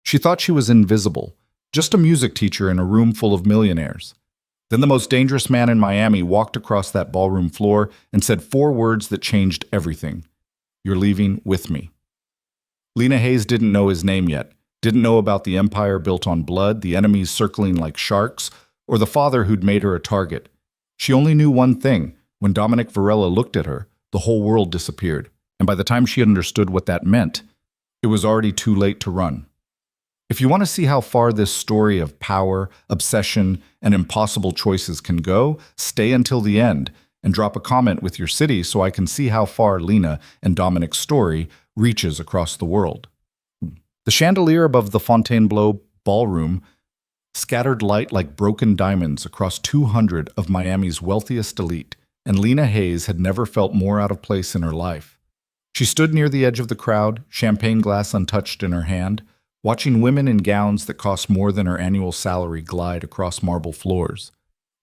She thought she was invisible, just a music teacher in a room full of millionaires. Then the most dangerous man in Miami walked across that ballroom floor and said 4 words that changed everything. "You're leaving with me." Lena Hayes didn't know his name yet, didn't know about the empire built on blood, the enemies circling like sharks, or the father who'd made her a target. She only knew one thing. When Dominic Varela looked at her, the whole world disappeared. And by the time she understood what that meant, it was already too late to run. If you want to see how far this story of power, obsession, and impossible choices can go, stay until the end and drop a comment with your city so I can see how far Lena and Dominic's story reaches across the world. The chandelier above the Fontainebleau ballroom scattered light like broken diamonds across 200 of Miami's wealthiest elite, and Lena Hayes had never felt more out of place in her life. She stood near the edge of the crowd, champagne glass untouched in her hand, watching women in gowns that cost more than her annual salary glide across marble floors.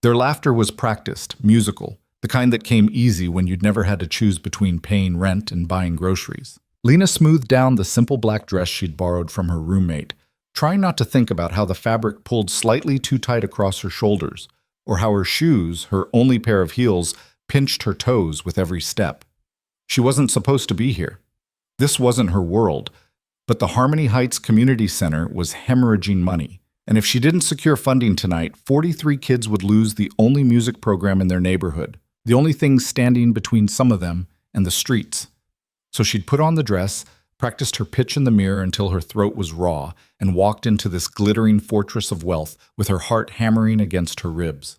Their laughter was practiced, musical, the kind that came easy when you'd never had to choose between paying rent and buying groceries. Lena smoothed down the simple black dress she'd borrowed from her roommate, trying not to think about how the fabric pulled slightly too tight across her shoulders, or how her shoes, her only pair of heels, pinched her toes with every step. She wasn't supposed to be here. This wasn't her world, but the Harmony Heights Community Center was hemorrhaging money, and if she didn't secure funding tonight, 43 kids would lose the only music program in their neighborhood, the only thing standing between some of them and the streets. So she'd put on the dress, practiced her pitch in the mirror until her throat was raw, and walked into this glittering fortress of wealth with her heart hammering against her ribs.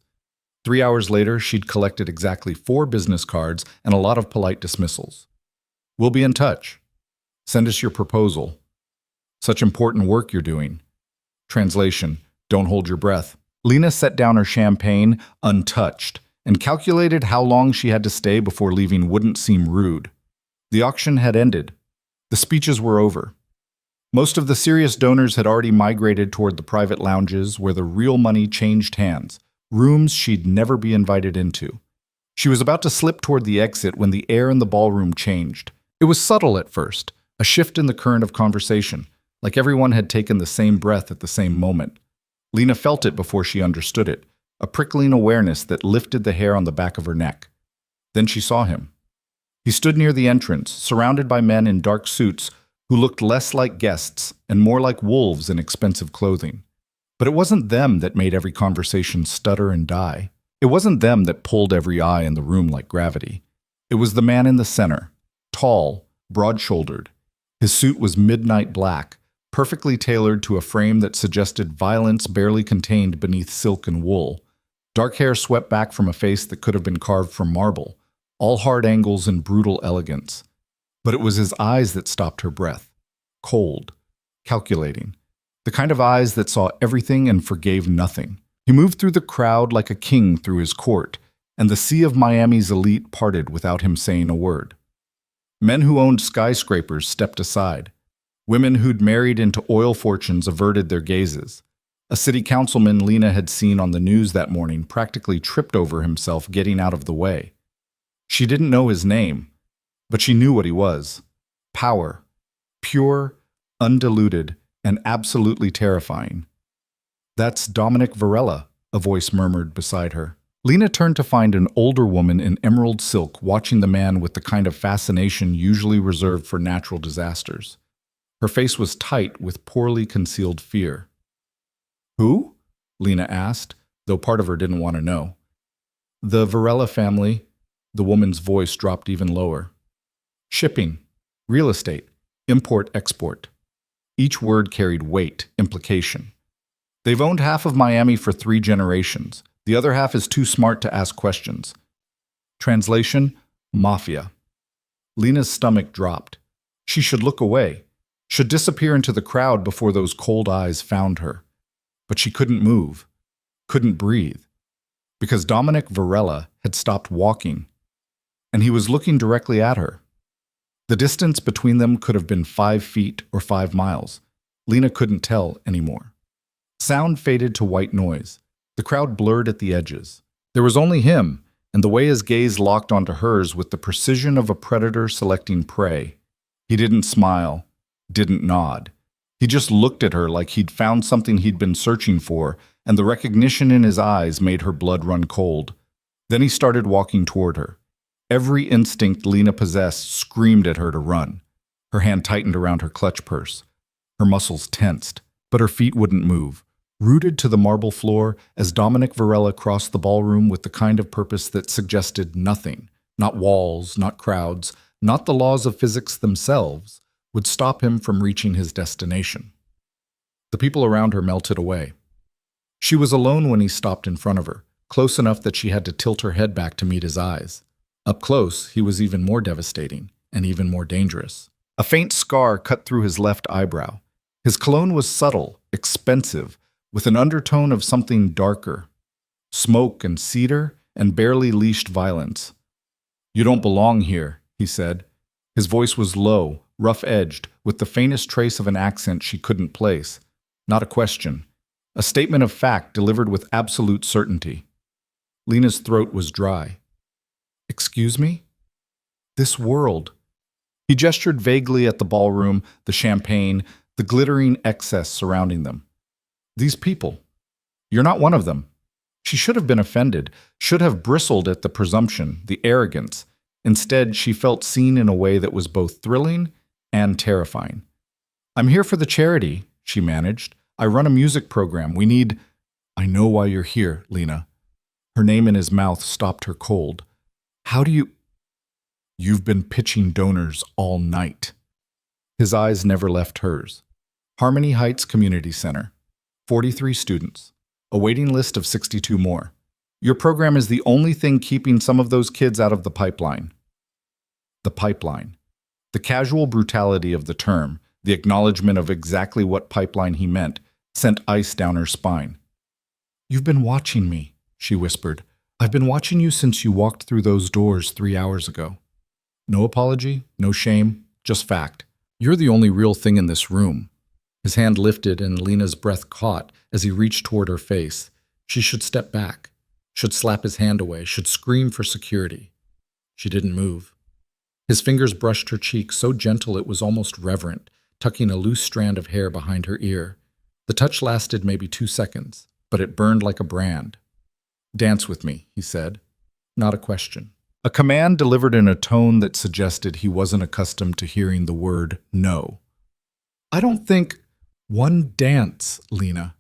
3 hours later, she'd collected exactly 4 business cards and a lot of polite dismissals. "We'll be in touch. Send us your proposal. Such important work you're doing." Translation: don't hold your breath. Lena set down her champagne, untouched, and calculated how long she had to stay before leaving wouldn't seem rude. The auction had ended. The speeches were over. Most of the serious donors had already migrated toward the private lounges where the real money changed hands, rooms she'd never be invited into. She was about to slip toward the exit when the air in the ballroom changed. It was subtle at first, a shift in the current of conversation, like everyone had taken the same breath at the same moment. Lena felt it before she understood it, a prickling awareness that lifted the hair on the back of her neck. Then she saw him. He stood near the entrance, surrounded by men in dark suits who looked less like guests and more like wolves in expensive clothing. But it wasn't them that made every conversation stutter and die. It wasn't them that pulled every eye in the room like gravity. It was the man in the center, tall, broad-shouldered. His suit was midnight black, perfectly tailored to a frame that suggested violence barely contained beneath silk and wool. Dark hair swept back from a face that could have been carved from marble, all hard angles and brutal elegance. But it was his eyes that stopped her breath. Cold, calculating. The kind of eyes that saw everything and forgave nothing. He moved through the crowd like a king through his court, and the sea of Miami's elite parted without him saying a word. Men who owned skyscrapers stepped aside. Women who'd married into oil fortunes averted their gazes. A city councilman Lena had seen on the news that morning practically tripped over himself getting out of the way. She didn't know his name, but she knew what he was. Power. Pure, undiluted, and absolutely terrifying. "That's Dominic Varela," a voice murmured beside her. Lena turned to find an older woman in emerald silk watching the man with the kind of fascination usually reserved for natural disasters. Her face was tight with poorly concealed fear. "Who?" Lena asked, though part of her didn't want to know. "The Varela family." The woman's voice dropped even lower. "Shipping, real estate, import-export." Each word carried weight, implication. "They've owned half of Miami for 3 generations. The other half is too smart to ask questions." Translation: Mafia. Lena's stomach dropped. She should look away, should disappear into the crowd before those cold eyes found her. But she couldn't move, couldn't breathe, because Dominic Varela had stopped walking, and he was looking directly at her. The distance between them could have been 5 feet or 5 miles. Lena couldn't tell anymore. Sound faded to white noise. The crowd blurred at the edges. There was only him, and the way his gaze locked onto hers with the precision of a predator selecting prey. He didn't smile, didn't nod. He just looked at her like he'd found something he'd been searching for, and the recognition in his eyes made her blood run cold. Then he started walking toward her. Every instinct Lena possessed screamed at her to run. Her hand tightened around her clutch purse. Her muscles tensed, but her feet wouldn't move. Rooted to the marble floor, as Dominic Varela crossed the ballroom with the kind of purpose that suggested nothing, not walls, not crowds, not the laws of physics themselves, would stop him from reaching his destination. The people around her melted away. She was alone when he stopped in front of her, close enough that she had to tilt her head back to meet his eyes. Up close, he was even more devastating and even more dangerous. A faint scar cut through his left eyebrow. His cologne was subtle, expensive, with an undertone of something darker. Smoke and cedar and barely leashed violence. "You don't belong here," he said. His voice was low, rough-edged, with the faintest trace of an accent she couldn't place. Not a question. A statement of fact delivered with absolute certainty. Lena's throat was dry. "Excuse me?" "This world." He gestured vaguely at the ballroom, the champagne, the glittering excess surrounding them. "These people. You're not one of them." She should have been offended, should have bristled at the presumption, the arrogance. Instead, she felt seen in a way that was both thrilling and terrifying. "I'm here for the charity," she managed. "I run a music program. We need—" "I know why you're here, Lena." Her name in his mouth stopped her cold. "How do you—" "You've been pitching donors all night." His eyes never left hers. Harmony Heights Community Center. 43 students. A waiting list of 62 more. Your program is the only thing keeping some of those kids out of the pipeline. The pipeline. The casual brutality of the term, the acknowledgement of exactly what pipeline he meant, sent ice down her spine. "You've been watching me," she whispered. "I've been watching you since you walked through those doors 3 hours ago." No apology, no shame, just fact. "You're the only real thing in this room." His hand lifted and Lena's breath caught as he reached toward her face. She should step back, should slap his hand away, should scream for security. She didn't move. His fingers brushed her cheek so gentle it was almost reverent, tucking a loose strand of hair behind her ear. The touch lasted maybe 2 seconds, but it burned like a brand. "Dance with me," he said. Not a question. A command delivered in a tone that suggested he wasn't accustomed to hearing the word no. "I don't think—" "One dance, Lena."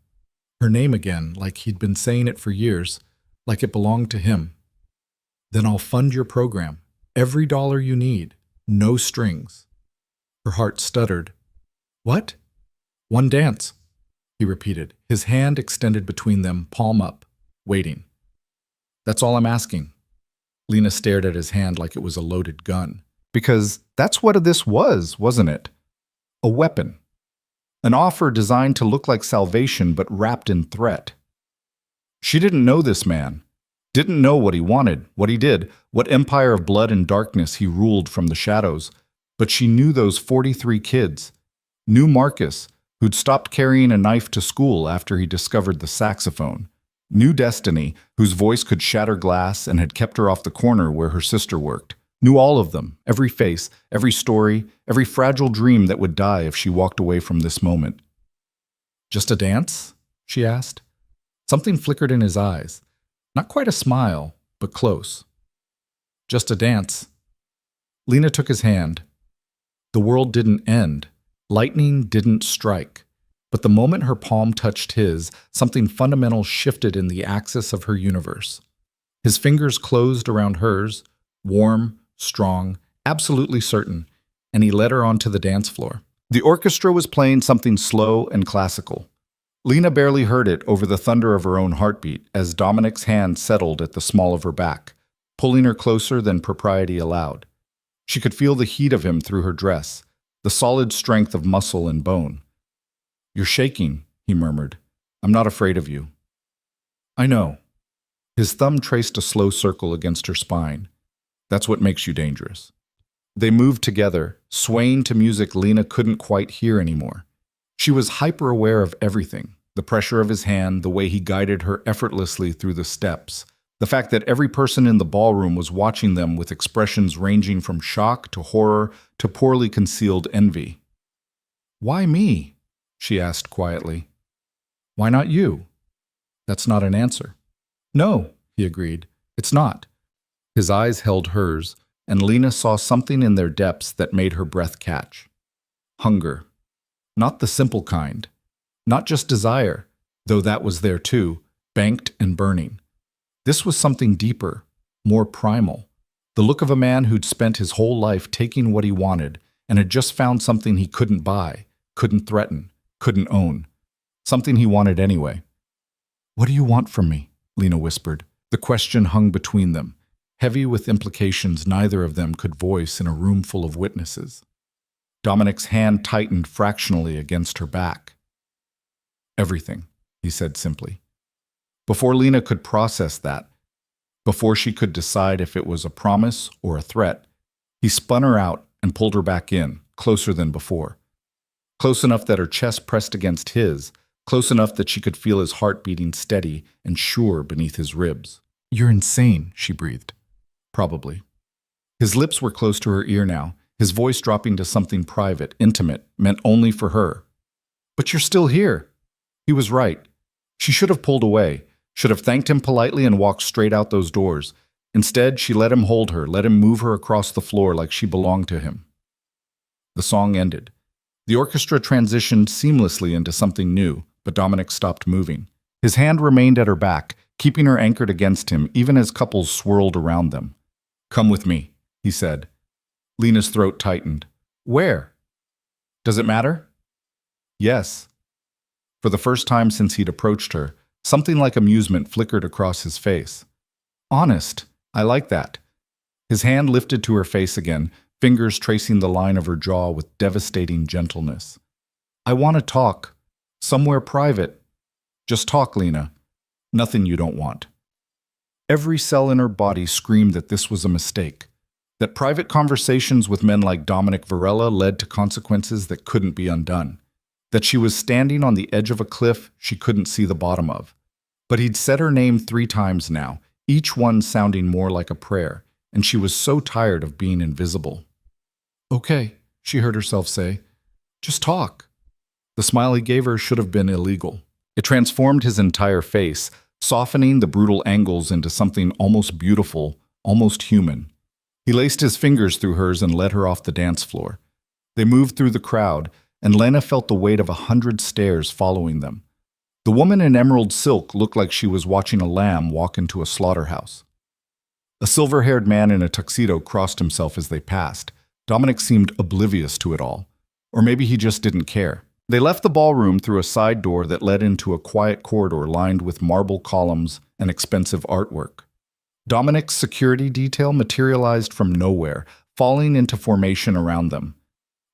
Her name again, like he'd been saying it for years, like it belonged to him. "Then I'll fund your program. Every dollar you need. No strings." Her heart stuttered. "What?" "One dance," he repeated, his hand extended between them, palm up, waiting. "That's all I'm asking." Lena stared at his hand like it was a loaded gun. Because that's what this was, wasn't it? A weapon. An offer designed to look like salvation but wrapped in threat. She didn't know this man. Didn't know what he wanted, what he did, what empire of blood and darkness he ruled from the shadows. But she knew those 43 kids. Knew Marcus, who'd stopped carrying a knife to school after he discovered the saxophone. Knew Destiny, whose voice could shatter glass and had kept her off the corner where her sister worked. Knew all of them, every face, every story, every fragile dream that would die if she walked away from this moment. "Just a dance?" she asked. Something flickered in his eyes. Not quite a smile, but close. "Just a dance." Lena took his hand. The world didn't end. Lightning didn't strike. But the moment her palm touched his, something fundamental shifted in the axis of her universe. His fingers closed around hers, warm, strong, absolutely certain, and he led her onto the dance floor. The orchestra was playing something slow and classical. Lena barely heard it over the thunder of her own heartbeat as Dominic's hand settled at the small of her back, pulling her closer than propriety allowed. She could feel the heat of him through her dress, the solid strength of muscle and bone. "You're shaking," he murmured. "I'm not afraid of you." "I know." His thumb traced a slow circle against her spine. "That's what makes you dangerous." They moved together, swaying to music Lena couldn't quite hear anymore. She was hyper-aware of everything, the pressure of his hand, the way he guided her effortlessly through the steps, the fact that every person in the ballroom was watching them with expressions ranging from shock to horror to poorly concealed envy. "Why me?" she asked quietly. Why not you? That's not an answer. No, he agreed. It's not. His eyes held hers, and Lena saw something in their depths that made her breath catch. Hunger. Not the simple kind. Not just desire, though that was there too, banked and burning. This was something deeper, more primal. The look of a man who'd spent his whole life taking what he wanted and had just found something he couldn't buy, couldn't threaten, couldn't own. Something he wanted anyway. What do you want from me? Lena whispered. The question hung between them, heavy with implications neither of them could voice in a room full of witnesses. Dominic's hand tightened fractionally against her back. Everything, he said simply. Before Lena could process that, before she could decide if it was a promise or a threat, he spun her out and pulled her back in, closer than before. Close enough that her chest pressed against his, close enough that she could feel his heart beating steady and sure beneath his ribs. You're insane, she breathed. Probably. His lips were close to her ear now, his voice dropping to something private, intimate, meant only for her. But you're still here. He was right. She should have pulled away, should have thanked him politely and walked straight out those doors. Instead, she let him hold her, let him move her across the floor like she belonged to him. The song ended. The orchestra transitioned seamlessly into something new, but Dominic stopped moving. His hand remained at her back, keeping her anchored against him even as couples swirled around them. Come with me, he said. Lena's throat tightened. Where? Does it matter? Yes. For the first time since he'd approached her, something like amusement flickered across his face. Honest, I like that. His hand lifted to her face again, fingers tracing the line of her jaw with devastating gentleness. I want to talk. Somewhere private. Just talk, Lena. Nothing you don't want. Every cell in her body screamed that this was a mistake, that private conversations with men like Dominic Varela led to consequences that couldn't be undone, that she was standing on the edge of a cliff she couldn't see the bottom of. But he'd said her name 3 times now, each one sounding more like a prayer, and she was so tired of being invisible. Okay, she heard herself say. Just talk. The smile he gave her should have been illegal. It transformed his entire face, softening the brutal angles into something almost beautiful, almost human. He laced his fingers through hers and led her off the dance floor. They moved through the crowd, and Lena felt the weight of 100 stares following them. The woman in emerald silk looked like she was watching a lamb walk into a slaughterhouse. A silver-haired man in a tuxedo crossed himself as they passed. Dominic seemed oblivious to it all. Or maybe he just didn't care. They left the ballroom through a side door that led into a quiet corridor lined with marble columns and expensive artwork. Dominic's security detail materialized from nowhere, falling into formation around them.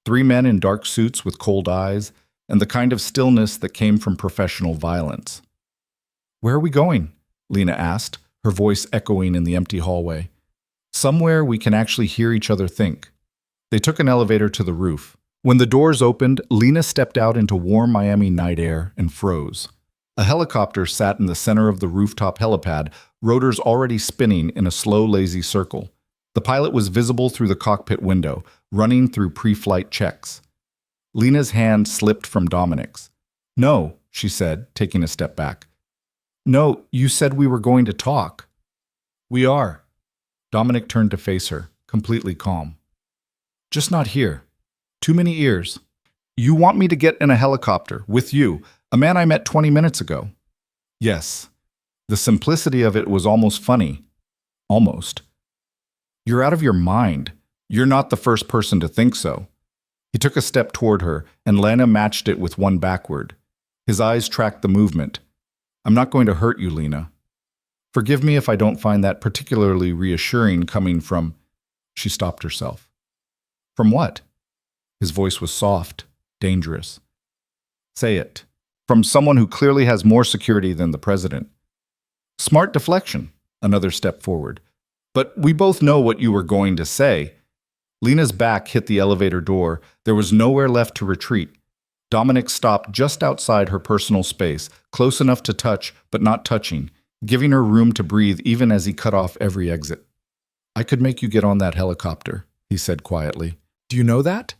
3 men in dark suits with cold eyes, and the kind of stillness that came from professional violence. Where are we going? Lena asked, her voice echoing in the empty hallway. Somewhere we can actually hear each other think. They took an elevator to the roof. When the doors opened, Lena stepped out into warm Miami night air and froze. A helicopter sat in the center of the rooftop helipad, rotors already spinning in a slow, lazy circle. The pilot was visible through the cockpit window, running through pre-flight checks. Lena's hand slipped from Dominic's. No, she said, taking a step back. No, you said we were going to talk. We are. Dominic turned to face her, completely calm. Just not here. Too many ears. You want me to get in a helicopter, with you, a man I met 20 minutes ago? Yes. The simplicity of it was almost funny. Almost. You're out of your mind. You're not the first person to think so. He took a step toward her, and Lena matched it with one backward. His eyes tracked the movement. I'm not going to hurt you, Lena. Forgive me if I don't find that particularly reassuring coming from... She stopped herself. From what? His voice was soft, dangerous. Say it. From someone who clearly has more security than the president. Smart deflection. Another step forward. But we both know what you were going to say. Lena's back hit the elevator door. There was nowhere left to retreat. Dominic stopped just outside her personal space, close enough to touch, but not touching, giving her room to breathe even as he cut off every exit. I could make you get on that helicopter, he said quietly. Do you know that?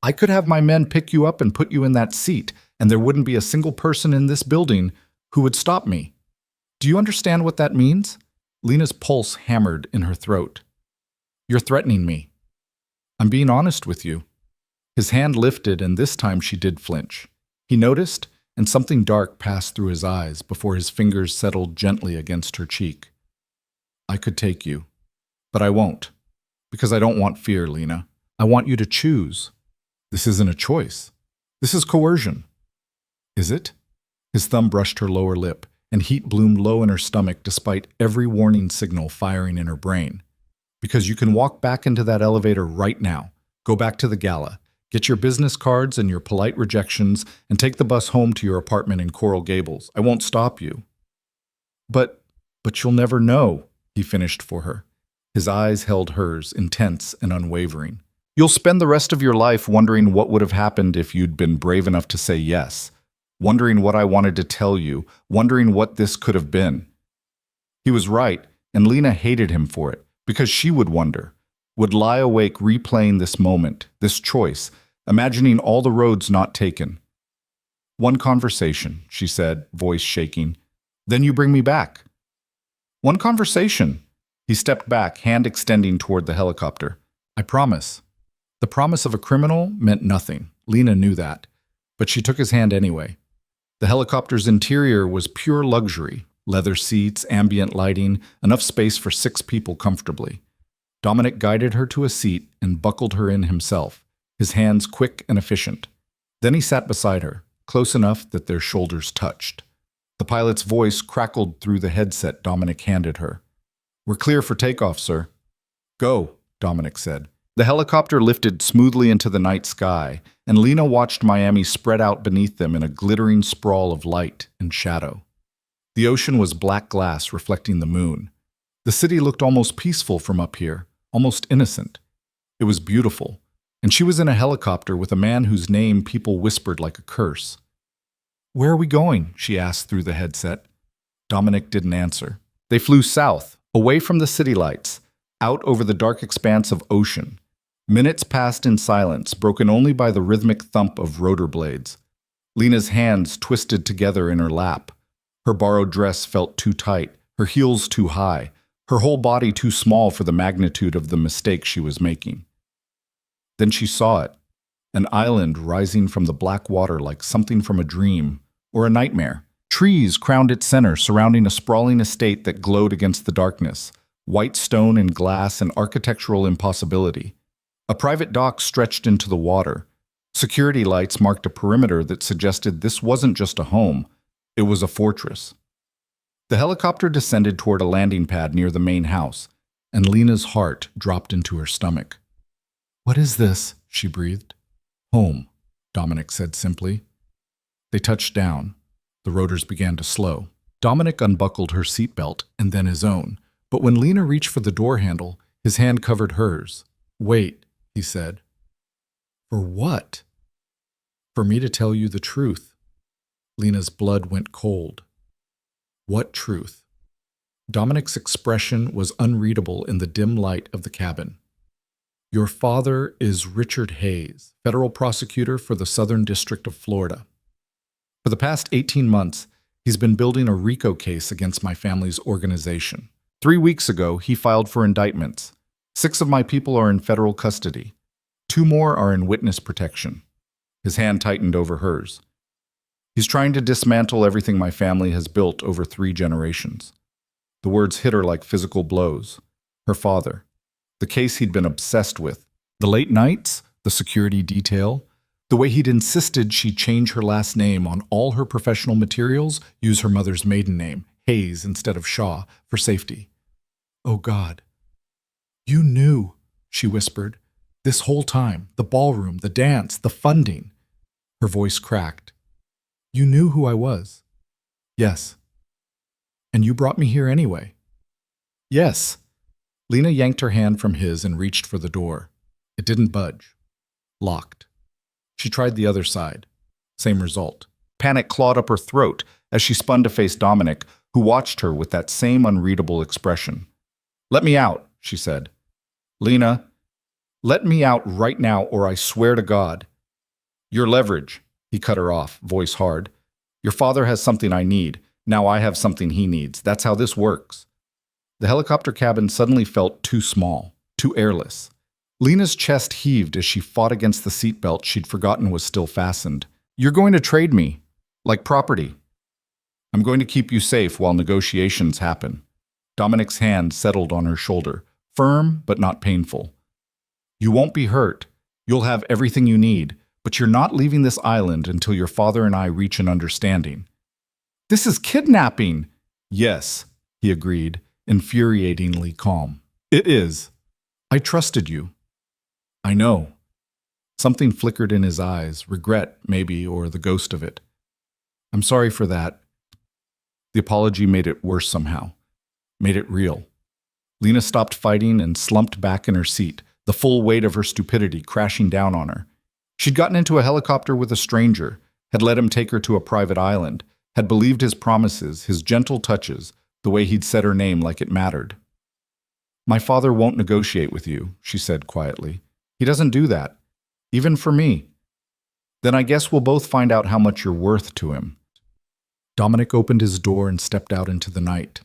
I could have my men pick you up and put you in that seat, and there wouldn't be a single person in this building who would stop me. Do you understand what that means? Lena's pulse hammered in her throat. You're threatening me. I'm being honest with you. His hand lifted, and this time she did flinch. He noticed, and something dark passed through his eyes before his fingers settled gently against her cheek. I could take you, but I won't, because I don't want fear, Lena. I want you to choose. This isn't a choice. This is coercion. Is it? His thumb brushed her lower lip, and heat bloomed low in her stomach despite every warning signal firing in her brain. Because you can walk back into that elevator right now, go back to the gala, get your business cards and your polite rejections, and take the bus home to your apartment in Coral Gables. I won't stop you. But you'll never know, he finished for her. His eyes held hers, intense and unwavering. You'll spend the rest of your life wondering what would have happened if you'd been brave enough to say yes, wondering what I wanted to tell you, wondering what this could have been. He was right, and Lena hated him for it, because she would wonder, would lie awake replaying this moment, this choice, imagining all the roads not taken. One conversation, she said, voice shaking. Then you bring me back. One conversation. He stepped back, hand extending toward the helicopter. I promise. The promise of a criminal meant nothing. Lena knew that. But she took his hand anyway. The helicopter's interior was pure luxury. Leather seats, ambient lighting, enough space for 6 people comfortably. Dominic guided her to a seat and buckled her in himself, his hands quick and efficient. Then he sat beside her, close enough that their shoulders touched. The pilot's voice crackled through the headset Dominic handed her. We're clear for takeoff, sir. Go, Dominic said. The helicopter lifted smoothly into the night sky, and Lena watched Miami spread out beneath them in a glittering sprawl of light and shadow. The ocean was black glass reflecting the moon. The city looked almost peaceful from up here, almost innocent. It was beautiful, and she was in a helicopter with a man whose name people whispered like a curse. Where are we going? She asked through the headset. Dominic didn't answer. They flew south, away from the city lights, out over the dark expanse of ocean. Minutes passed in silence, broken only by the rhythmic thump of rotor blades. Lena's hands twisted together in her lap. Her borrowed dress felt too tight, her heels too high, her whole body too small for the magnitude of the mistake she was making. Then she saw it, an island rising from the black water like something from a dream or a nightmare. Trees crowned its center, surrounding a sprawling estate that glowed against the darkness, white stone and glass and architectural impossibility. A private dock stretched into the water. Security lights marked a perimeter that suggested this wasn't just a home, it was a fortress. The helicopter descended toward a landing pad near the main house, and Lena's heart dropped into her stomach. What is this? She breathed. Home, Dominic said simply. They touched down. The rotors began to slow. Dominic unbuckled her seatbelt and then his own, but when Lena reached for the door handle, his hand covered hers. Wait, he said. For what? For me to tell you the truth. Lena's blood went cold. What truth? Dominic's expression was unreadable in the dim light of the cabin. Your father is Richard Hayes, federal prosecutor for the Southern District of Florida. For the past 18 months, he's been building a RICO case against my family's organization. 3 weeks ago, he filed for indictments. 6 of my people are in federal custody. 2 more are in witness protection. His hand tightened over hers. He's trying to dismantle everything my family has built over 3 generations. The words hit her like physical blows. Her father. The case he'd been obsessed with. The late nights, the security detail, the way he'd insisted she change her last name on all her professional materials, use her mother's maiden name, Hayes instead of Shaw, for safety. Oh God. You knew, she whispered. This whole time, the ballroom, the dance, the funding. Her voice cracked. You knew who I was. Yes. And you brought me here anyway. Yes. Lena yanked her hand from his and reached for the door. It didn't budge. Locked. She tried the other side. Same result. Panic clawed up her throat as she spun to face Dominic, who watched her with that same unreadable expression. Let me out, she said. Lena, let me out right now or I swear to God. Your leverage. He cut her off, voice hard. Your father has something I need. Now I have something he needs. That's how this works. The helicopter cabin suddenly felt too small, too airless. Lena's chest heaved as she fought against the seatbelt she'd forgotten was still fastened. You're going to trade me, like property. I'm going to keep you safe while negotiations happen. Dominic's hand settled on her shoulder, firm but not painful. You won't be hurt. You'll have everything you need, but you're not leaving this island until your father and I reach an understanding. This is kidnapping! Yes, he agreed, infuriatingly calm. It is. I trusted you. I know. Something flickered in his eyes, regret, maybe, or the ghost of it. I'm sorry for that. The apology made it worse somehow, made it real. Lena stopped fighting and slumped back in her seat, the full weight of her stupidity crashing down on her. She'd gotten into a helicopter with a stranger, had let him take her to a private island, had believed his promises, his gentle touches, the way he'd said her name like it mattered. My father won't negotiate with you, she said quietly. He doesn't do that, even for me. Then I guess we'll both find out how much you're worth to him. Dominic opened his door and stepped out into the night.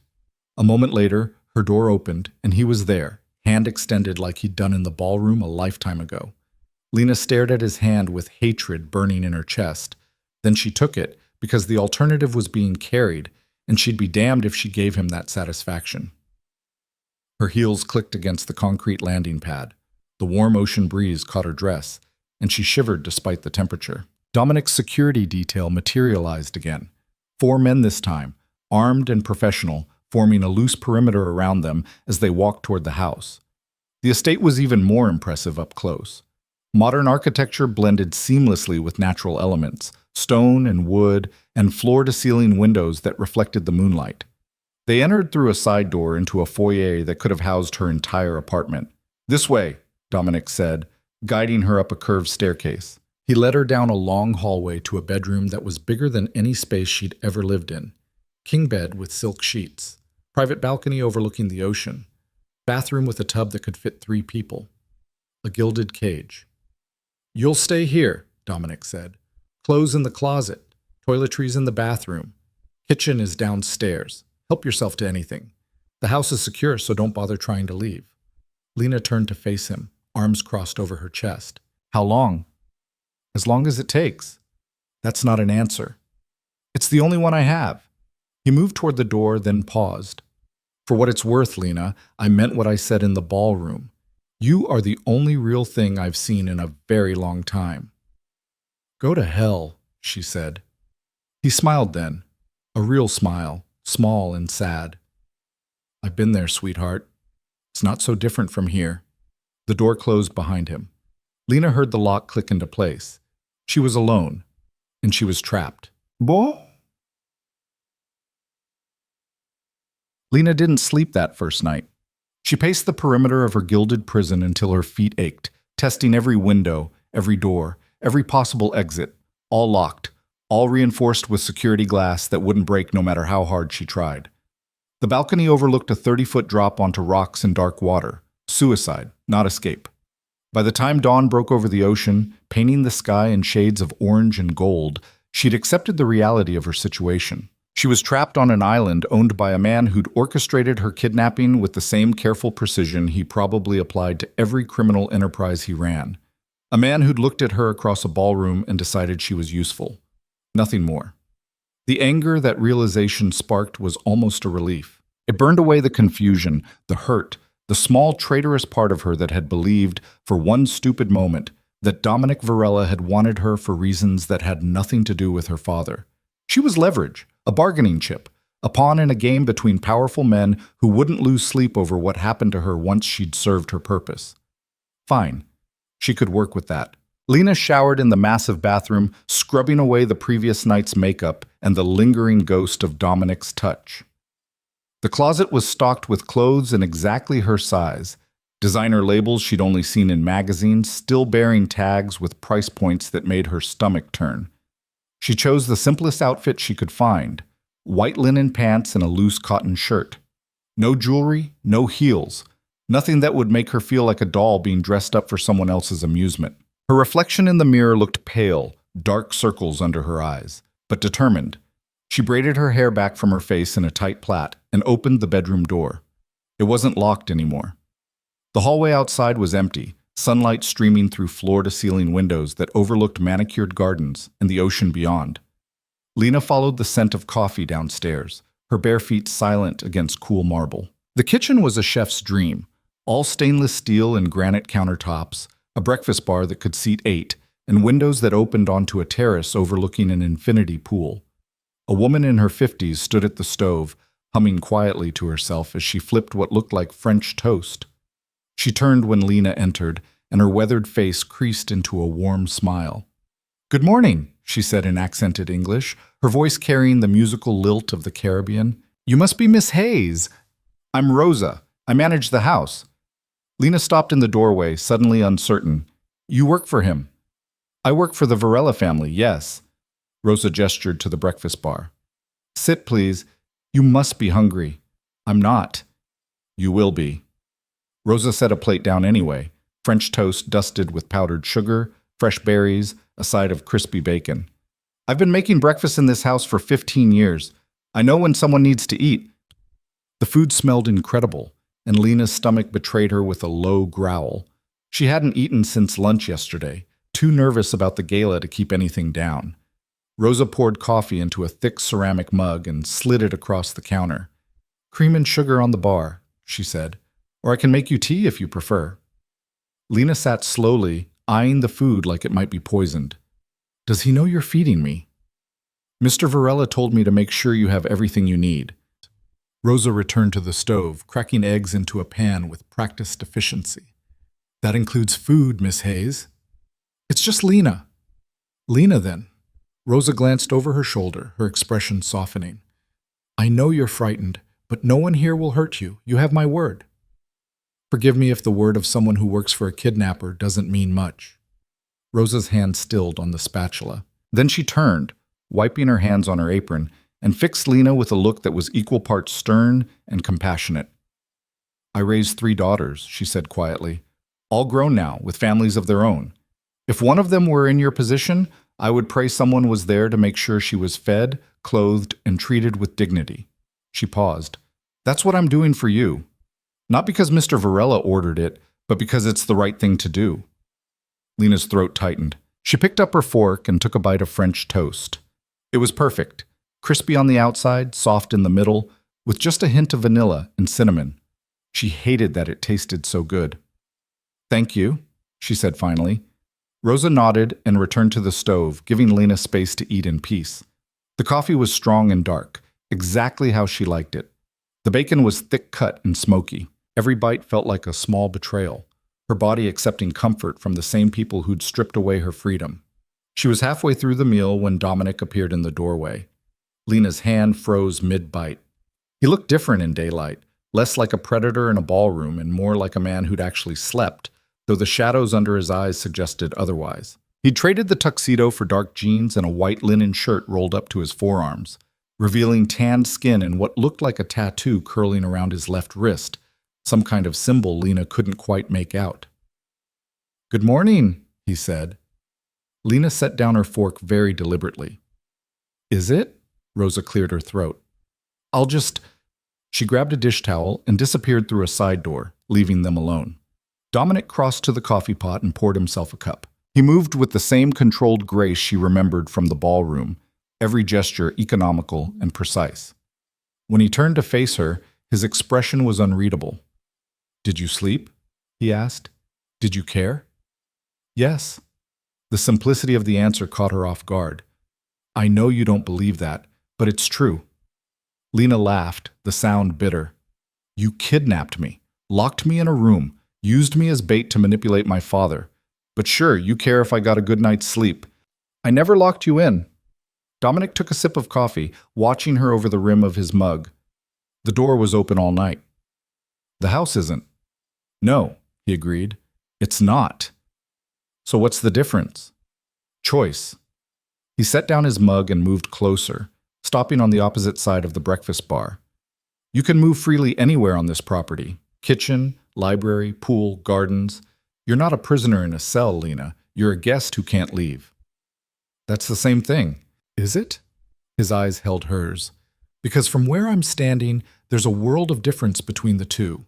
A moment later, her door opened, and he was there, hand extended like he'd done in the ballroom a lifetime ago. Lena stared at his hand with hatred burning in her chest. Then she took it, because the alternative was being carried, and she'd be damned if she gave him that satisfaction. Her heels clicked against the concrete landing pad. The warm ocean breeze caught her dress, and she shivered despite the temperature. Dominic's security detail materialized again. 4 men this time, armed and professional, forming a loose perimeter around them as they walked toward the house. The estate was even more impressive up close. Modern architecture blended seamlessly with natural elements, stone and wood, and floor-to-ceiling windows that reflected the moonlight. They entered through a side door into a foyer that could have housed her entire apartment. This way, Dominic said, guiding her up a curved staircase. He led her down a long hallway to a bedroom that was bigger than any space she'd ever lived in. King bed with silk sheets, private balcony overlooking the ocean, bathroom with a tub that could fit 3 people, a gilded cage. You'll stay here, Dominic said. Clothes in the closet, toiletries in the bathroom. Kitchen is downstairs. Help yourself to anything. The house is secure, so don't bother trying to leave. Lena turned to face him, arms crossed over her chest. How long? As long as it takes. That's not an answer. It's the only one I have. He moved toward the door, then paused. For what it's worth, Lena, I meant what I said in the ballroom. You are the only real thing I've seen in a very long time. Go to hell, she said. He smiled then, a real smile, small and sad. I've been there, sweetheart. It's not so different from here. The door closed behind him. Lena heard the lock click into place. She was alone, and she was trapped. Bo? Lena didn't sleep that first night. She paced the perimeter of her gilded prison until her feet ached, testing every window, every door, every possible exit, all locked, all reinforced with security glass that wouldn't break no matter how hard she tried. The balcony overlooked a 30-foot drop onto rocks and dark water. Suicide, not escape. By the time dawn broke over the ocean, painting the sky in shades of orange and gold, she'd accepted the reality of her situation. She was trapped on an island owned by a man who'd orchestrated her kidnapping with the same careful precision he probably applied to every criminal enterprise he ran. A man who'd looked at her across a ballroom and decided she was useful. Nothing more. The anger that realization sparked was almost a relief. It burned away the confusion, the hurt, the small traitorous part of her that had believed, for one stupid moment, that Dominic Varela had wanted her for reasons that had nothing to do with her father. She was leverage, a bargaining chip, a pawn in a game between powerful men who wouldn't lose sleep over what happened to her once she'd served her purpose. Fine. She could work with that. Lena showered in the massive bathroom, scrubbing away the previous night's makeup and the lingering ghost of Dominic's touch. The closet was stocked with clothes in exactly her size, designer labels she'd only seen in magazines, still bearing tags with price points that made her stomach turn. She chose the simplest outfit she could find, white linen pants and a loose cotton shirt. No jewelry, no heels, nothing that would make her feel like a doll being dressed up for someone else's amusement. Her reflection in the mirror looked pale, dark circles under her eyes, but determined. She braided her hair back from her face in a tight plait and opened the bedroom door. It wasn't locked anymore. The hallway outside was empty, sunlight streaming through floor-to-ceiling windows that overlooked manicured gardens and the ocean beyond. Lena followed the scent of coffee downstairs, her bare feet silent against cool marble. The kitchen was a chef's dream, all stainless steel and granite countertops, a breakfast bar that could seat 8, and windows that opened onto a terrace overlooking an infinity pool. A woman in her 50s stood at the stove, humming quietly to herself as she flipped what looked like French toast. She turned when Lena entered, and her weathered face creased into a warm smile. "Good morning," she said in accented English, her voice carrying the musical lilt of the Caribbean. "You must be Miss Hayes." "I'm Rosa. I manage the house." Lena stopped in the doorway, suddenly uncertain. "You work for him?" "I work for the Varela family, yes." Rosa gestured to the breakfast bar. "Sit, please. You must be hungry." "I'm not." "You will be." Rosa set a plate down anyway, French toast dusted with powdered sugar, fresh berries, a side of crispy bacon. "I've been making breakfast in this house for 15 years. I know when someone needs to eat." The food smelled incredible, and Lena's stomach betrayed her with a low growl. She hadn't eaten since lunch yesterday, too nervous about the gala to keep anything down. Rosa poured coffee into a thick ceramic mug and slid it across the counter. "Cream and sugar on the bar," she said. "Or I can make you tea if you prefer." Lena sat slowly, eyeing the food like it might be poisoned. "Does he know you're feeding me?" "Mr. Varela told me to make sure you have everything you need." Rosa returned to the stove, cracking eggs into a pan with practiced efficiency. "That includes food, Miss Hayes." "It's just Lena." "Lena, then." Rosa glanced over her shoulder, her expression softening. "I know you're frightened, but no one here will hurt you. You have my word." "Forgive me if the word of someone who works for a kidnapper doesn't mean much." Rosa's hand stilled on the spatula. Then she turned, wiping her hands on her apron, and fixed Lena with a look that was equal parts stern and compassionate. "I raised 3 daughters," she said quietly, "all grown now, with families of their own. If one of them were in your position, I would pray someone was there to make sure she was fed, clothed, and treated with dignity." She paused. "That's what I'm doing for you. Not because Mr. Varela ordered it, but because it's the right thing to do." Lena's throat tightened. She picked up her fork and took a bite of French toast. It was perfect, crispy on the outside, soft in the middle, with just a hint of vanilla and cinnamon. She hated that it tasted so good. "Thank you," she said finally. Rosa nodded and returned to the stove, giving Lena space to eat in peace. The coffee was strong and dark, exactly how she liked it. The bacon was thick-cut and smoky. Every bite felt like a small betrayal, her body accepting comfort from the same people who'd stripped away her freedom. She was halfway through the meal when Dominic appeared in the doorway. Lena's hand froze mid-bite. He looked different in daylight, less like a predator in a ballroom and more like a man who'd actually slept, though the shadows under his eyes suggested otherwise. He'd traded the tuxedo for dark jeans and a white linen shirt rolled up to his forearms, revealing tanned skin and what looked like a tattoo curling around his left wrist, some kind of symbol Lena couldn't quite make out. "Good morning," he said. Lena set down her fork very deliberately. "Is it?" Rosa cleared her throat. "I'll just—" She grabbed a dish towel and disappeared through a side door, leaving them alone. Dominic crossed to the coffee pot and poured himself a cup. He moved with the same controlled grace she remembered from the ballroom, every gesture economical and precise. When he turned to face her, his expression was unreadable. "Did you sleep?" he asked. "Did you care?" "Yes." The simplicity of the answer caught her off guard. "I know you don't believe that, but it's true." Lena laughed, the sound bitter. "You kidnapped me, locked me in a room, used me as bait to manipulate my father. But sure, you care if I got a good night's sleep. I never locked you in." Dominic took a sip of coffee, watching her over the rim of his mug. "The door was open all night." "The house isn't." "No," he agreed. "It's not." "So what's the difference?" "Choice." He set down his mug and moved closer, stopping on the opposite side of the breakfast bar. "You can move freely anywhere on this property. Kitchen, library, pool, gardens. You're not a prisoner in a cell, Lena. You're a guest who can't leave." That's the same thing. Is it? His eyes held hers. Because from where I'm standing, there's a world of difference between the two.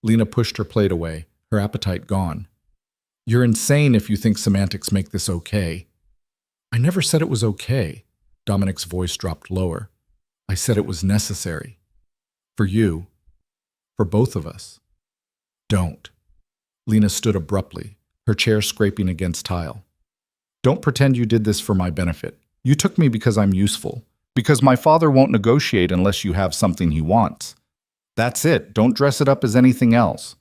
Lena pushed her plate away, her appetite gone. You're insane if you think semantics make this okay. I never said it was okay. Dominic's voice dropped lower. I said it was necessary. For you. For both of us. Don't. Lena stood abruptly, her chair scraping against tile. Don't pretend you did this for my benefit. You took me because I'm useful. Because my father won't negotiate unless you have something he wants. That's it. Don't dress it up as anything else.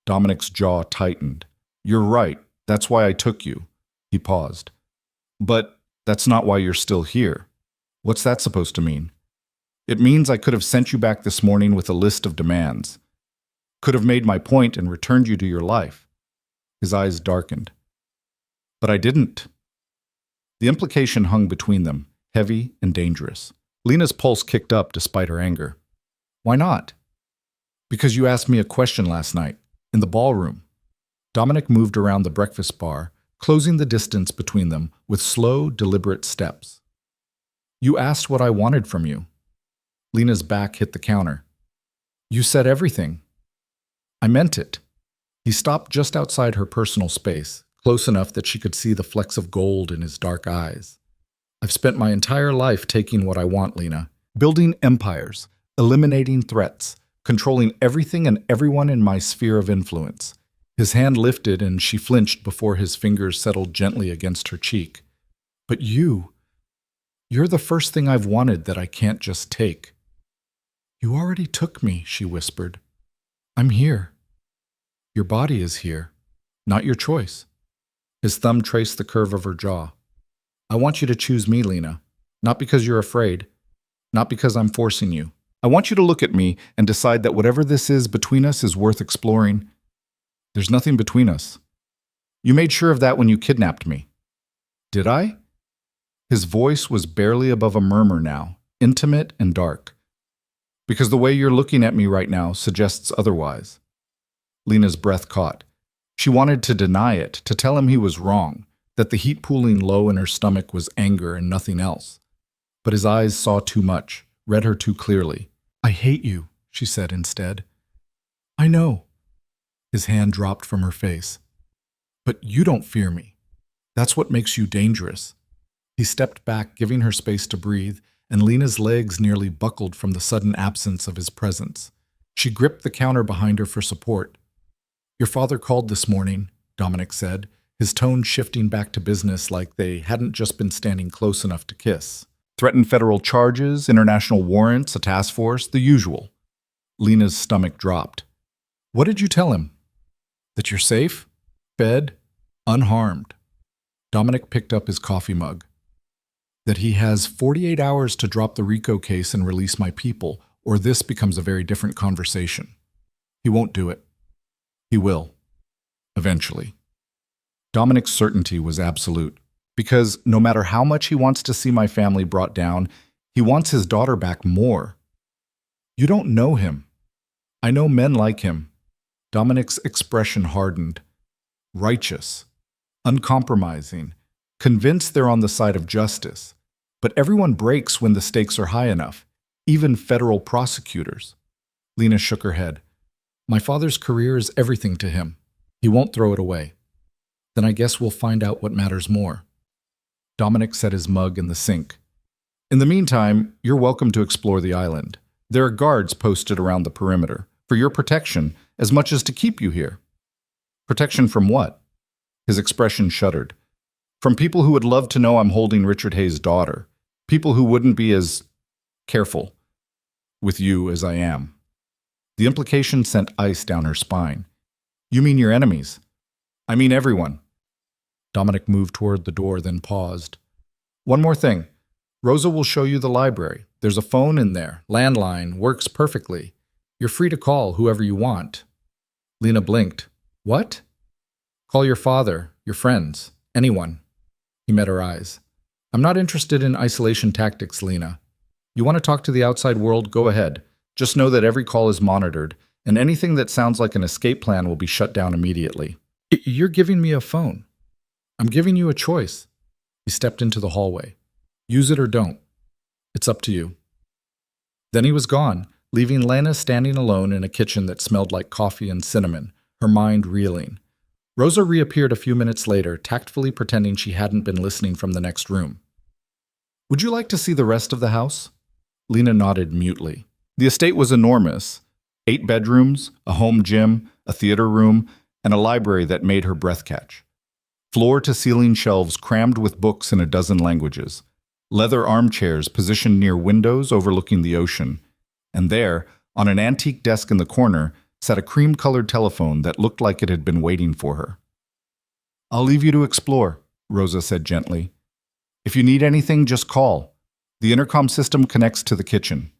Dominic's jaw tightened. You're right. That's why I took you. He paused. But that's not why you're still here. What's that supposed to mean? It means I could have sent you back this morning with a list of demands. Could have made my point and returned you to your life. His eyes darkened. But I didn't. The implication hung between them, heavy and dangerous. Lena's pulse kicked up despite her anger. Why not? Because you asked me a question last night, in the ballroom. Dominic moved around the breakfast bar, closing the distance between them with slow, deliberate steps. You asked what I wanted from you. Lena's back hit the counter. You said everything. I meant it. He stopped just outside her personal space, close enough that she could see the flecks of gold in his dark eyes. I've spent my entire life taking what I want, Lena. Building empires, eliminating threats, controlling everything and everyone in my sphere of influence. His hand lifted and she flinched before his fingers settled gently against her cheek. But you're the first thing I've wanted that I can't just take. You already took me, she whispered. I'm here. Your body is here, not your choice. His thumb traced the curve of her jaw. I want you to choose me, Lena, not because you're afraid, not because I'm forcing you. I want you to look at me and decide that whatever this is between us is worth exploring. There's nothing between us. You made sure of that when you kidnapped me. Did I? His voice was barely above a murmur now, intimate and dark. Because the way you're looking at me right now suggests otherwise. Lena's breath caught. She wanted to deny it, to tell him he was wrong, that the heat pooling low in her stomach was anger and nothing else. But his eyes saw too much, read her too clearly. I hate you, she said instead. I know. His hand dropped from her face. But you don't fear me. That's what makes you dangerous. He stepped back, giving her space to breathe, and Lena's legs nearly buckled from the sudden absence of his presence. She gripped the counter behind her for support. Your father called this morning, Dominic said, his tone shifting back to business like they hadn't just been standing close enough to kiss. Threatened federal charges, international warrants, a task force, the usual. Lena's stomach dropped. What did you tell him? That you're safe, fed, unharmed. Dominic picked up his coffee mug. That he has 48 hours to drop the RICO case and release my people, or this becomes a very different conversation. He won't do it. He will. Eventually. Dominic's certainty was absolute, because no matter how much he wants to see my family brought down, he wants his daughter back more. You don't know him. I know men like him. Dominic's expression hardened. Righteous. Uncompromising. Convinced they're on the side of justice. But everyone breaks when the stakes are high enough, even federal prosecutors. Lena shook her head. My father's career is everything to him. He won't throw it away. Then I guess we'll find out what matters more. Dominic set his mug in the sink. In the meantime, you're welcome to explore the island. There are guards posted around the perimeter, for your protection, as much as to keep you here. Protection from what? His expression shuddered. From people who would love to know I'm holding Richard Hayes' daughter. People who wouldn't be as careful with you as I am. The implication sent ice down her spine. You mean your enemies? I mean everyone. Dominic moved toward the door, then paused. One more thing. Rosa will show you the library. There's a phone in there. Landline. Works perfectly. You're free to call whoever you want. Lena blinked. What? Call your father, your friends, anyone. He met her eyes. I'm not interested in isolation tactics, Lena. You want to talk to the outside world? Go ahead. Just know that every call is monitored, and anything that sounds like an escape plan will be shut down immediately. You're giving me a phone. I'm giving you a choice. He stepped into the hallway. Use it or don't. It's up to you. Then he was gone, leaving Lena standing alone in a kitchen that smelled like coffee and cinnamon, her mind reeling. Rosa reappeared a few minutes later, tactfully pretending she hadn't been listening from the next room. Would you like to see the rest of the house? Lena nodded mutely. The estate was enormous. 8 bedrooms, a home gym, a theater room, and a library that made her breath catch. Floor-to-ceiling shelves crammed with books in a dozen languages. Leather armchairs positioned near windows overlooking the ocean. And there, on an antique desk in the corner, sat a cream-colored telephone that looked like it had been waiting for her. I'll leave you to explore, Rosa said gently. If you need anything, just call. The intercom system connects to the kitchen.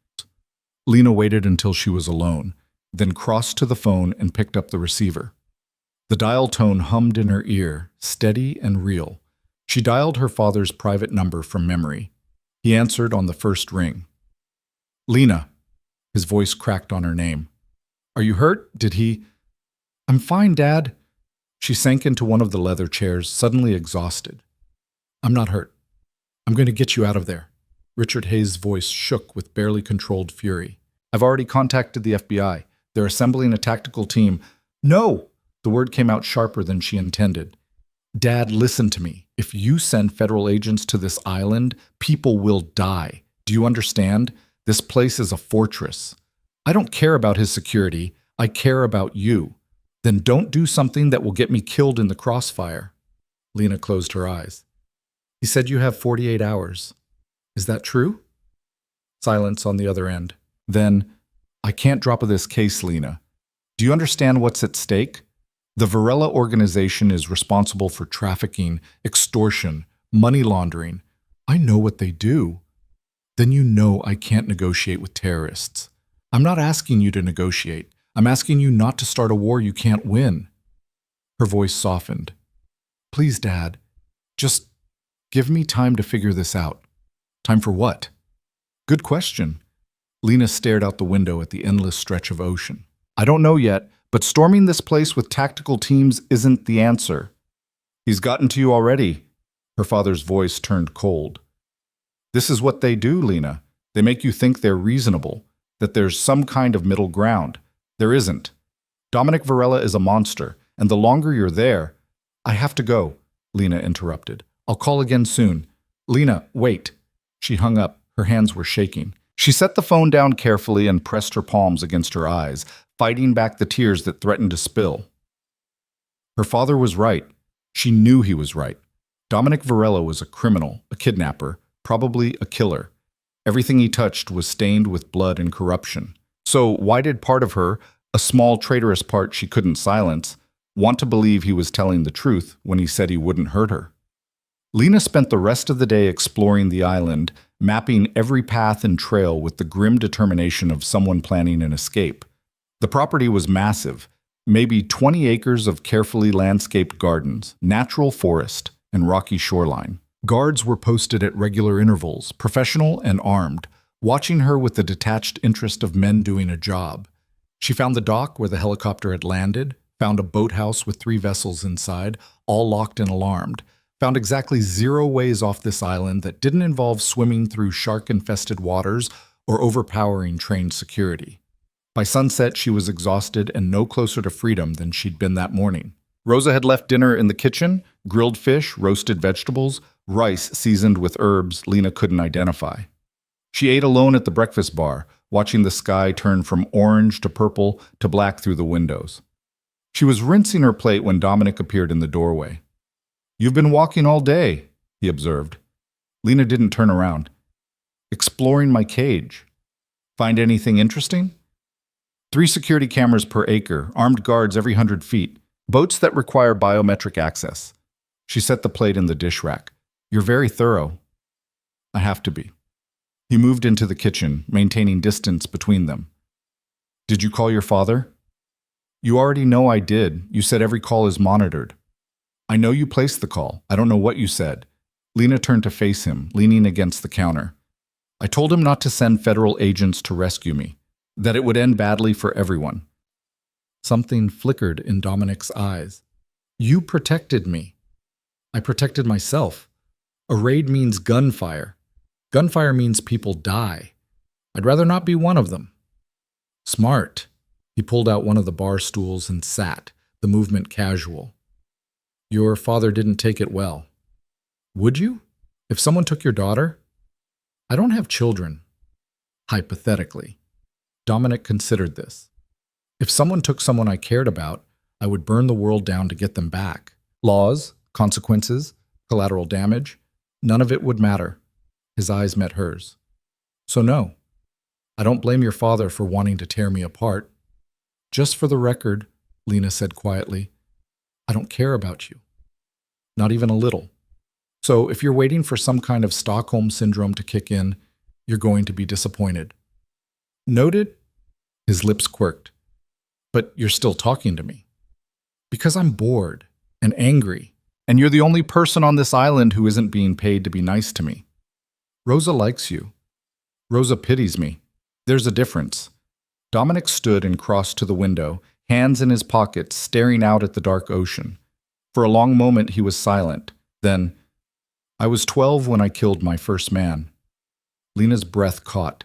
Lena waited until she was alone, then crossed to the phone and picked up the receiver. The dial tone hummed in her ear, steady and real. She dialed her father's private number from memory. He answered on the first ring. Lena. His voice cracked on her name. Are you hurt? Did he... I'm fine, Dad. She sank into one of the leather chairs, suddenly exhausted. I'm not hurt. I'm going to get you out of there. Richard Hayes' voice shook with barely controlled fury. I've already contacted the FBI. They're assembling a tactical team. No! The word came out sharper than she intended. Dad, listen to me. If you send federal agents to this island, people will die. Do you understand? This place is a fortress. I don't care about his security. I care about you. Then don't do something that will get me killed in the crossfire. Lena closed her eyes. He said you have 48 hours. Is that true? Silence on the other end. Then, I can't drop this case, Lena. Do you understand what's at stake? The Varela organization is responsible for trafficking, extortion, money laundering. I know what they do. Then you know I can't negotiate with terrorists. I'm not asking you to negotiate. I'm asking you not to start a war you can't win. Her voice softened. Please, Dad, just give me time to figure this out. Time for what? Good question. Lena stared out the window at the endless stretch of ocean. I don't know yet, but storming this place with tactical teams isn't the answer. He's gotten to you already. Her father's voice turned cold. This is what they do, Lena. They make you think they're reasonable, that there's some kind of middle ground. There isn't. Dominic Varela is a monster, and the longer you're there... I have to go, Lena interrupted. I'll call again soon. Lena, wait. She hung up. Her hands were shaking. She set the phone down carefully and pressed her palms against her eyes, fighting back the tears that threatened to spill. Her father was right. She knew he was right. Dominic Varela was a criminal, a kidnapper, probably a killer. Everything he touched was stained with blood and corruption. So why did part of her, a small traitorous part she couldn't silence, want to believe he was telling the truth when he said he wouldn't hurt her? Lena spent the rest of the day exploring the island, mapping every path and trail with the grim determination of someone planning an escape. The property was massive, maybe 20 acres of carefully landscaped gardens, natural forest, and rocky shoreline. Guards were posted at regular intervals, professional and armed, watching her with the detached interest of men doing a job. She found the dock where the helicopter had landed, found a boathouse with 3 vessels inside, all locked and alarmed, found exactly 0 ways off this island that didn't involve swimming through shark-infested waters or overpowering trained security. By sunset, she was exhausted and no closer to freedom than she'd been that morning. Rosa had left dinner in the kitchen, grilled fish, roasted vegetables, rice seasoned with herbs Lena couldn't identify. She ate alone at the breakfast bar, watching the sky turn from orange to purple to black through the windows. She was rinsing her plate when Dominic appeared in the doorway. You've been walking all day, he observed. Lena didn't turn around. Exploring my cage. Find anything interesting? 3 security cameras per acre, armed guards every 100 feet, boats that require biometric access. She set the plate in the dish rack. You're very thorough. I have to be. He moved into the kitchen, maintaining distance between them. Did you call your father? You already know I did. You said every call is monitored. I know you placed the call. I don't know what you said. Lena turned to face him, leaning against the counter. I told him not to send federal agents to rescue me, that it would end badly for everyone. Something flickered in Dominic's eyes. You protected me. I protected myself. A raid means gunfire. Gunfire means people die. I'd rather not be one of them. Smart. He pulled out one of the bar stools and sat, the movement casual. Your father didn't take it well. Would you? If someone took your daughter? I don't have children. Hypothetically. Dominic considered this. If someone took someone I cared about, I would burn the world down to get them back. Laws, consequences, collateral damage, none of it would matter. His eyes met hers. So no, I don't blame your father for wanting to tear me apart. Just for the record, Lena said quietly, I don't care about you. Not even a little. So if you're waiting for some kind of Stockholm syndrome to kick in, you're going to be disappointed. Noted? His lips quirked. But you're still talking to me. Because I'm bored and angry, and you're the only person on this island who isn't being paid to be nice to me. Rosa likes you. Rosa pities me. There's a difference. Dominic stood and crossed to the window, hands in his pockets, staring out at the dark ocean. For a long moment he was silent. Then, I was 12 when I killed my first man. Lena's breath caught.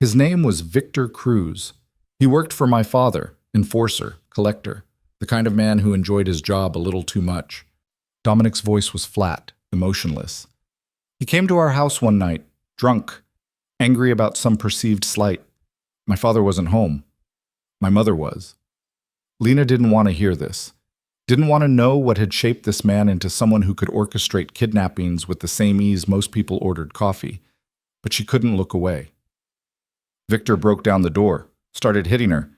His name was Victor Cruz. He worked for my father, enforcer, collector, the kind of man who enjoyed his job a little too much. Dominic's voice was flat, emotionless. He came to our house one night, drunk, angry about some perceived slight. My father wasn't home. My mother was. Lena didn't want to hear this. Didn't want to know what had shaped this man into someone who could orchestrate kidnappings with the same ease most people ordered coffee. But she couldn't look away. Victor broke down the door, started hitting her.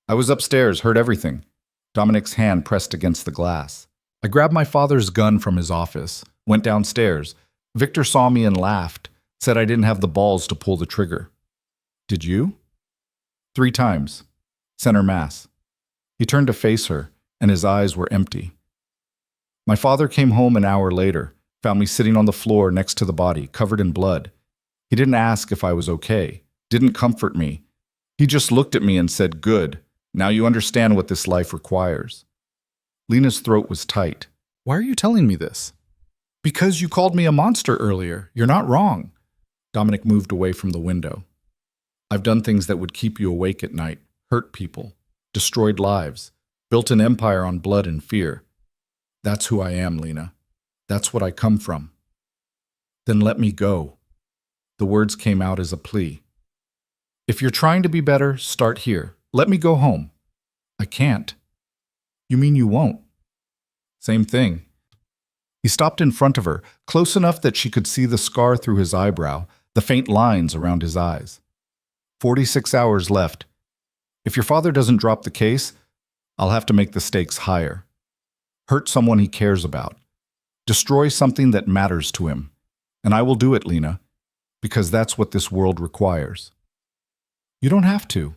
I was upstairs, heard everything. Dominic's hand pressed against the glass. I grabbed my father's gun from his office, went downstairs. Victor saw me and laughed, said I didn't have the balls to pull the trigger. Did you? 3 times. Center mass. He turned to face her, and his eyes were empty. My father came home an hour later, found me sitting on the floor next to the body, covered in blood. He didn't ask if I was okay, didn't comfort me. He just looked at me and said, "Good, now you understand what this life requires." Lena's throat was tight. Why are you telling me this? Because you called me a monster earlier. You're not wrong. Dominic moved away from the window. I've done things that would keep you awake at night, hurt people, destroyed lives, built an empire on blood and fear. That's who I am, Lena. That's what I come from. Then let me go. The words came out as a plea. If you're trying to be better, start here. Let me go home. I can't. You mean you won't? Same thing. He stopped in front of her, close enough that she could see the scar through his eyebrow, the faint lines around his eyes. 46 hours left. If your father doesn't drop the case, I'll have to make the stakes higher. Hurt someone he cares about. Destroy something that matters to him. And I will do it, Lena, because that's what this world requires. You don't have to.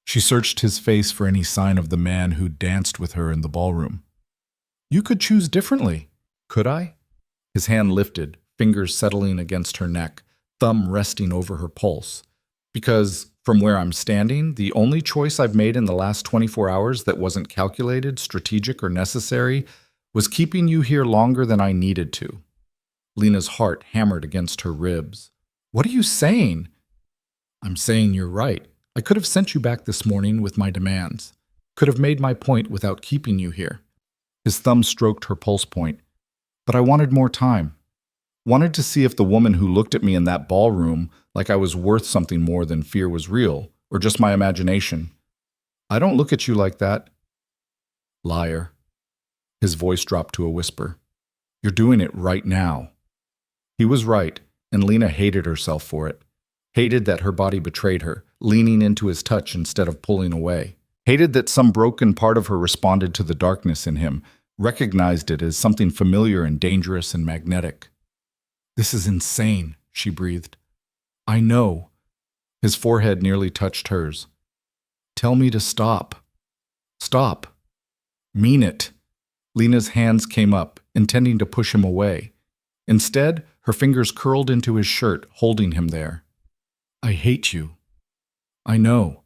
She searched his face for any sign of the man who danced with her in the ballroom. You could choose differently. Could I? His hand lifted, fingers settling against her neck, thumb resting over her pulse. Because, from where I'm standing, the only choice I've made in the last 24 hours that wasn't calculated, strategic, or necessary was keeping you here longer than I needed to. Lena's heart hammered against her ribs. What are you saying? I'm saying you're right. I could have sent you back this morning with my demands. Could have made my point without keeping you here. His thumb stroked her pulse point. But I wanted more time. Wanted to see if the woman who looked at me in that ballroom like I was worth something more than fear was real, or just my imagination. I don't look at you like that. Liar. His voice dropped to a whisper. You're doing it right now. He was right, and Lena hated herself for it. Hated that her body betrayed her, leaning into his touch instead of pulling away. Hated that some broken part of her responded to the darkness in him, recognized it as something familiar and dangerous and magnetic. This is insane, she breathed. I know. His forehead nearly touched hers. Tell me to stop. Stop. Mean it. Lena's hands came up, intending to push him away. Instead, her fingers curled into his shirt, holding him there. I hate you. I know.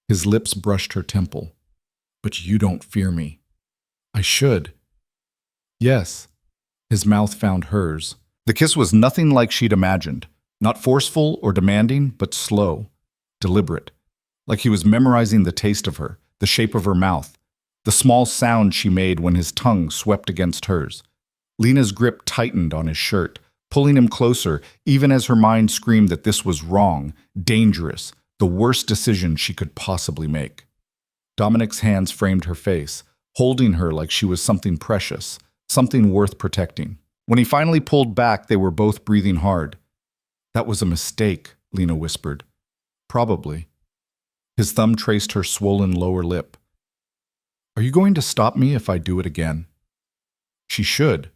His lips brushed her temple. But you don't fear me. I should. Yes. His mouth found hers, The kiss was nothing like she'd imagined. Not forceful or demanding, but slow, deliberate. Like he was memorizing the taste of her, the shape of her mouth, the small sound she made when his tongue swept against hers. Lena's grip tightened on his shirt, pulling him closer, even as her mind screamed that this was wrong, dangerous, the worst decision she could possibly make. Dominic's hands framed her face, holding her like she was something precious, something worth protecting. When he finally pulled back, they were both breathing hard. "That was a mistake," Lena whispered. "Probably." His thumb traced her swollen lower lip. "Are you going to stop me if I do it again?" She should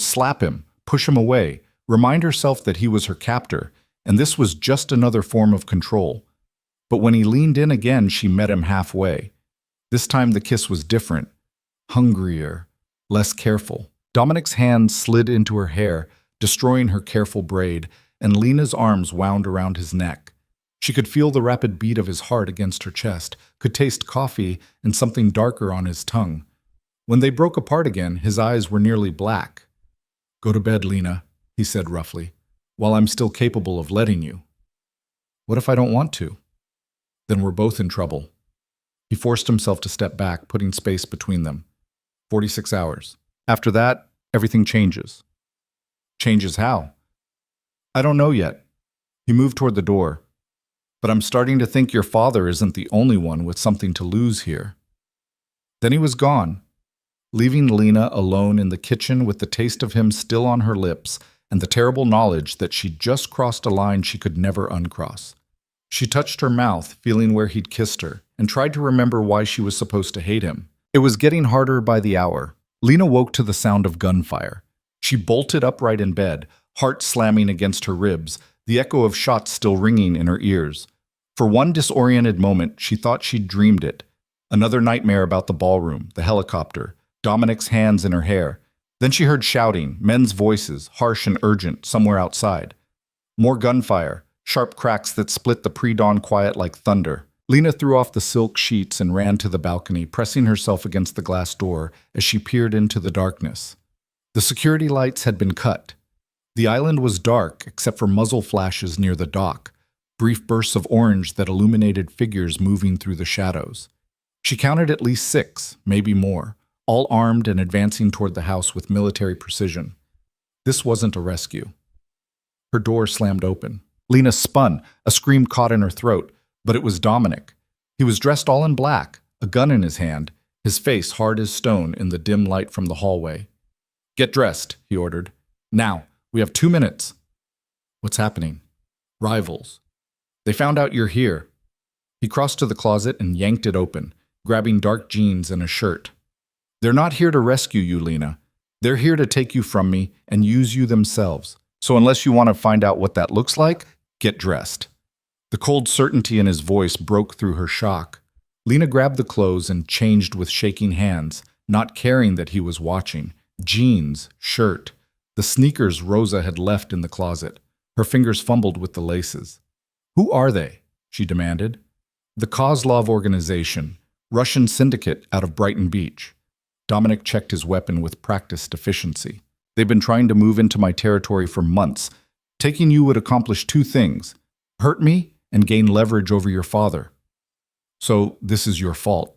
slap him, push him away, remind herself that he was her captor, and this was just another form of control. But when he leaned in again, she met him halfway. This time the kiss was different, hungrier, less careful. Dominic's hand slid into her hair, destroying her careful braid, and Lena's arms wound around his neck. She could feel the rapid beat of his heart against her chest, could taste coffee and something darker on his tongue. When they broke apart again, his eyes were nearly black. "Go to bed, Lena," he said roughly, "while I'm still capable of letting you." "What if I don't want to?" "Then we're both in trouble." He forced himself to step back, putting space between them. 46 hours. After that, everything changes. Changes how? "I don't know yet." He moved toward the door. "But I'm starting to think your father isn't the only one with something to lose here." Then he was gone, leaving Lena alone in the kitchen with the taste of him still on her lips and the terrible knowledge that she'd just crossed a line she could never uncross. She touched her mouth, feeling where he'd kissed her, and tried to remember why she was supposed to hate him. It was getting harder by the hour. Lena woke to the sound of gunfire. She bolted upright in bed, heart slamming against her ribs, the echo of shots still ringing in her ears. For one disoriented moment, she thought she'd dreamed it. Another nightmare about the ballroom, the helicopter, Dominic's hands in her hair. Then she heard shouting, men's voices, harsh and urgent, somewhere outside. More gunfire, sharp cracks that split the pre-dawn quiet like thunder. Lena threw off the silk sheets and ran to the balcony, pressing herself against the glass door as she peered into the darkness. The security lights had been cut. The island was dark except for muzzle flashes near the dock, brief bursts of orange that illuminated figures moving through the shadows. She counted at least 6, maybe more, all armed and advancing toward the house with military precision. This wasn't a rescue. Her door slammed open. Lena spun, a scream caught in her throat, but it was Dominic. He was dressed all in black, a gun in his hand, his face hard as stone in the dim light from the hallway. "Get dressed," he ordered. "Now, we have 2 minutes." "What's happening?" "Rivals. They found out you're here." He crossed to the closet and yanked it open, grabbing dark jeans and a shirt. "They're not here to rescue you, Lena. They're here to take you from me and use you themselves. So unless you want to find out what that looks like, get dressed." The cold certainty in his voice broke through her shock. Lena grabbed the clothes and changed with shaking hands, not caring that he was watching. Jeans, shirt, the sneakers Rosa had left in the closet. Her fingers fumbled with the laces. "Who are they?" she demanded. "The Kozlov organization, Russian syndicate out of Brighton Beach." Dominic checked his weapon with practiced efficiency. "They've been trying to move into my territory for months. Taking you would accomplish 2 things. Hurt me and gain leverage over your father. So this is your fault."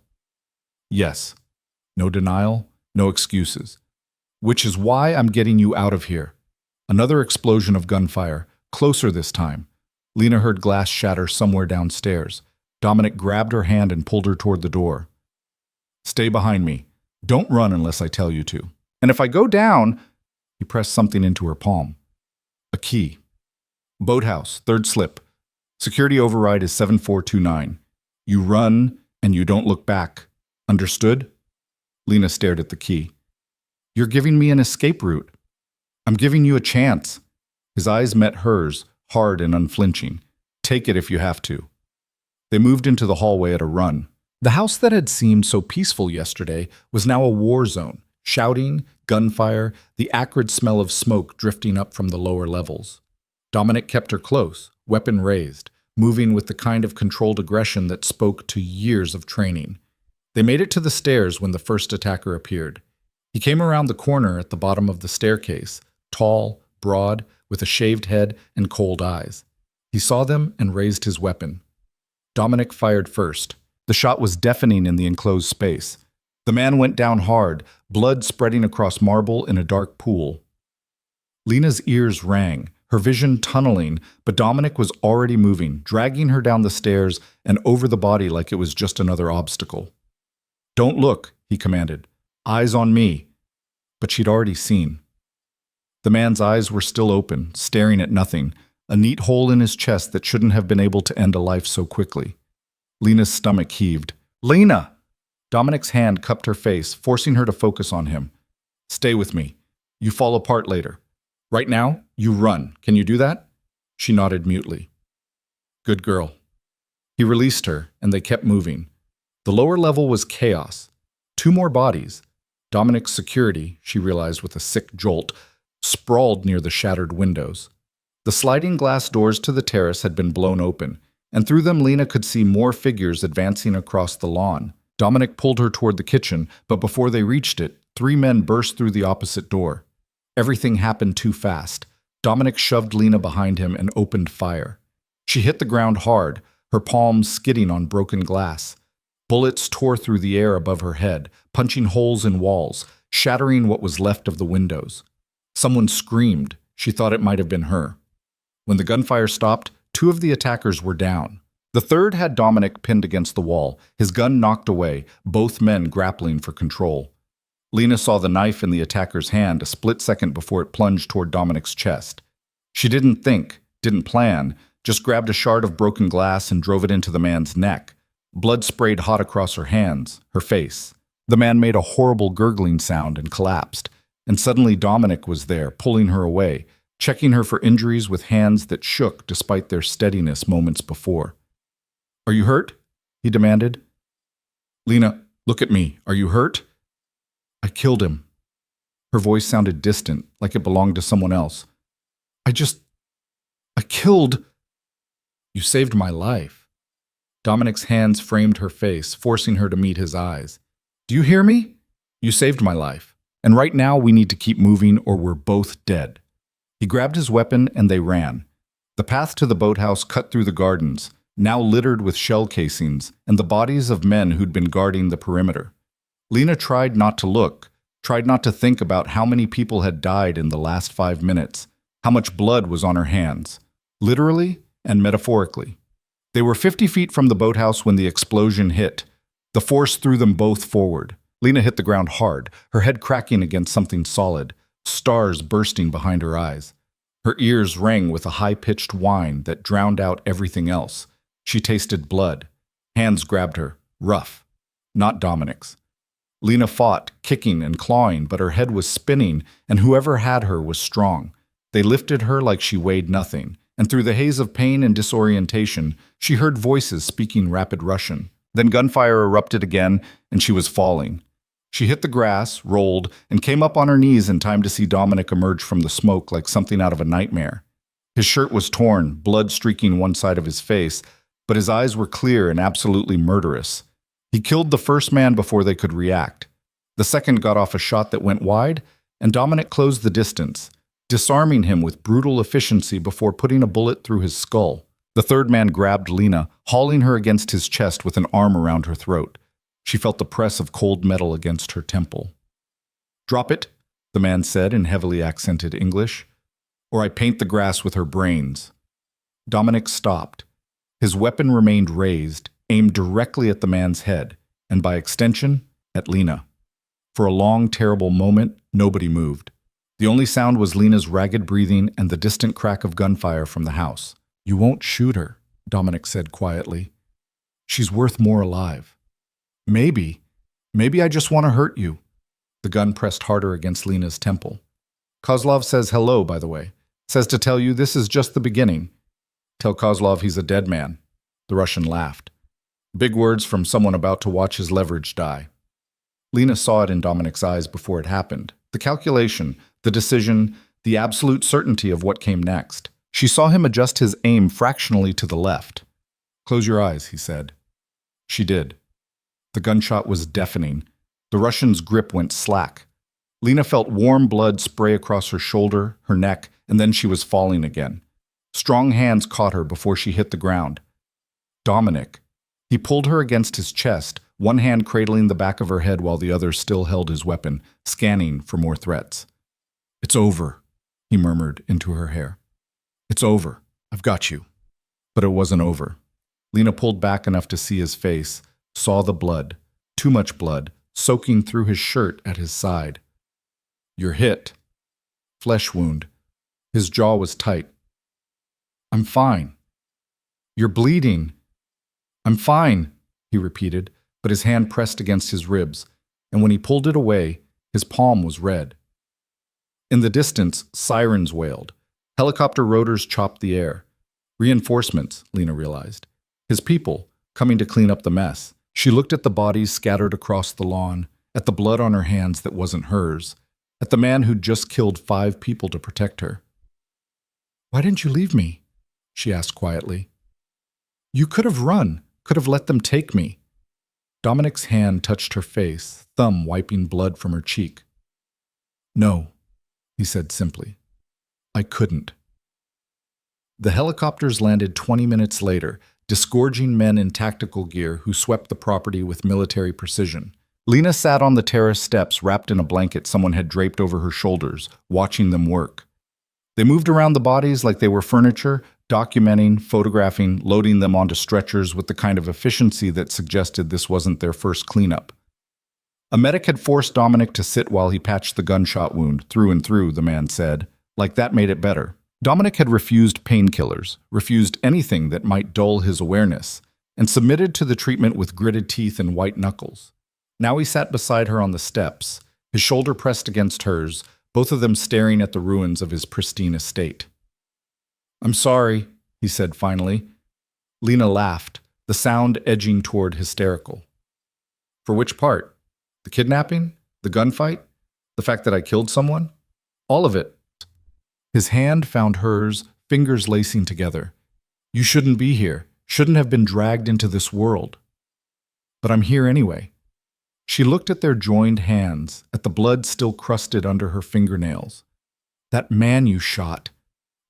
"Yes." No denial, no excuses. "Which is why I'm getting you out of here." Another explosion of gunfire, closer this time. Lena heard glass shatter somewhere downstairs. Dominic grabbed her hand and pulled her toward the door. "Stay behind me. Don't run unless I tell you to. And if I go down—" He pressed something into her palm. A key. "Boathouse, 3rd slip. Security override is 7429. You run and you don't look back. Understood?" Lena stared at the key. "You're giving me an escape route." "I'm giving you a chance." His eyes met hers, hard and unflinching. "Take it if you have to." They moved into the hallway at a run. The house that had seemed so peaceful yesterday was now a war zone. Shouting, gunfire, the acrid smell of smoke drifting up from the lower levels. Dominic kept her close, weapon raised, moving with the kind of controlled aggression that spoke to years of training. They made it to the stairs when the first attacker appeared. He came around the corner at the bottom of the staircase, tall, broad, with a shaved head and cold eyes. He saw them and raised his weapon. Dominic fired first. The shot was deafening in the enclosed space. The man went down hard, blood spreading across marble in a dark pool. Lena's ears rang, her vision tunneling, but Dominic was already moving, dragging her down the stairs and over the body like it was just another obstacle. "Don't look," he commanded. "Eyes on me." But she'd already seen. The man's eyes were still open, staring at nothing, a neat hole in his chest that shouldn't have been able to end a life so quickly. Lena's stomach heaved. "Lena!" Dominic's hand cupped her face, forcing her to focus on him. "Stay with me. You fall apart later. Right now, you run. Can you do that?" She nodded mutely. "Good girl." He released her, and they kept moving. The lower level was chaos. 2 more bodies. Dominic's security, she realized with a sick jolt, sprawled near the shattered windows. The sliding glass doors to the terrace had been blown open, and through them Lena could see more figures advancing across the lawn. Dominic pulled her toward the kitchen, but before they reached it, 3 men burst through the opposite door. Everything happened too fast. Dominic shoved Lena behind him and opened fire. She hit the ground hard, her palms skidding on broken glass. Bullets tore through the air above her head, punching holes in walls, shattering what was left of the windows. Someone screamed. She thought it might have been her. When the gunfire stopped, 2 of the attackers were down. The third had Dominic pinned against the wall, his gun knocked away, both men grappling for control. Lena saw the knife in the attacker's hand a split second before it plunged toward Dominic's chest. She didn't think, didn't plan, just grabbed a shard of broken glass and drove it into the man's neck. Blood sprayed hot across her hands, her face. The man made a horrible gurgling sound and collapsed, and suddenly Dominic was there, pulling her away, checking her for injuries with hands that shook despite their steadiness moments before. "Are you hurt?" he demanded. "Lena, look at me. Are you hurt?" "I killed him." Her voice sounded distant, like it belonged to someone else. I killed." "You saved my life." Dominic's hands framed her face, forcing her to meet his eyes. "Do you hear me? You saved my life. And right now we need to keep moving or we're both dead." He grabbed his weapon and they ran. The path to the boathouse cut through the gardens, now littered with shell casings and the bodies of men who'd been guarding the perimeter. Lena tried not to look, tried not to think about how many people had died in the last 5 minutes, how much blood was on her hands, literally and metaphorically. They were 50 feet from the boathouse when the explosion hit. The force threw them both forward. Lena hit the ground hard, her head cracking against something solid, stars bursting behind her eyes. Her ears rang with a high-pitched whine that drowned out everything else. She tasted blood. Hands grabbed her, rough, not Dominic's. Lena fought, kicking and clawing, but her head was spinning, and whoever had her was strong. They lifted her like she weighed nothing, and through the haze of pain and disorientation, she heard voices speaking rapid Russian. Then gunfire erupted again, and she was falling. She hit the grass, rolled, and came up on her knees in time to see Dominic emerge from the smoke like something out of a nightmare. His shirt was torn, blood streaking one side of his face, but his eyes were clear and absolutely murderous. He killed the first man before they could react. The second got off a shot that went wide, and Dominic closed the distance, disarming him with brutal efficiency before putting a bullet through his skull. The third man grabbed Lena, hauling her against his chest with an arm around her throat. She felt the press of cold metal against her temple. "Drop it," the man said in heavily accented English, "or I paint the grass with her brains." Dominic stopped. His weapon remained raised, aimed directly at the man's head, and by extension, at Lena. For a long, terrible moment, nobody moved. The only sound was Lena's ragged breathing and the distant crack of gunfire from the house. "You won't shoot her," Dominic said quietly. "She's worth more alive." Maybe I just want to hurt you." The gun pressed harder against Lena's temple. "Kozlov says hello, by the way. Says to tell you this is just the beginning. Tell Kozlov he's a dead man." The Russian laughed. Big words from someone about to watch his leverage die. Lena saw it in Dominic's eyes before it happened. The calculation, the decision, the absolute certainty of what came next. She saw him adjust his aim fractionally to the left. "Close your eyes," he said. She did. The gunshot was deafening. The Russian's grip went slack. Lena felt warm blood spray across her shoulder, her neck, and then she was falling again. Strong hands caught her before she hit the ground. Dominic. He pulled her against his chest, one hand cradling the back of her head while the other still held his weapon, scanning for more threats. "It's over," he murmured into her hair. "It's over. I've got you." But it wasn't over. Lena pulled back enough to see his face, saw the blood, too much blood, soaking through his shirt at his side. "You're hit." Flesh wound. His jaw was tight. "I'm fine." "You're bleeding." "I'm fine," he repeated, but his hand pressed against his ribs, and when he pulled it away, his palm was red. In the distance, sirens wailed. Helicopter rotors chopped the air. Reinforcements, Lena realized. His people, coming to clean up the mess. She looked at the bodies scattered across the lawn, at the blood on her hands that wasn't hers, at the man who'd just killed 5 people to protect her. "Why didn't you leave me?" she asked quietly. "You could have run, could have let them take me." Dominic's hand touched her face, thumb wiping blood from her cheek. "No," he said simply. "I couldn't." The helicopters landed 20 minutes later, disgorging men in tactical gear who swept the property with military precision. Lena sat on the terrace steps wrapped in a blanket someone had draped over her shoulders, watching them work. They moved around the bodies like they were furniture, documenting, photographing, loading them onto stretchers with the kind of efficiency that suggested this wasn't their first cleanup. A medic had forced Dominic to sit while he patched the gunshot wound, through and through, the man said. Like that made it better. Dominic had refused painkillers, refused anything that might dull his awareness, and submitted to the treatment with gritted teeth and white knuckles. Now he sat beside her on the steps, his shoulder pressed against hers, both of them staring at the ruins of his pristine estate. "I'm sorry," he said finally. Lena laughed, the sound edging toward hysterical. "For which part? The kidnapping? The gunfight? The fact that I killed someone? All of it." His hand found hers, fingers lacing together. "You shouldn't be here, shouldn't have been dragged into this world. But I'm here anyway." She looked at their joined hands, at the blood still crusted under her fingernails. "That man you shot,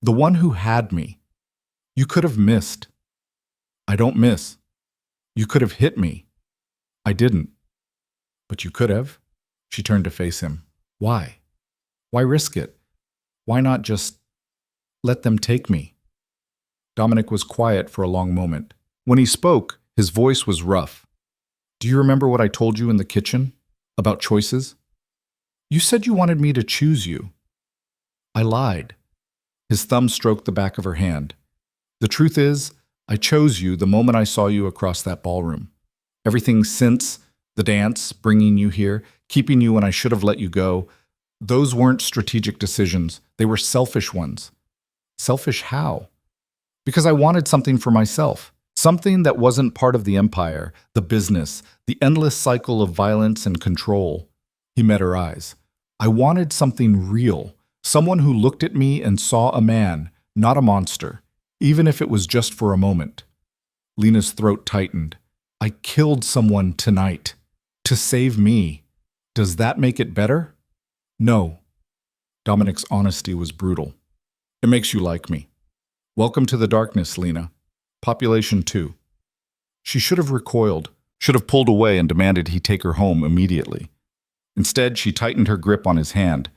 the one who had me. You could have missed." "I don't miss. You could have hit me." "I didn't." "But you could have." She turned to face him. "Why? Why risk it? Why not just let them take me?" Dominic was quiet for a long moment. When he spoke, his voice was rough. "Do you remember what I told you in the kitchen? About choices? You said you wanted me to choose you." "I lied." His thumb stroked the back of her hand. "The truth is, I chose you the moment I saw you across that ballroom. Everything since, the dance, bringing you here, keeping you when I should have let you go, those weren't strategic decisions. They were selfish ones." "Selfish how?" "Because I wanted something for myself. Something that wasn't part of the empire, the business, the endless cycle of violence and control." He met her eyes. "I wanted something real. Someone who looked at me and saw a man, not a monster, even if it was just for a moment." Lena's throat tightened. "I killed someone tonight. To save me. Does that make it better?" "No." Dominic's honesty was brutal. "It makes you like me. Welcome to the darkness, Lena. Population 2. She should have recoiled, should have pulled away and demanded he take her home immediately. Instead, she tightened her grip on his hand.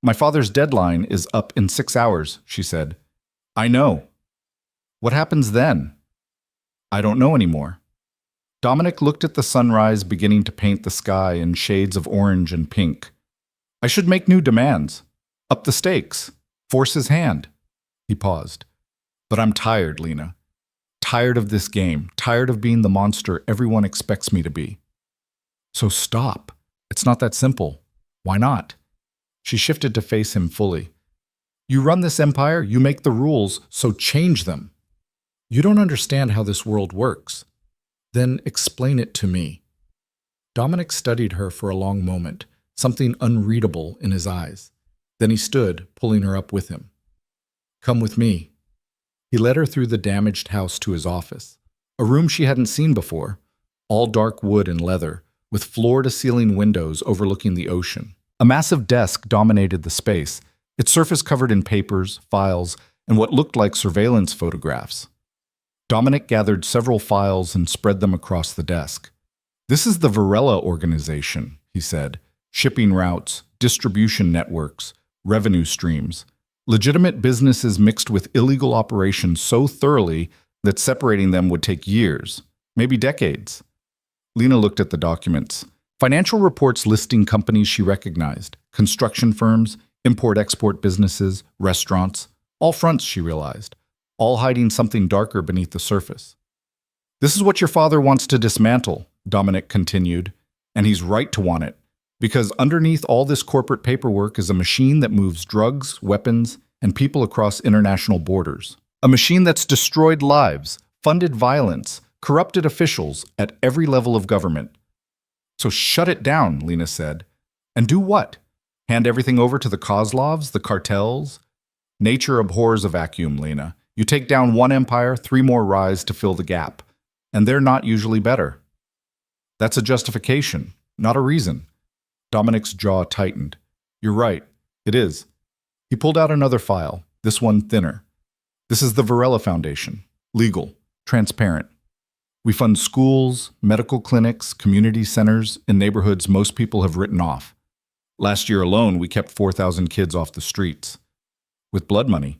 "My father's deadline is up in 6 hours, she said. "I know." "What happens then?" "I don't know anymore." Dominic looked at the sunrise beginning to paint the sky in shades of orange and pink. "I should make new demands. Up the stakes. Force his hand." He paused. "But I'm tired, Lena. Tired of this game. Tired of being the monster everyone expects me to be." "So stop. It's not that simple. Why not?" She shifted to face him fully. "You run this empire, you make the rules, so change them." "You don't understand how this world works." "Then explain it to me." Dominic studied her for a long moment, something unreadable in his eyes. Then he stood, pulling her up with him. "Come with me." He led her through the damaged house to his office, a room she hadn't seen before, all dark wood and leather, with floor-to-ceiling windows overlooking the ocean. A massive desk dominated the space, its surface covered in papers, files, and what looked like surveillance photographs. Dominic gathered several files and spread them across the desk. "This is the Varela organization," he said. "Shipping routes, distribution networks, revenue streams. Legitimate businesses mixed with illegal operations so thoroughly that separating them would take years, maybe decades." Lena looked at the documents. Financial reports listing companies she recognized, construction firms, import-export businesses, restaurants, all fronts, she realized, all hiding something darker beneath the surface. "This is what your father wants to dismantle," Dominic continued, "and he's right to want it, because underneath all this corporate paperwork is a machine that moves drugs, weapons, and people across international borders. A machine that's destroyed lives, funded violence, corrupted officials at every level of government. So shut it down," Lena said. "And do what? Hand everything over to the Kozlovs, the cartels?" "Nature abhors a vacuum, Lena. You take down one empire, 3 more rise to fill the gap. And they're not usually better." "That's a justification, not a reason." Dominic's jaw tightened. "You're right. It is." He pulled out another file, this one thinner. "This is the Varela Foundation. Legal. Transparent. We fund schools, medical clinics, community centers, in neighborhoods most people have written off. Last year alone, we kept 4,000 kids off the streets. With blood money.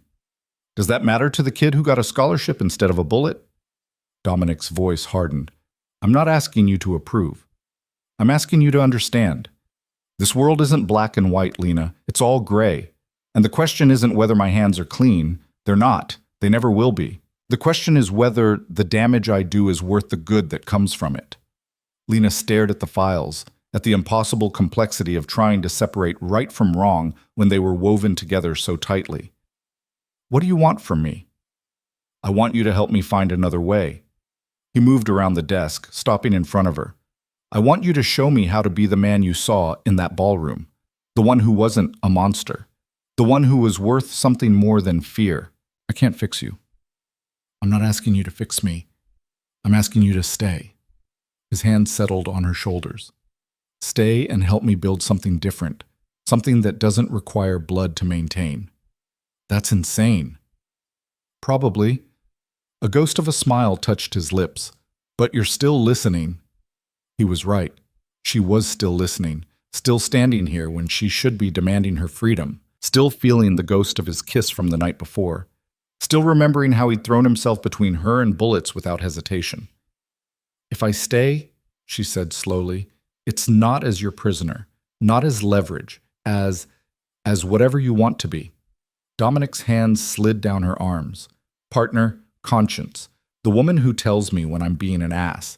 Does that matter to the kid who got a scholarship instead of a bullet?" Dominic's voice hardened. "I'm not asking you to approve. I'm asking you to understand. This world isn't black and white, Lena. It's all gray. And the question isn't whether my hands are clean. They're not. They never will be. The question is whether the damage I do is worth the good that comes from it." Lena stared at the files, at the impossible complexity of trying to separate right from wrong when they were woven together so tightly. "What do you want from me?" "I want you to help me find another way." He moved around the desk, stopping in front of her. "I want you to show me how to be the man you saw in that ballroom, the one who wasn't a monster, the one who was worth something more than fear. I can't fix you." "I'm not asking you to fix me. I'm asking you to stay." His hand settled on her shoulders. "Stay and help me build something different, something that doesn't require blood to maintain." "That's insane." "Probably." A ghost of a smile touched his lips. "But you're still listening." He was right. She was still listening, still standing here when she should be demanding her freedom, still feeling the ghost of his kiss from the night before, still remembering how he'd thrown himself between her and bullets without hesitation. "If I stay," she said slowly, "it's not as your prisoner, not as leverage, as whatever you want to be." Dominic's hands slid down her arms. "Partner, conscience, the woman who tells me when I'm being an ass.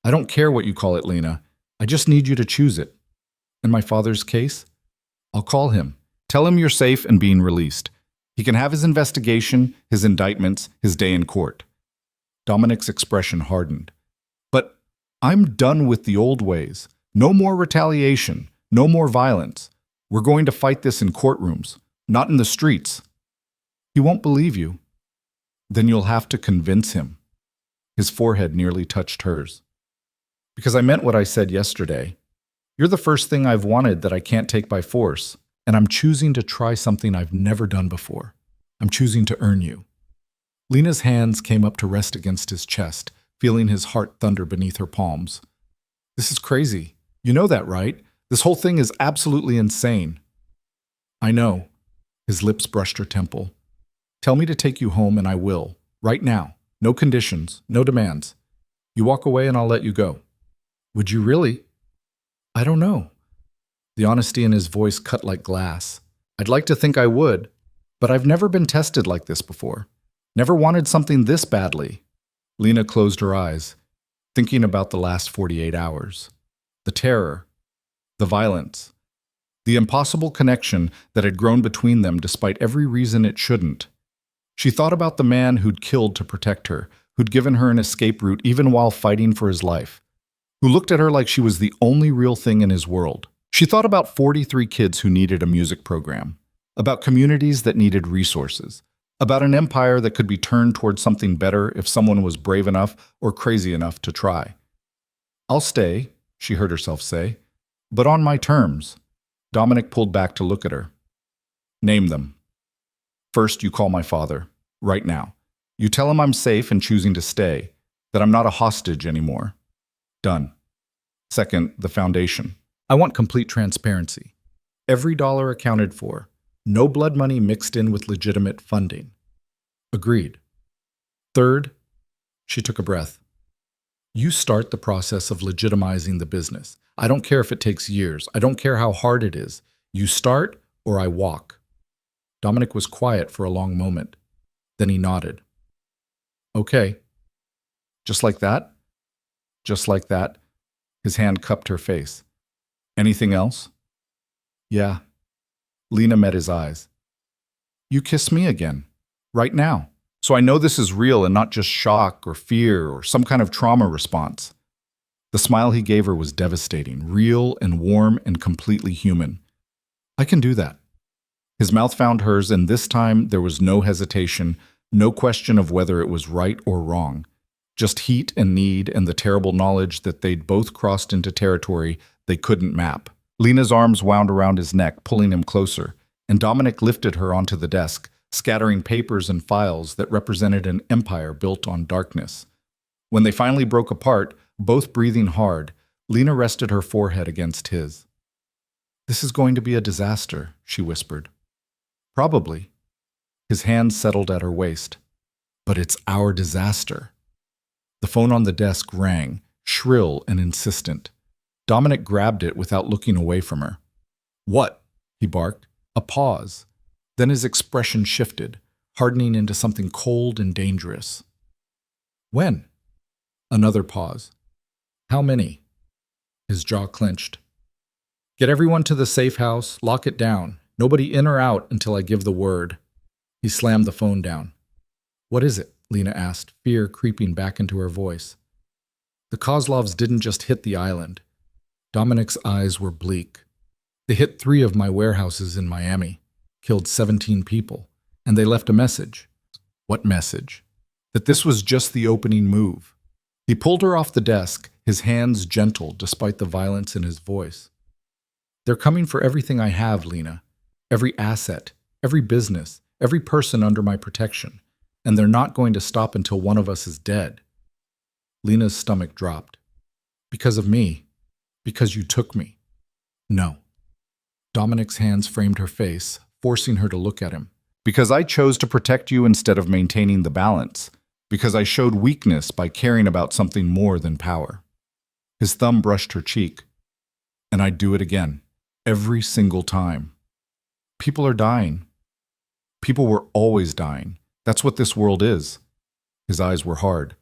I don't care what you call it, Lena. I just need you to choose it." "In my father's case?" "I'll call him. Tell him you're safe and being released. He can have his investigation, his indictments, his day in court." Dominic's expression hardened. "But I'm done with the old ways. No more retaliation, no more violence. We're going to fight this in courtrooms, not in the streets." "He won't believe you." "Then you'll have to convince him." His forehead nearly touched hers. "Because I meant what I said yesterday. You're the first thing I've wanted that I can't take by force, and I'm choosing to try something I've never done before. I'm choosing to earn you." Lena's hands came up to rest against his chest, feeling his heart thunder beneath her palms. "This is crazy. You know that, right? This whole thing is absolutely insane." "I know." His lips brushed her temple. "Tell me to take you home and I will. Right now. No conditions, no demands. You walk away and I'll let you go." "Would you really?" "I don't know." The honesty in his voice cut like glass. "I'd like to think I would, but I've never been tested like this before. Never wanted something this badly." Lena closed her eyes, thinking about the last 48 hours. The terror, the violence, the impossible connection that had grown between them despite every reason it shouldn't. She thought about the man who'd killed to protect her, who'd given her an escape route even while fighting for his life, who looked at her like she was the only real thing in his world. She thought about 43 kids who needed a music program, about communities that needed resources, about an empire that could be turned towards something better if someone was brave enough or crazy enough to try. "I'll stay," she heard herself say, "but on my terms." Dominic pulled back to look at her. Name them. First, you call my father, right now. You tell him I'm safe and choosing to stay, that I'm not a hostage anymore. Done. Second, the foundation. I want complete transparency. Every dollar accounted for. No blood money mixed in with legitimate funding. Agreed. Third, she took a breath. You start the process of legitimizing the business. I don't care if it takes years. I don't care how hard it is. You start or I walk. Dominic was quiet for a long moment. Then he nodded. Okay. Just like that? Just like that? His hand cupped her face. Anything else? Yeah. Lena met his eyes. You kiss me again. Right now. So I know this is real and not just shock or fear or some kind of trauma response. The smile he gave her was devastating, real and warm and completely human. I can do that. His mouth found hers, and this time there was no hesitation, no question of whether it was right or wrong. Just heat and need and the terrible knowledge that they'd both crossed into territory they couldn't map. Lena's arms wound around his neck, pulling him closer, and Dominic lifted her onto the desk, scattering papers and files that represented an empire built on darkness. When they finally broke apart, both breathing hard, Lena rested her forehead against his. This is going to be a disaster, she whispered. Probably. His hand settled at her waist. But it's our disaster. The phone on the desk rang, shrill and insistent. Dominic grabbed it without looking away from her. What? He barked. A pause. Then his expression shifted, hardening into something cold and dangerous. When? Another pause. How many? His jaw clenched. Get everyone to the safe house, lock it down. Nobody in or out until I give the word. He slammed the phone down. What is it? Lena asked, fear creeping back into her voice. The Kozlovs didn't just hit the island. Dominic's eyes were bleak. They hit 3 of my warehouses in Miami, killed 17 people, and they left a message. What message? That this was just the opening move. He pulled her off the desk, his hands gentle despite the violence in his voice. They're coming for everything I have, Lena. Every asset, every business, every person under my protection. And they're not going to stop until one of us is dead. Lena's stomach dropped. Because of me. Because you took me. No. Dominic's hands framed her face, forcing her to look at him. Because I chose to protect you instead of maintaining the balance. Because I showed weakness by caring about something more than power. His thumb brushed her cheek. And I'd do it again. Every single time. People are dying. People were always dying. That's what this world is. His eyes were hard.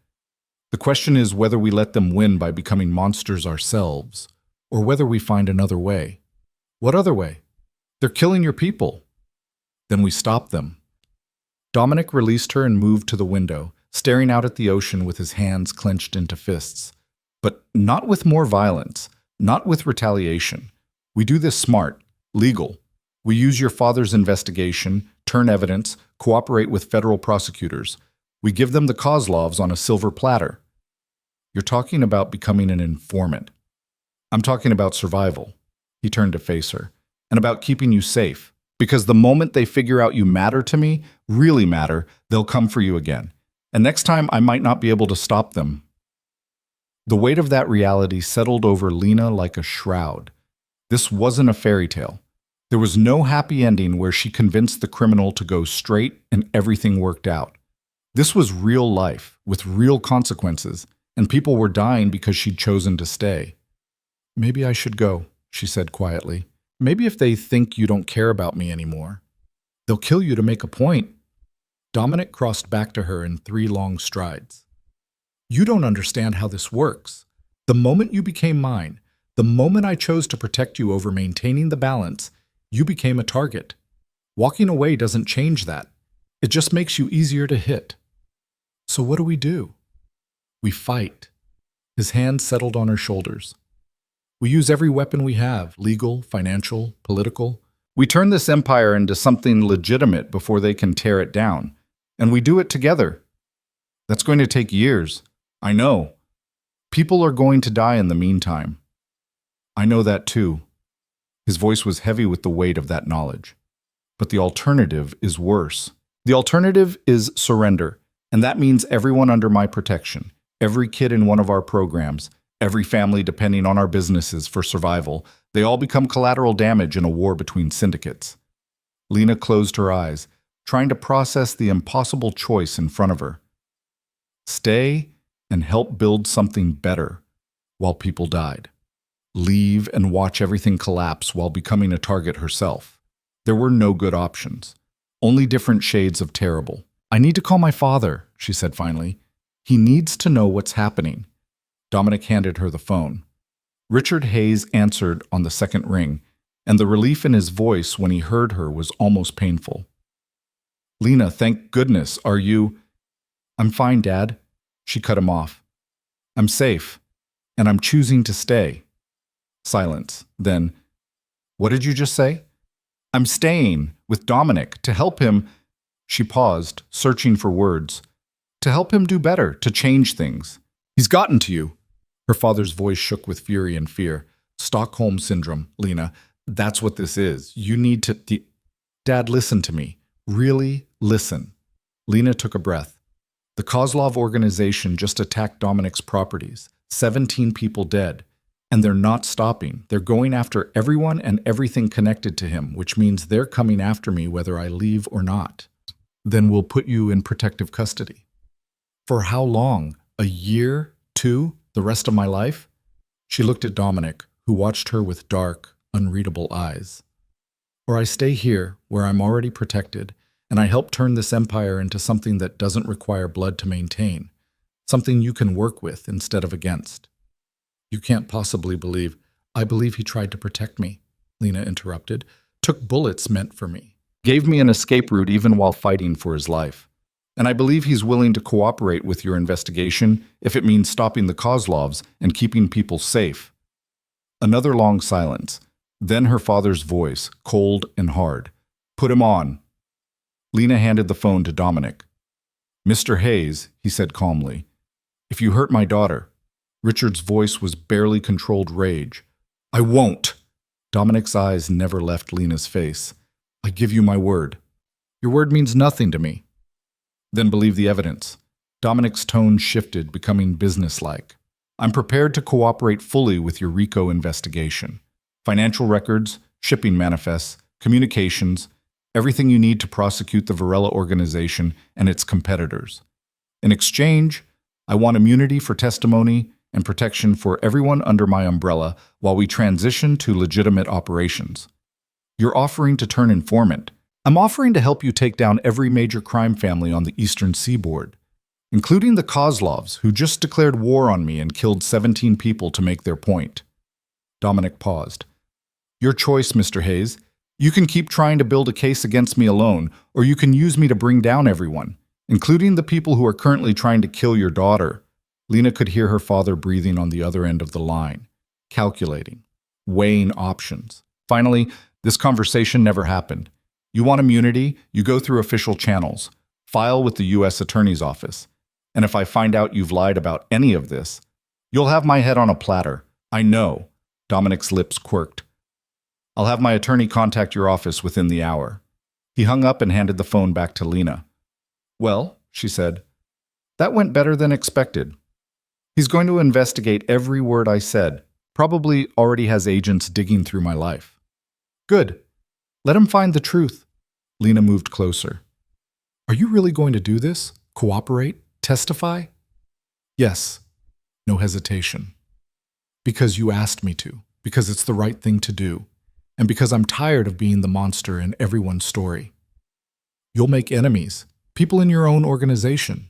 The question is whether we let them win by becoming monsters ourselves, or whether we find another way. What other way? They're killing your people. Then we stop them. Dominic released her and moved to the window, staring out at the ocean with his hands clenched into fists. But not with more violence, not with retaliation. We do this smart, legal. We use your father's investigation, turn evidence, cooperate with federal prosecutors. We give them the Kozlovs on a silver platter. You're talking about becoming an informant. I'm talking about survival. He turned to face her. And about keeping you safe. Because the moment they figure out you matter to me, really matter, they'll come for you again. And next time I might not be able to stop them. The weight of that reality settled over Lena like a shroud. This wasn't a fairy tale. There was no happy ending where she convinced the criminal to go straight and everything worked out. This was real life, with real consequences, and people were dying because she'd chosen to stay. Maybe I should go, she said quietly. Maybe if they think you don't care about me anymore. They'll kill you to make a point. Dominic crossed back to her in 3 long strides. You don't understand how this works. The moment you became mine, the moment I chose to protect you over maintaining the balance, you became a target. Walking away doesn't change that. It just makes you easier to hit. So what do? We fight. His hand settled on her shoulders. We use every weapon we have, legal, financial, political. We turn this empire into something legitimate before they can tear it down. And we do it together. That's going to take years. I know. People are going to die in the meantime. I know that too. His voice was heavy with the weight of that knowledge. But the alternative is worse. The alternative is surrender, and that means everyone under my protection, every kid in one of our programs, every family depending on our businesses for survival, they all become collateral damage in a war between syndicates. Lena closed her eyes, trying to process the impossible choice in front of her. Stay and help build something better while people died. Leave and watch everything collapse while becoming a target herself. There were no good options, only different shades of terrible. I need to call my father, she said finally. He needs to know what's happening. Dominic handed her the phone. Richard Hayes answered on the second ring, and the relief in his voice when he heard her was almost painful. Lena, thank goodness, are you— I'm fine, Dad. She cut him off. I'm safe, and I'm choosing to stay. Silence. Then, what did you just say? I'm staying with Dominic to help him— She paused, searching for words. To help him do better, to change things. He's gotten to you. Her father's voice shook with fury and fear. Stockholm Syndrome, Lena. That's what this is. You need to— Dad, listen to me. Really listen. Lena took a breath. The Kozlov organization just attacked Dominic's properties. 17 people dead. And they're not stopping. They're going after everyone and everything connected to him, which means they're coming after me whether I leave or not. Then we'll put you in protective custody. For how long? A year? 2? The rest of my life? She looked at Dominic, who watched her with dark, unreadable eyes. Or I stay here, where I'm already protected, and I help turn this empire into something that doesn't require blood to maintain, something you can work with instead of against. You can't possibly believe— I believe he tried to protect me, Lena interrupted, took bullets meant for me, gave me an escape route even while fighting for his life. And I believe he's willing to cooperate with your investigation if it means stopping the Kozlovs and keeping people safe. Another long silence. Then her father's voice, cold and hard. Put him on. Lena handed the phone to Dominic. Mr. Hayes, he said calmly, if you hurt my daughter— Richard's voice was barely controlled rage. I won't. Dominic's eyes never left Lena's face. I give you my word. Your word means nothing to me. Then believe the evidence. Dominic's tone shifted, becoming businesslike. I'm prepared to cooperate fully with your RICO investigation. Financial records, shipping manifests, communications, everything you need to prosecute the Varela organization and its competitors. In exchange, I want immunity for testimony and protection for everyone under my umbrella while we transition to legitimate operations. You're offering to turn informant. I'm offering to help you take down every major crime family on the eastern seaboard, including the Kozlovs, who just declared war on me and killed 17 people to make their point. Dominic paused. Your choice, Mr. Hayes. You can keep trying to build a case against me alone, or you can use me to bring down everyone, including the people who are currently trying to kill your daughter. Lena could hear her father breathing on the other end of the line, calculating, weighing options. Finally, this conversation never happened. You want immunity, you go through official channels, file with the U.S. Attorney's Office. And if I find out you've lied about any of this, you'll have my head on a platter. I know. Dominic's lips quirked. I'll have my attorney contact your office within the hour. He hung up and handed the phone back to Lena. Well, she said, that went better than expected. He's going to investigate every word I said, probably already has agents digging through my life. Good. Let him find the truth. Lena moved closer. Are you really going to do this? Cooperate? Testify? Yes. No hesitation. Because you asked me to. Because it's the right thing to do. And because I'm tired of being the monster in everyone's story. You'll make enemies. People in your own organization.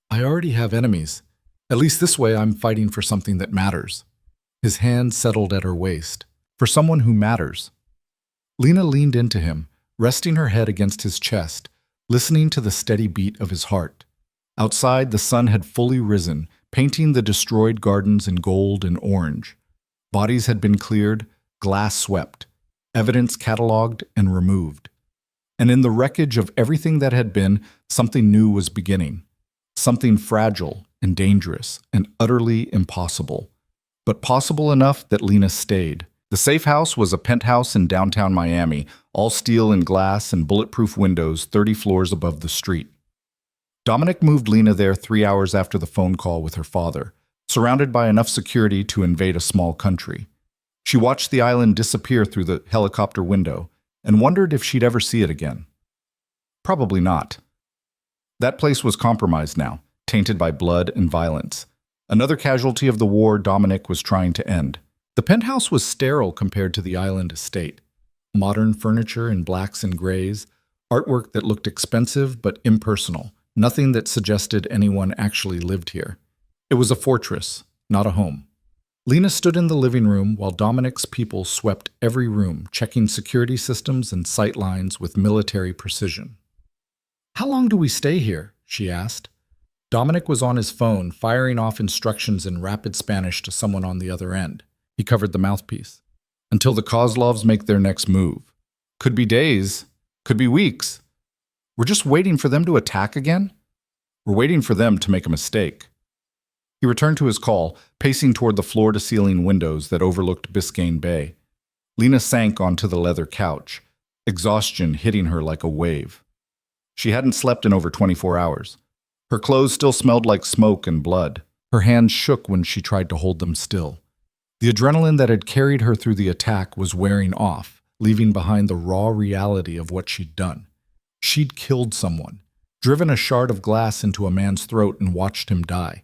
I already have enemies. At least this way I'm fighting for something that matters. His hand settled at her waist. For someone who matters. Lena leaned into him, resting her head against his chest, listening to the steady beat of his heart. Outside, the sun had fully risen, painting the destroyed gardens in gold and orange. Bodies had been cleared, glass swept, evidence catalogued and removed. And in the wreckage of everything that had been, something new was beginning. Something fragile and dangerous and utterly impossible. But possible enough that Lena stayed, The safe house was a penthouse in downtown Miami, all steel and glass and bulletproof windows 30 floors above the street. Dominic moved Lena there 3 hours after the phone call with her father, surrounded by enough security to invade a small country. She watched the island disappear through the helicopter window and wondered if she'd ever see it again. Probably not. That place was compromised now, tainted by blood and violence. Another casualty of the war Dominic was trying to end. The penthouse was sterile compared to the island estate. Modern furniture in blacks and grays, artwork that looked expensive but impersonal, nothing that suggested anyone actually lived here. It was a fortress, not a home. Lena stood in the living room while Dominic's people swept every room, checking security systems and sight lines with military precision. "How long do we stay here?" she asked. Dominic was on his phone, firing off instructions in rapid Spanish to someone on the other end. He covered the mouthpiece. "Until the Kozlovs make their next move. Could be days, could be weeks. We're just waiting for them to attack again? We're waiting for them to make a mistake." He returned to his call, pacing toward the floor-to-ceiling windows that overlooked Biscayne Bay. Lena sank onto the leather couch, exhaustion hitting her like a wave. She hadn't slept in over 24 hours. Her clothes still smelled like smoke and blood. Her hands shook when she tried to hold them still. The adrenaline that had carried her through the attack was wearing off, leaving behind the raw reality of what she'd done. She'd killed someone, driven a shard of glass into a man's throat and watched him die.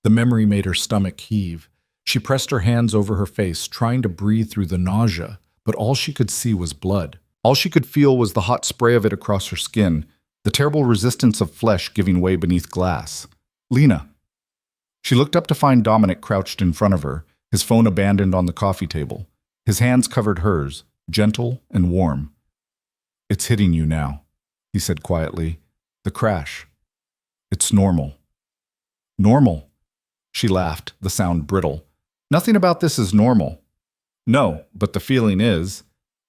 The memory made her stomach heave. She pressed her hands over her face, trying to breathe through the nausea, but all she could see was blood. All she could feel was the hot spray of it across her skin, the terrible resistance of flesh giving way beneath glass. "Lena." She looked up to find Dominic crouched in front of her, his phone abandoned on the coffee table. His hands covered hers, gentle and warm. "It's hitting you now," he said quietly. "The crash. It's normal." "Normal?" She laughed, the sound brittle. "Nothing about this is normal." "No, but the feeling is."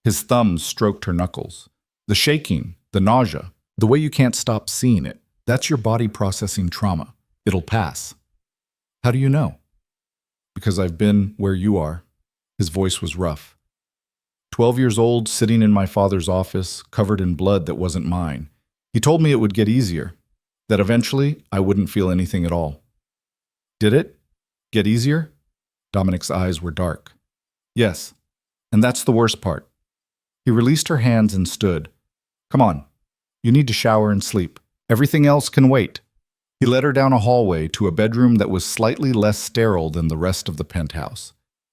His thumbs stroked her knuckles. "The shaking, the nausea, the way you can't stop seeing it. That's your body processing trauma. It'll pass." "How do you know?" "Because I've been where you are." His voice was rough. 12 years old, sitting in my father's office, covered in blood that wasn't mine. He told me it would get easier, that eventually I wouldn't feel anything at all. "Did it? Get easier?" Dominic's eyes were dark. "Yes, and that's the worst part." He released her hands and stood. "Come on. You need to shower and sleep. Everything else can wait." He led her down a hallway to a bedroom that was slightly less sterile than the rest of the penthouse.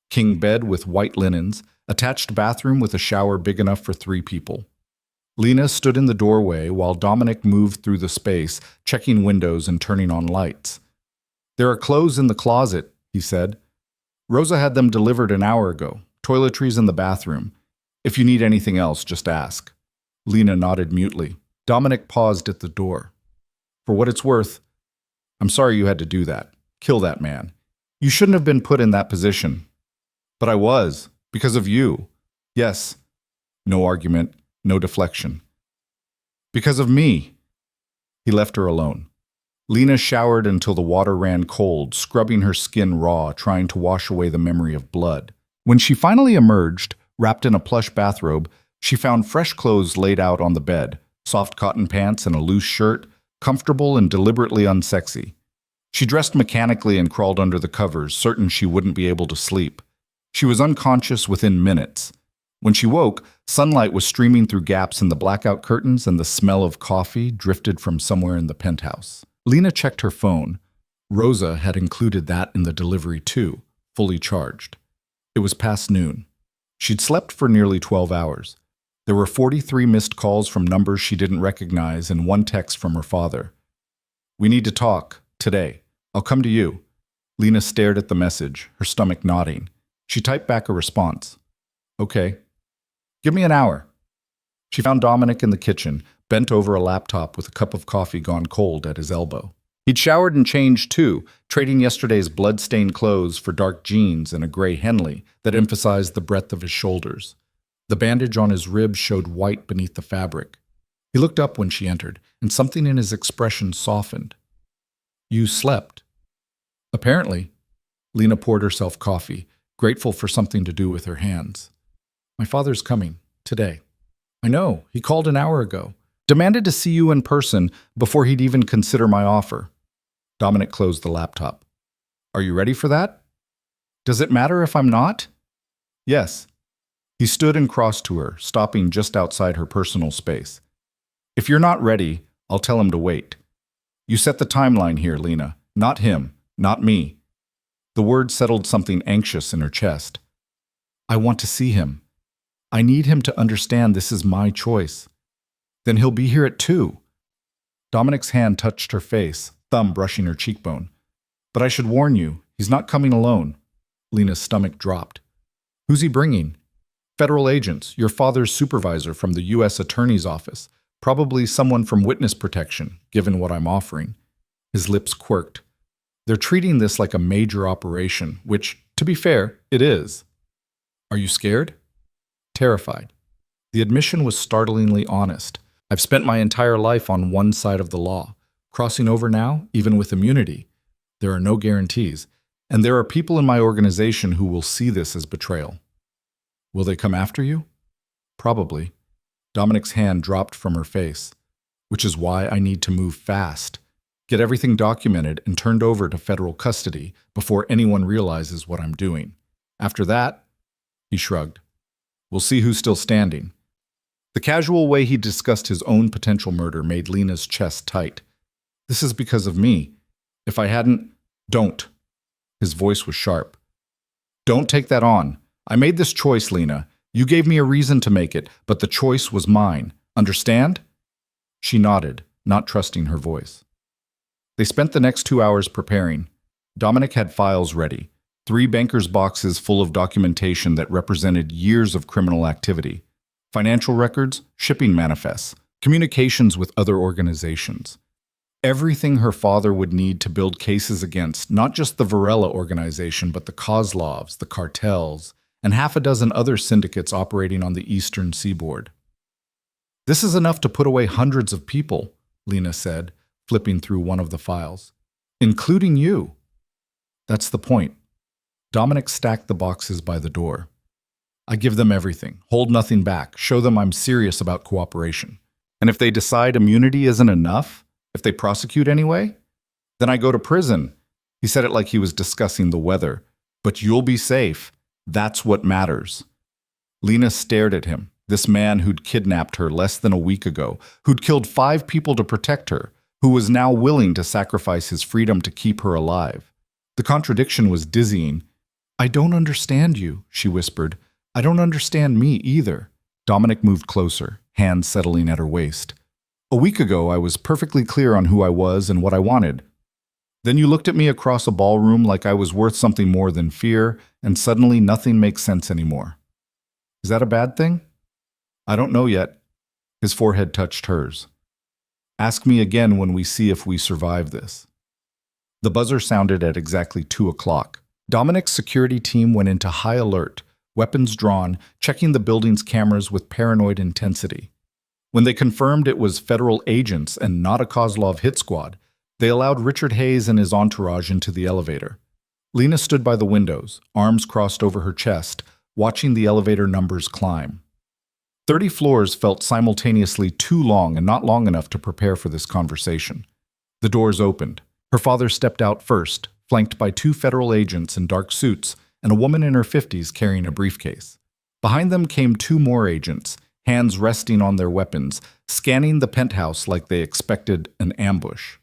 King bed with white linens, attached bathroom with a shower big enough for 3 people. Lena stood in the doorway while Dominic moved through the space, checking windows and turning on lights. "There are clothes in the closet," he said. "Rosa had them delivered an hour ago. Toiletries in the bathroom. If you need anything else, just ask." Lena nodded mutely. Dominic paused at the door. "For what it's worth, I'm sorry you had to do that. Kill that man. You shouldn't have been put in that position." "But I was, because of you." "Yes." No argument, no deflection. "Because of me." He left her alone. Lena showered until the water ran cold, scrubbing her skin raw, trying to wash away the memory of blood. When she finally emerged, wrapped in a plush bathrobe, she found fresh clothes laid out on the bed, soft cotton pants and a loose shirt, comfortable and deliberately unsexy. She dressed mechanically and crawled under the covers, certain she wouldn't be able to sleep. She was unconscious within minutes. When she woke, sunlight was streaming through gaps in the blackout curtains and the smell of coffee drifted from somewhere in the penthouse. Lena checked her phone. Rosa had included that in the delivery too, fully charged. It was past noon. She'd slept for nearly 12 hours. There were 43 missed calls from numbers she didn't recognize and 1 text from her father. "We need to talk, today. I'll come to you." Lena stared at the message, her stomach knotting. She typed back a response. "Okay. Give me an hour." She found Dominic in the kitchen, bent over a laptop with a cup of coffee gone cold at his elbow. He'd showered and changed too, trading yesterday's blood-stained clothes for dark jeans and a gray Henley that emphasized the breadth of his shoulders. The bandage on his ribs showed white beneath the fabric. He looked up when she entered, and something in his expression softened. "You slept." "Apparently." Lena poured herself coffee. grateful for something to do with her hands. My father's coming, today. I know, he called an hour ago. Demanded to see you in person before he'd even consider my offer. Dominic closed the laptop. Are you ready for that? Does it matter if I'm not? Yes. He stood and crossed to her, stopping just outside her personal space. If you're not ready, I'll tell him to wait. You set the timeline here, Lena. Not him, not me. The word settled something anxious in her chest. I want to see him. I need him to understand this is my choice. Then he'll be here at 2. Dominic's hand touched her face, thumb brushing her cheekbone. But I should warn you, he's not coming alone. Lena's stomach dropped. Who's he bringing? Federal agents, your father's supervisor from the U.S. Attorney's Office. Probably someone from witness protection, given what I'm offering. His lips quirked. They're treating this like a major operation, which, to be fair, it is. Are you scared? Terrified. The admission was startlingly honest. I've spent my entire life on one side of the law. Crossing over now, even with immunity. There are no guarantees. And there are people in my organization who will see this as betrayal. Will they come after you? Probably. Dominic's hand dropped from her face. Which is why I need to move fast. Get everything documented and turned over to federal custody before anyone realizes what I'm doing. After that, he shrugged. We'll see who's still standing. The casual way he discussed his own potential murder made Lena's chest tight. This is because of me. If I hadn't, don't. His voice was sharp. Don't take that on. I made this choice, Lena. You gave me a reason to make it, but the choice was mine. Understand? She nodded, not trusting her voice. They spent the next 2 hours preparing. Dominic had files ready. 3 bankers' boxes full of documentation that represented years of criminal activity. Financial records, shipping manifests, communications with other organizations. Everything her father would need to build cases against, not just the Varela organization, but the Kozlovs, the cartels, and half a dozen other syndicates operating on the eastern seaboard. This is enough to put away hundreds of people, Lena said, flipping through one of the files. Including you. That's the point. Dominic stacked the boxes by the door. I give them everything, hold nothing back, show them I'm serious about cooperation. And if they decide immunity isn't enough, if they prosecute anyway, then I go to prison. He said it like he was discussing the weather. But you'll be safe. That's what matters. Lena stared at him, this man who'd kidnapped her less than a week ago, who'd killed 5 people to protect her, who was now willing to sacrifice his freedom to keep her alive. The contradiction was dizzying. I don't understand you, she whispered. I don't understand me either. Dominic moved closer, hands settling at her waist. A week ago, I was perfectly clear on who I was and what I wanted. Then you looked at me across a ballroom like I was worth something more than fear, and suddenly nothing makes sense anymore. Is that a bad thing? I don't know yet. His forehead touched hers. Ask me again when we see if we survive this. The buzzer sounded at exactly 2 o'clock. Dominic's security team went into high alert, weapons drawn, checking the building's cameras with paranoid intensity. When they confirmed it was federal agents and not a Kozlov hit squad, they allowed Richard Hayes and his entourage into the elevator. Lena stood by the windows, arms crossed over her chest, watching the elevator numbers climb. 30 floors felt simultaneously too long and not long enough to prepare for this conversation. The doors opened. Her father stepped out first, flanked by 2 federal agents in dark suits and a woman in her 50s carrying a briefcase. Behind them came 2 more agents, hands resting on their weapons, scanning the penthouse like they expected an ambush.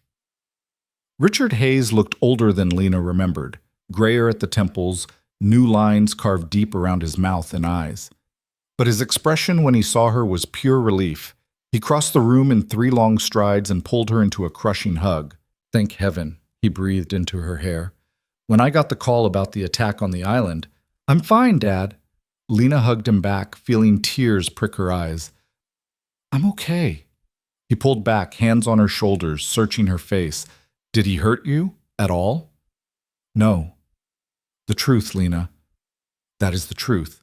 Richard Hayes looked older than Lena remembered, grayer at the temples, new lines carved deep around his mouth and eyes. But his expression when he saw her was pure relief. He crossed the room in 3 long strides and pulled her into a crushing hug. Thank heaven, he breathed into her hair. When I got the call about the attack on the island, I'm fine, Dad. Lena hugged him back, feeling tears prick her eyes. I'm okay. He pulled back, hands on her shoulders, searching her face. Did he hurt you? At all? No. The truth, Lena. That is the truth.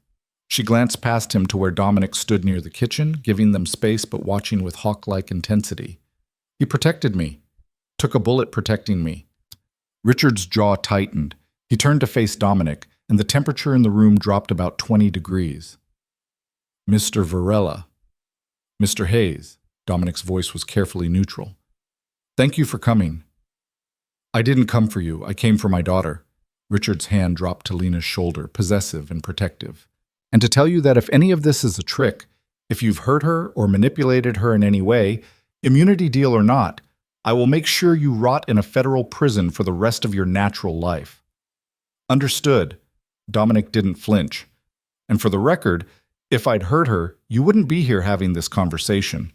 She glanced past him to where Dominic stood near the kitchen, giving them space but watching with hawk-like intensity. He protected me. Took a bullet protecting me. Richard's jaw tightened. He turned to face Dominic, and the temperature in the room dropped about 20 degrees. Mr. Varela. Mr. Hayes. Dominic's voice was carefully neutral. Thank you for coming. I didn't come for you. I came for my daughter. Richard's hand dropped to Lena's shoulder, possessive and protective. And to tell you that if any of this is a trick, if you've hurt her or manipulated her in any way, immunity deal or not, I will make sure you rot in a federal prison for the rest of your natural life. Understood. Dominic didn't flinch. And for the record, if I'd hurt her, you wouldn't be here having this conversation.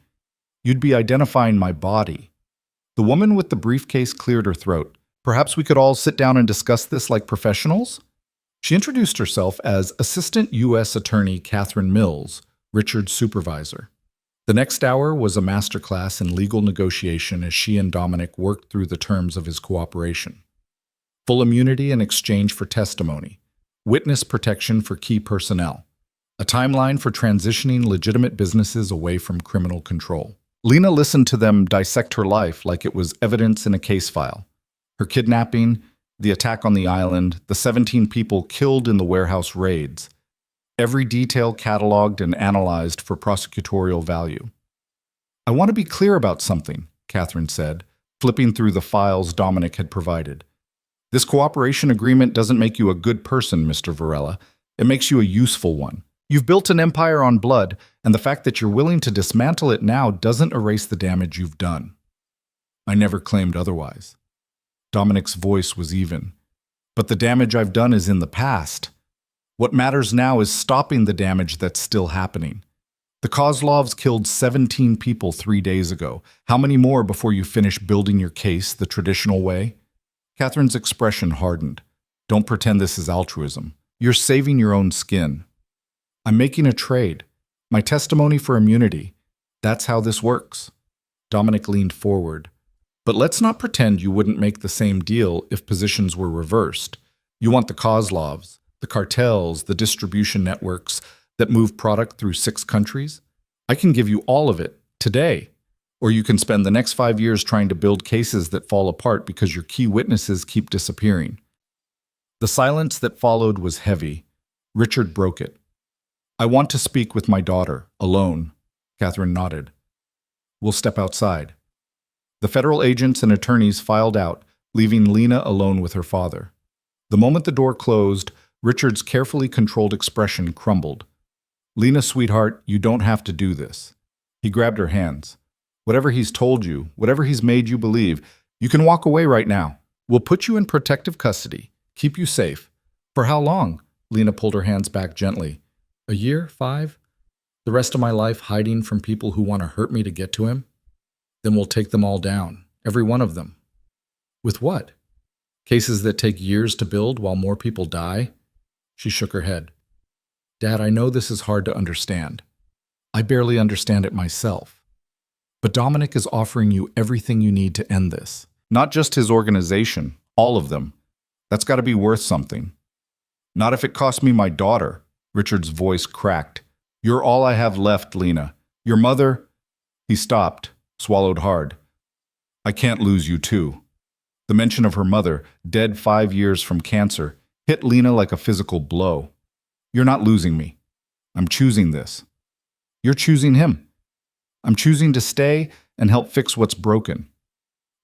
You'd be identifying my body. The woman with the briefcase cleared her throat. Perhaps we could all sit down and discuss this like professionals? She introduced herself as Assistant U.S. Attorney Catherine Mills, Richard's supervisor. The next hour was a masterclass in legal negotiation as she and Dominic worked through the terms of his cooperation. Full immunity in exchange for testimony. Witness protection for key personnel. A timeline for transitioning legitimate businesses away from criminal control. Lena listened to them dissect her life like it was evidence in a case file. Her kidnapping, the attack on the island, the 17 people killed in the warehouse raids. Every detail cataloged and analyzed for prosecutorial value. I want to be clear about something, Catherine said, flipping through the files Dominic had provided. This cooperation agreement doesn't make you a good person, Mr. Varela. It makes you a useful one. You've built an empire on blood, and the fact that you're willing to dismantle it now doesn't erase the damage you've done. I never claimed otherwise. Dominic's voice was even. But the damage I've done is in the past. What matters now is stopping the damage that's still happening. The Kozlovs killed 17 people 3 days ago. How many more before you finish building your case the traditional way? Catherine's expression hardened. Don't pretend this is altruism. You're saving your own skin. I'm making a trade. My testimony for immunity. That's how this works. Dominic leaned forward. But let's not pretend you wouldn't make the same deal if positions were reversed. You want the Kozlovs, the cartels, the distribution networks that move product through 6 countries? I can give you all of it, today. Or you can spend the next 5 years trying to build cases that fall apart because your key witnesses keep disappearing. The silence that followed was heavy. Richard broke it. I want to speak with my daughter, alone. Catherine nodded. We'll step outside. The federal agents and attorneys filed out, leaving Lena alone with her father. The moment the door closed, Richard's carefully controlled expression crumbled. Lena, sweetheart, you don't have to do this. He grabbed her hands. Whatever he's told you, whatever he's made you believe, you can walk away right now. We'll put you in protective custody, keep you safe. For how long? Lena pulled her hands back gently. A year? 5? The rest of my life hiding from people who want to hurt me to get to him? Then we'll take them all down, every one of them. With what? Cases that take years to build while more people die? She shook her head. Dad, I know this is hard to understand. I barely understand it myself. But Dominic is offering you everything you need to end this. Not just his organization, all of them. That's got to be worth something. Not if it costs me my daughter. Richard's voice cracked. You're all I have left, Lena. Your mother... He stopped, swallowed hard. I can't lose you too. The mention of her mother, dead 5 years from cancer, hit Lena like a physical blow. You're not losing me. I'm choosing this. You're choosing him. I'm choosing to stay and help fix what's broken.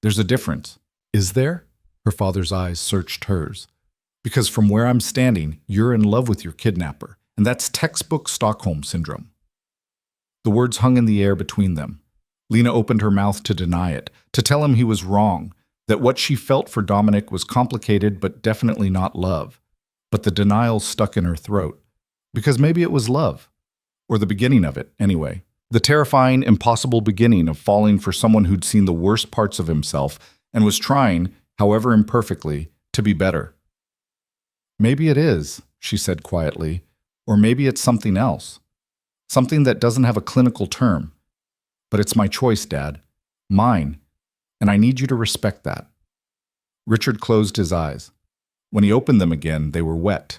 There's a difference. Is there? Her father's eyes searched hers. Because from where I'm standing, you're in love with your kidnapper, and that's textbook Stockholm Syndrome. The words hung in the air between them. Lena opened her mouth to deny it, to tell him he was wrong, that what she felt for Dominic was complicated but definitely not love. But the denial stuck in her throat. Because maybe it was love. Or the beginning of it, anyway. The terrifying, impossible beginning of falling for someone who'd seen the worst parts of himself and was trying, however imperfectly, to be better. Maybe it is, she said quietly, or maybe it's something else. Something that doesn't have a clinical term. But it's my choice, Dad. Mine. And I need you to respect that. Richard closed his eyes. When he opened them again, they were wet.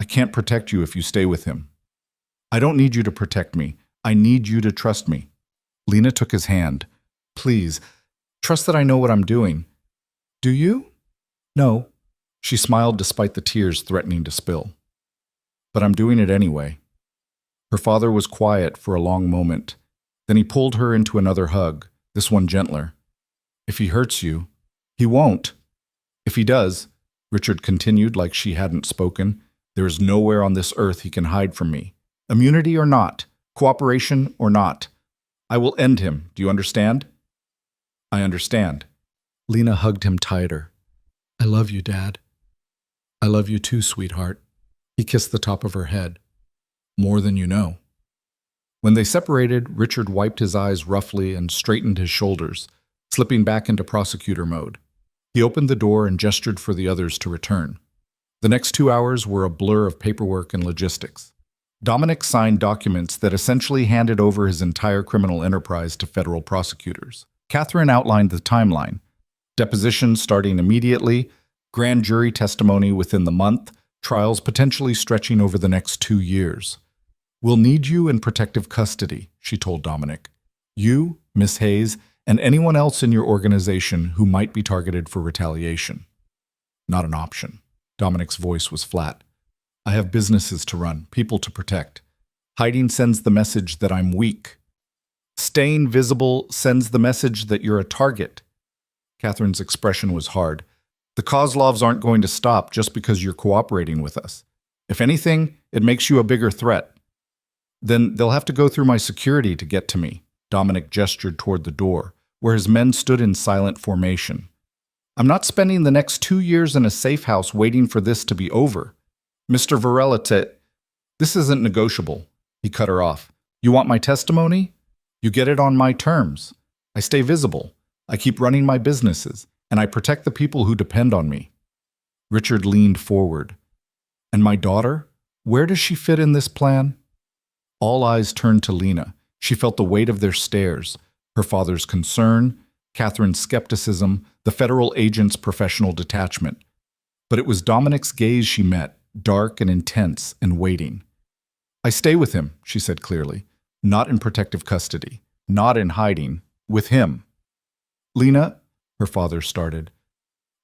I can't protect you if you stay with him. I don't need you to protect me. I need you to trust me. Lena took his hand. Please, trust that I know what I'm doing. Do you? No. She smiled despite the tears threatening to spill. But I'm doing it anyway. Her father was quiet for a long moment. Then he pulled her into another hug, this one gentler. If he hurts you, he won't. If he does, Richard continued like she hadn't spoken, there is nowhere on this earth he can hide from me. Immunity or not, cooperation or not. I will end him, do you understand? I understand. Lena hugged him tighter. I love you, Dad. I love you too, sweetheart. He kissed the top of her head. More than you know. When they separated, Richard wiped his eyes roughly and straightened his shoulders, slipping back into prosecutor mode. He opened the door and gestured for the others to return. The next 2 hours were a blur of paperwork and logistics. Dominic signed documents that essentially handed over his entire criminal enterprise to federal prosecutors. Catherine outlined the timeline. Depositions starting immediately, grand jury testimony within the month, trials potentially stretching over the next 2 years. We'll need you in protective custody, she told Dominic. You, Miss Hayes, and anyone else in your organization who might be targeted for retaliation. Not an option. Dominic's voice was flat. I have businesses to run, people to protect. Hiding sends the message that I'm weak. Staying visible sends the message that you're a target. Catherine's expression was hard. The Kozlovs aren't going to stop just because you're cooperating with us. If anything, it makes you a bigger threat. Then they'll have to go through my security to get to me. Dominic gestured toward the door, where his men stood in silent formation. I'm not spending the next 2 years in a safe house waiting for this to be over. Mr. Varela, this isn't negotiable. He cut her off. You want my testimony? You get it on my terms. I stay visible. I keep running my businesses, and I protect the people who depend on me. Richard leaned forward. And my daughter? Where does she fit in this plan? All eyes turned to Lena. She felt the weight of their stares, her father's concern, Catherine's skepticism, the federal agent's professional detachment. But it was Dominic's gaze she met, dark and intense and waiting. I stay with him, she said clearly. Not in protective custody, not in hiding, with him. Lena, her father started.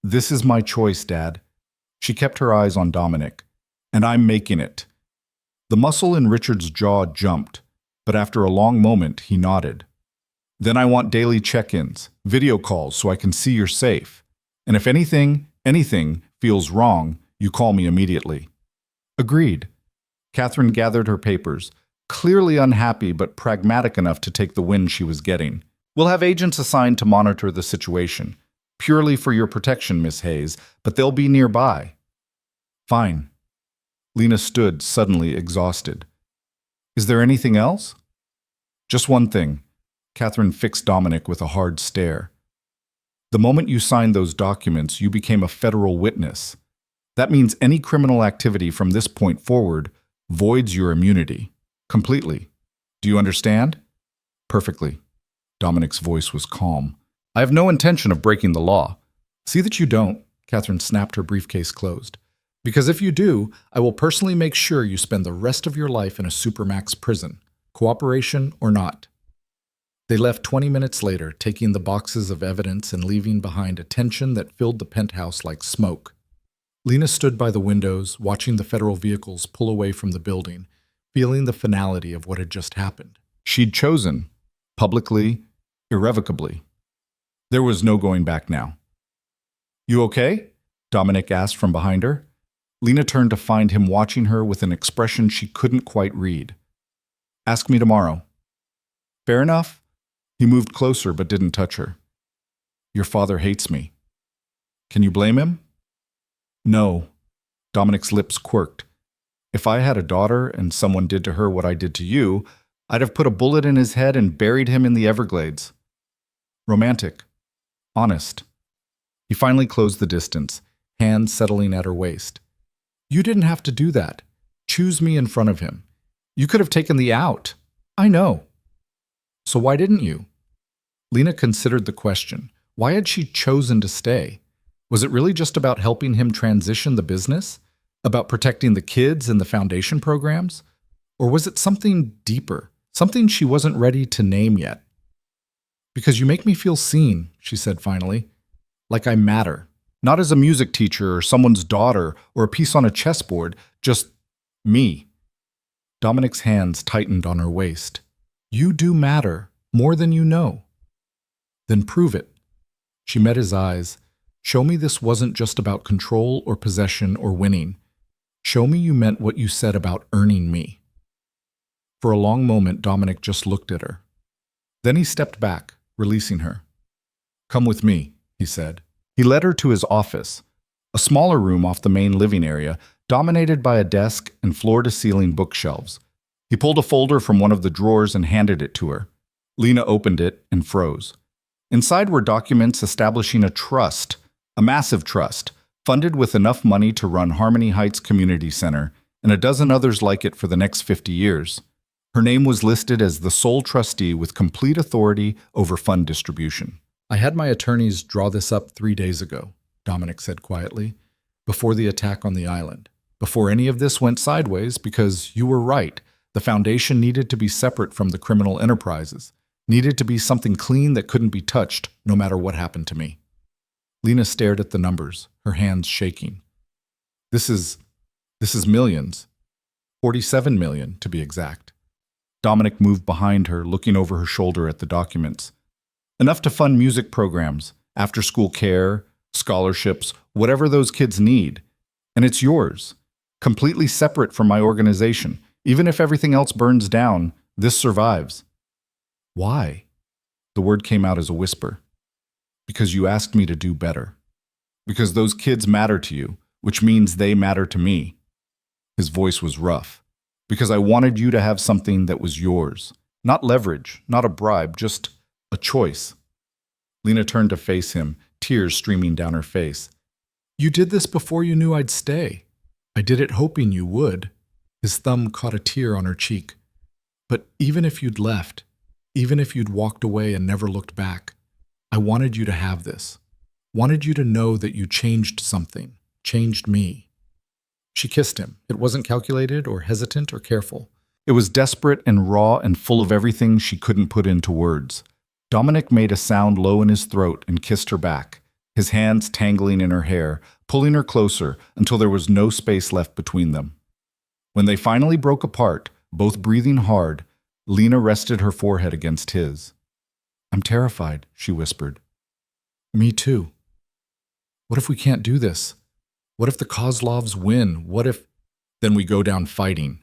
This is my choice, Dad. She kept her eyes on Dominic. And I'm making it. The muscle in Richard's jaw jumped, but after a long moment, he nodded. Then I want daily check-ins, video calls so I can see you're safe. And if anything feels wrong, you call me immediately. Agreed. Catherine gathered her papers, clearly unhappy but pragmatic enough to take the win she was getting. We'll have agents assigned to monitor the situation, purely for your protection, Miss Hayes, but they'll be nearby. Fine. Lena stood, suddenly exhausted. Is there anything else? Just one thing. Catherine fixed Dominic with a hard stare. The moment you signed those documents, you became a federal witness. That means any criminal activity from this point forward voids your immunity. Completely. Do you understand? Perfectly. Dominic's voice was calm. I have no intention of breaking the law. See that you don't. Catherine snapped her briefcase closed. Because if you do, I will personally make sure you spend the rest of your life in a supermax prison, cooperation or not. They left 20 minutes later, taking the boxes of evidence and leaving behind a tension that filled the penthouse like smoke. Lena stood by the windows, watching the federal vehicles pull away from the building, feeling the finality of what had just happened. She'd chosen, publicly, irrevocably. There was no going back now. You okay? Dominic asked from behind her. Lena turned to find him watching her with an expression she couldn't quite read. Ask me tomorrow. Fair enough. He moved closer but didn't touch her. Your father hates me. Can you blame him? No. Dominic's lips quirked. If I had a daughter and someone did to her what I did to you, I'd have put a bullet in his head and buried him in the Everglades. Romantic. Honest. He finally closed the distance, hands settling at her waist. You didn't have to do that. Choose me in front of him. You could have taken the out. I know. So why didn't you? Lena considered the question. Why had she chosen to stay? Was it really just about helping him transition the business? About protecting the kids and the foundation programs? Or was it something deeper, something she wasn't ready to name yet? Because you make me feel seen, she said finally. Like I matter. Not as a music teacher or someone's daughter or a piece on a chessboard, just me. Dominic's hands tightened on her waist. You do matter, more than you know. Then prove it. She met his eyes. Show me this wasn't just about control or possession or winning. Show me you meant what you said about earning me. For a long moment, Dominic just looked at her. Then he stepped back, releasing her. Come with me, he said. He led her to his office, a smaller room off the main living area, dominated by a desk and floor-to-ceiling bookshelves. He pulled a folder from one of the drawers and handed it to her. Lena opened it and froze. Inside were documents establishing a trust, a massive trust, funded with enough money to run Harmony Heights Community Center and a dozen others like it for the next 50 years. Her name was listed as the sole trustee with complete authority over fund distribution. I had my attorneys draw this up 3 days ago, Dominic said quietly, before the attack on the island. Before any of this went sideways, because you were right, the foundation needed to be separate from the criminal enterprises, needed to be something clean that couldn't be touched, no matter what happened to me. Lena stared at the numbers, her hands shaking. This is millions. 47 million, to be exact. Dominic moved behind her, looking over her shoulder at the documents. Enough to fund music programs, after-school care, scholarships, whatever those kids need. And it's yours, completely separate from my organization. Even if everything else burns down, this survives. Why? The word came out as a whisper. Because you asked me to do better. Because those kids matter to you, which means they matter to me. His voice was rough. Because I wanted you to have something that was yours. Not leverage, not a bribe, just a choice. Lena turned to face him, tears streaming down her face. You did this before you knew I'd stay. I did it hoping you would. His thumb caught a tear on her cheek. But even if you'd left, even if you'd walked away and never looked back, I wanted you to have this. Wanted you to know that you changed something, changed me. She kissed him. It wasn't calculated or hesitant or careful. It was desperate and raw and full of everything she couldn't put into words. Dominic made a sound low in his throat and kissed her back, his hands tangling in her hair, pulling her closer until there was no space left between them. When they finally broke apart, both breathing hard, Lena rested her forehead against his. I'm terrified, she whispered. Me too. What if we can't do this? What if the Kozlovs win? What if... Then we go down fighting.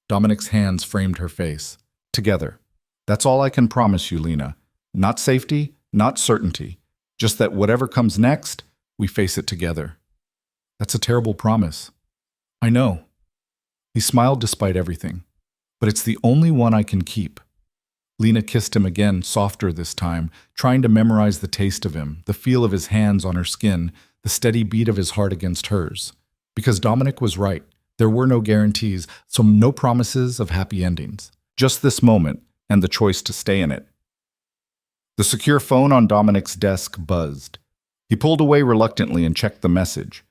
Dominic's hands framed her face. Together. That's all I can promise you, Lena. Not safety, not certainty. Just that whatever comes next, we face it together. That's a terrible promise. I know. He smiled despite everything. But it's the only one I can keep. Lena kissed him again, softer this time, trying to memorize the taste of him, the feel of his hands on her skin, the steady beat of his heart against hers. Because Dominic was right. There were no guarantees, so no promises of happy endings. Just this moment, and the choice to stay in it. The secure phone on Dominic's desk buzzed. He pulled away reluctantly and checked the message,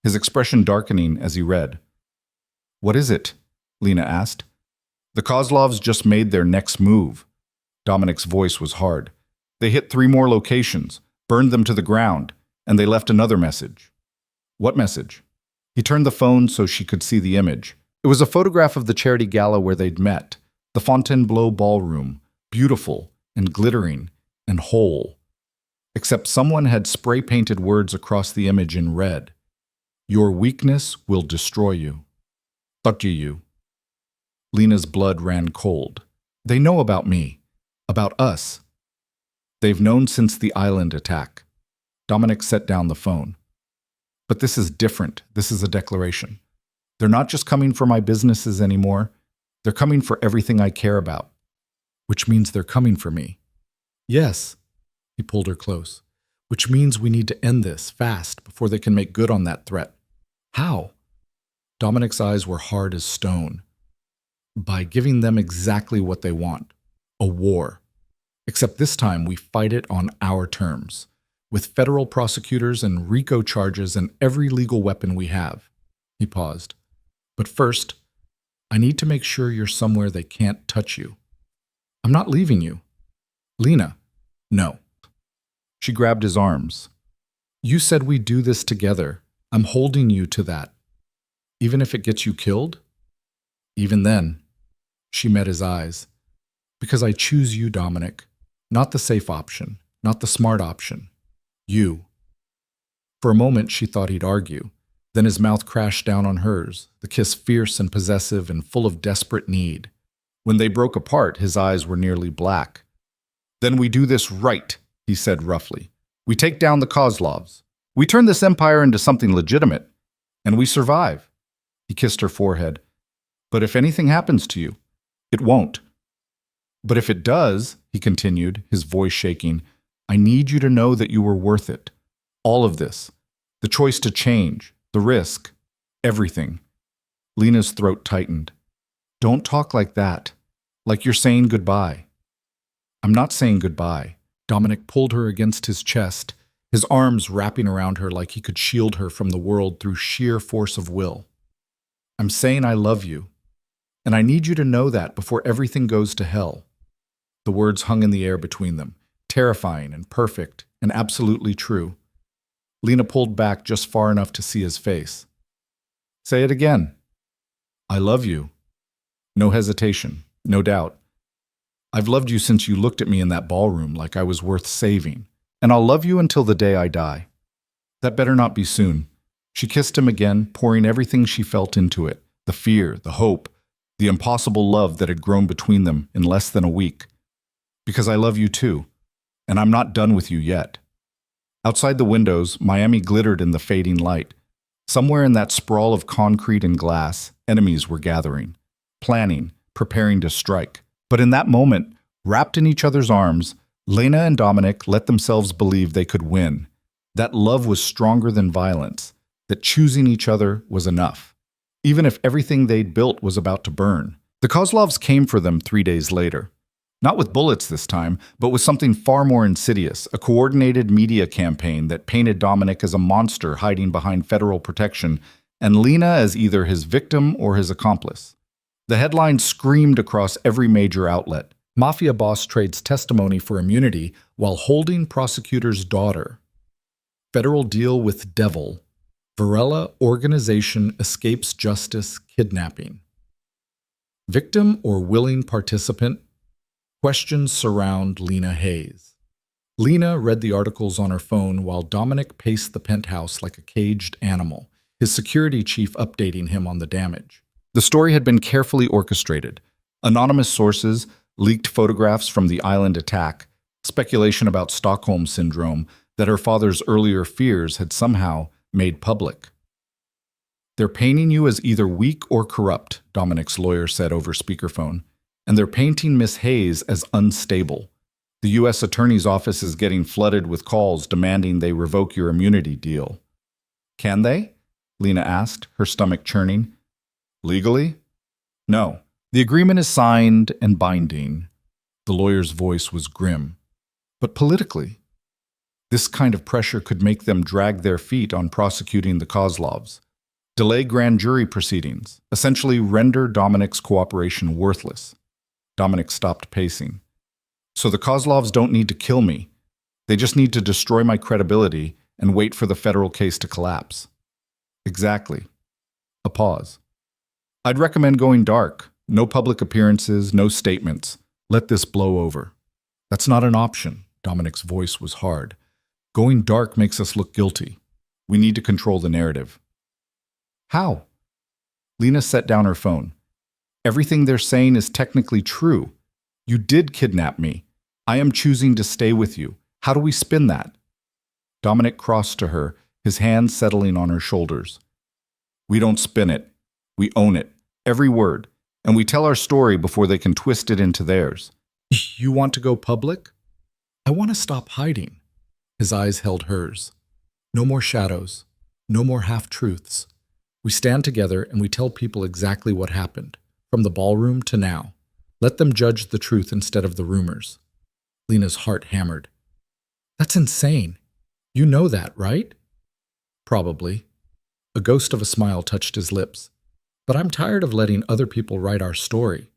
his expression darkening as he read. What is it? Lena asked. The Kozlovs just made their next move. Dominic's voice was hard. They hit 3 more locations, burned them to the ground, and they left another message. What message? He turned the phone so she could see the image. It was a photograph of the charity gala where they'd met, the Fontainebleau ballroom, beautiful and glittering and whole. Except someone had spray-painted words across the image in red. Your weakness will destroy you. Touch you. Lena's blood ran cold. They know about me. About us. They've known since the island attack. Dominic set down the phone. But this is different. This is a declaration. They're not just coming for my businesses anymore. They're coming for everything I care about. Which means they're coming for me. Yes. He pulled her close. Which means we need to end this fast before they can make good on that threat. How? Dominic's eyes were hard as stone. By giving them exactly what they want. A war. Except this time we fight it on our terms. With federal prosecutors and RICO charges and every legal weapon we have. He paused. But first, I need to make sure you're somewhere they can't touch you. I'm not leaving you. Lena. No. She grabbed his arms. You said we'd do this together. I'm holding you to that. Even if it gets you killed? Even then, she met his eyes. Because I choose you, Dominic. Not the safe option, not the smart option. You. For a moment, she thought he'd argue. Then his mouth crashed down on hers, the kiss fierce and possessive and full of desperate need. When they broke apart, his eyes were nearly black. Then we do this right, he said roughly. We take down the Kozlovs. We turn this empire into something legitimate. And we survive. He kissed her forehead. But if anything happens to you, it won't. But if it does, he continued, his voice shaking, I need you to know that you were worth it. All of this. The choice to change. The risk. Everything. Lena's throat tightened. Don't talk like that. Like you're saying goodbye. I'm not saying goodbye. Dominic pulled her against his chest, his arms wrapping around her like he could shield her from the world through sheer force of will. I'm saying I love you. And I need you to know that before everything goes to hell. The words hung in the air between them, terrifying and perfect and absolutely true. Lena pulled back just far enough to see his face. Say it again. I love you. No hesitation, no doubt. I've loved you since you looked at me in that ballroom like I was worth saving, and I'll love you until the day I die. That better not be soon. She kissed him again, pouring everything she felt into it, the fear, the hope, the impossible love that had grown between them in less than a week. Because I love you too, and I'm not done with you yet. Outside the windows, Miami glittered in the fading light. Somewhere in that sprawl of concrete and glass, enemies were gathering, planning, preparing to strike. But in that moment, wrapped in each other's arms, Lena and Dominic let themselves believe they could win, that love was stronger than violence, that choosing each other was enough, even if everything they'd built was about to burn. The Kozlovs came for them 3 days later. Not with bullets this time, but with something far more insidious, a coordinated media campaign that painted Dominic as a monster hiding behind federal protection, and Lena as either his victim or his accomplice. The headline screamed across every major outlet. Mafia boss trades testimony for immunity while holding prosecutor's daughter. Federal deal with devil. Varela organization escapes justice kidnapping. Victim or willing participant? Questions surround Lena Hayes. Lena read the articles on her phone while Dominic paced the penthouse like a caged animal, his security chief updating him on the damage. The story had been carefully orchestrated. Anonymous sources, leaked photographs from the island attack, speculation about Stockholm Syndrome that her father's earlier fears had somehow made public. They're painting you as either weak or corrupt, Dominic's lawyer said over speakerphone. And they're painting Miss Hayes as unstable. The U.S. Attorney's Office is getting flooded with calls demanding they revoke your immunity deal. Can they? Lena asked, her stomach churning. Legally? No. The agreement is signed and binding. The lawyer's voice was grim. But politically? This kind of pressure could make them drag their feet on prosecuting the Kozlovs, delay grand jury proceedings, essentially render Dominic's cooperation worthless. Dominic stopped pacing. So the Kozlovs don't need to kill me. They just need to destroy my credibility and wait for the federal case to collapse. Exactly. A pause. I'd recommend going dark. No public appearances, no statements. Let this blow over. That's not an option. Dominic's voice was hard. Going dark makes us look guilty. We need to control the narrative. How? Lena set down her phone. Everything they're saying is technically true. You did kidnap me. I am choosing to stay with you. How do we spin that? Dominic crossed to her, his hands settling on her shoulders. We don't spin it. We own it. Every word. And we tell our story before they can twist it into theirs. You want to go public? I want to stop hiding. His eyes held hers. No more shadows. No more half-truths. We stand together and we tell people exactly what happened. From the ballroom to now. Let them judge the truth instead of the rumors. Lena's heart hammered. That's insane. You know that, right? Probably. A ghost of a smile touched his lips. But I'm tired of letting other people write our story.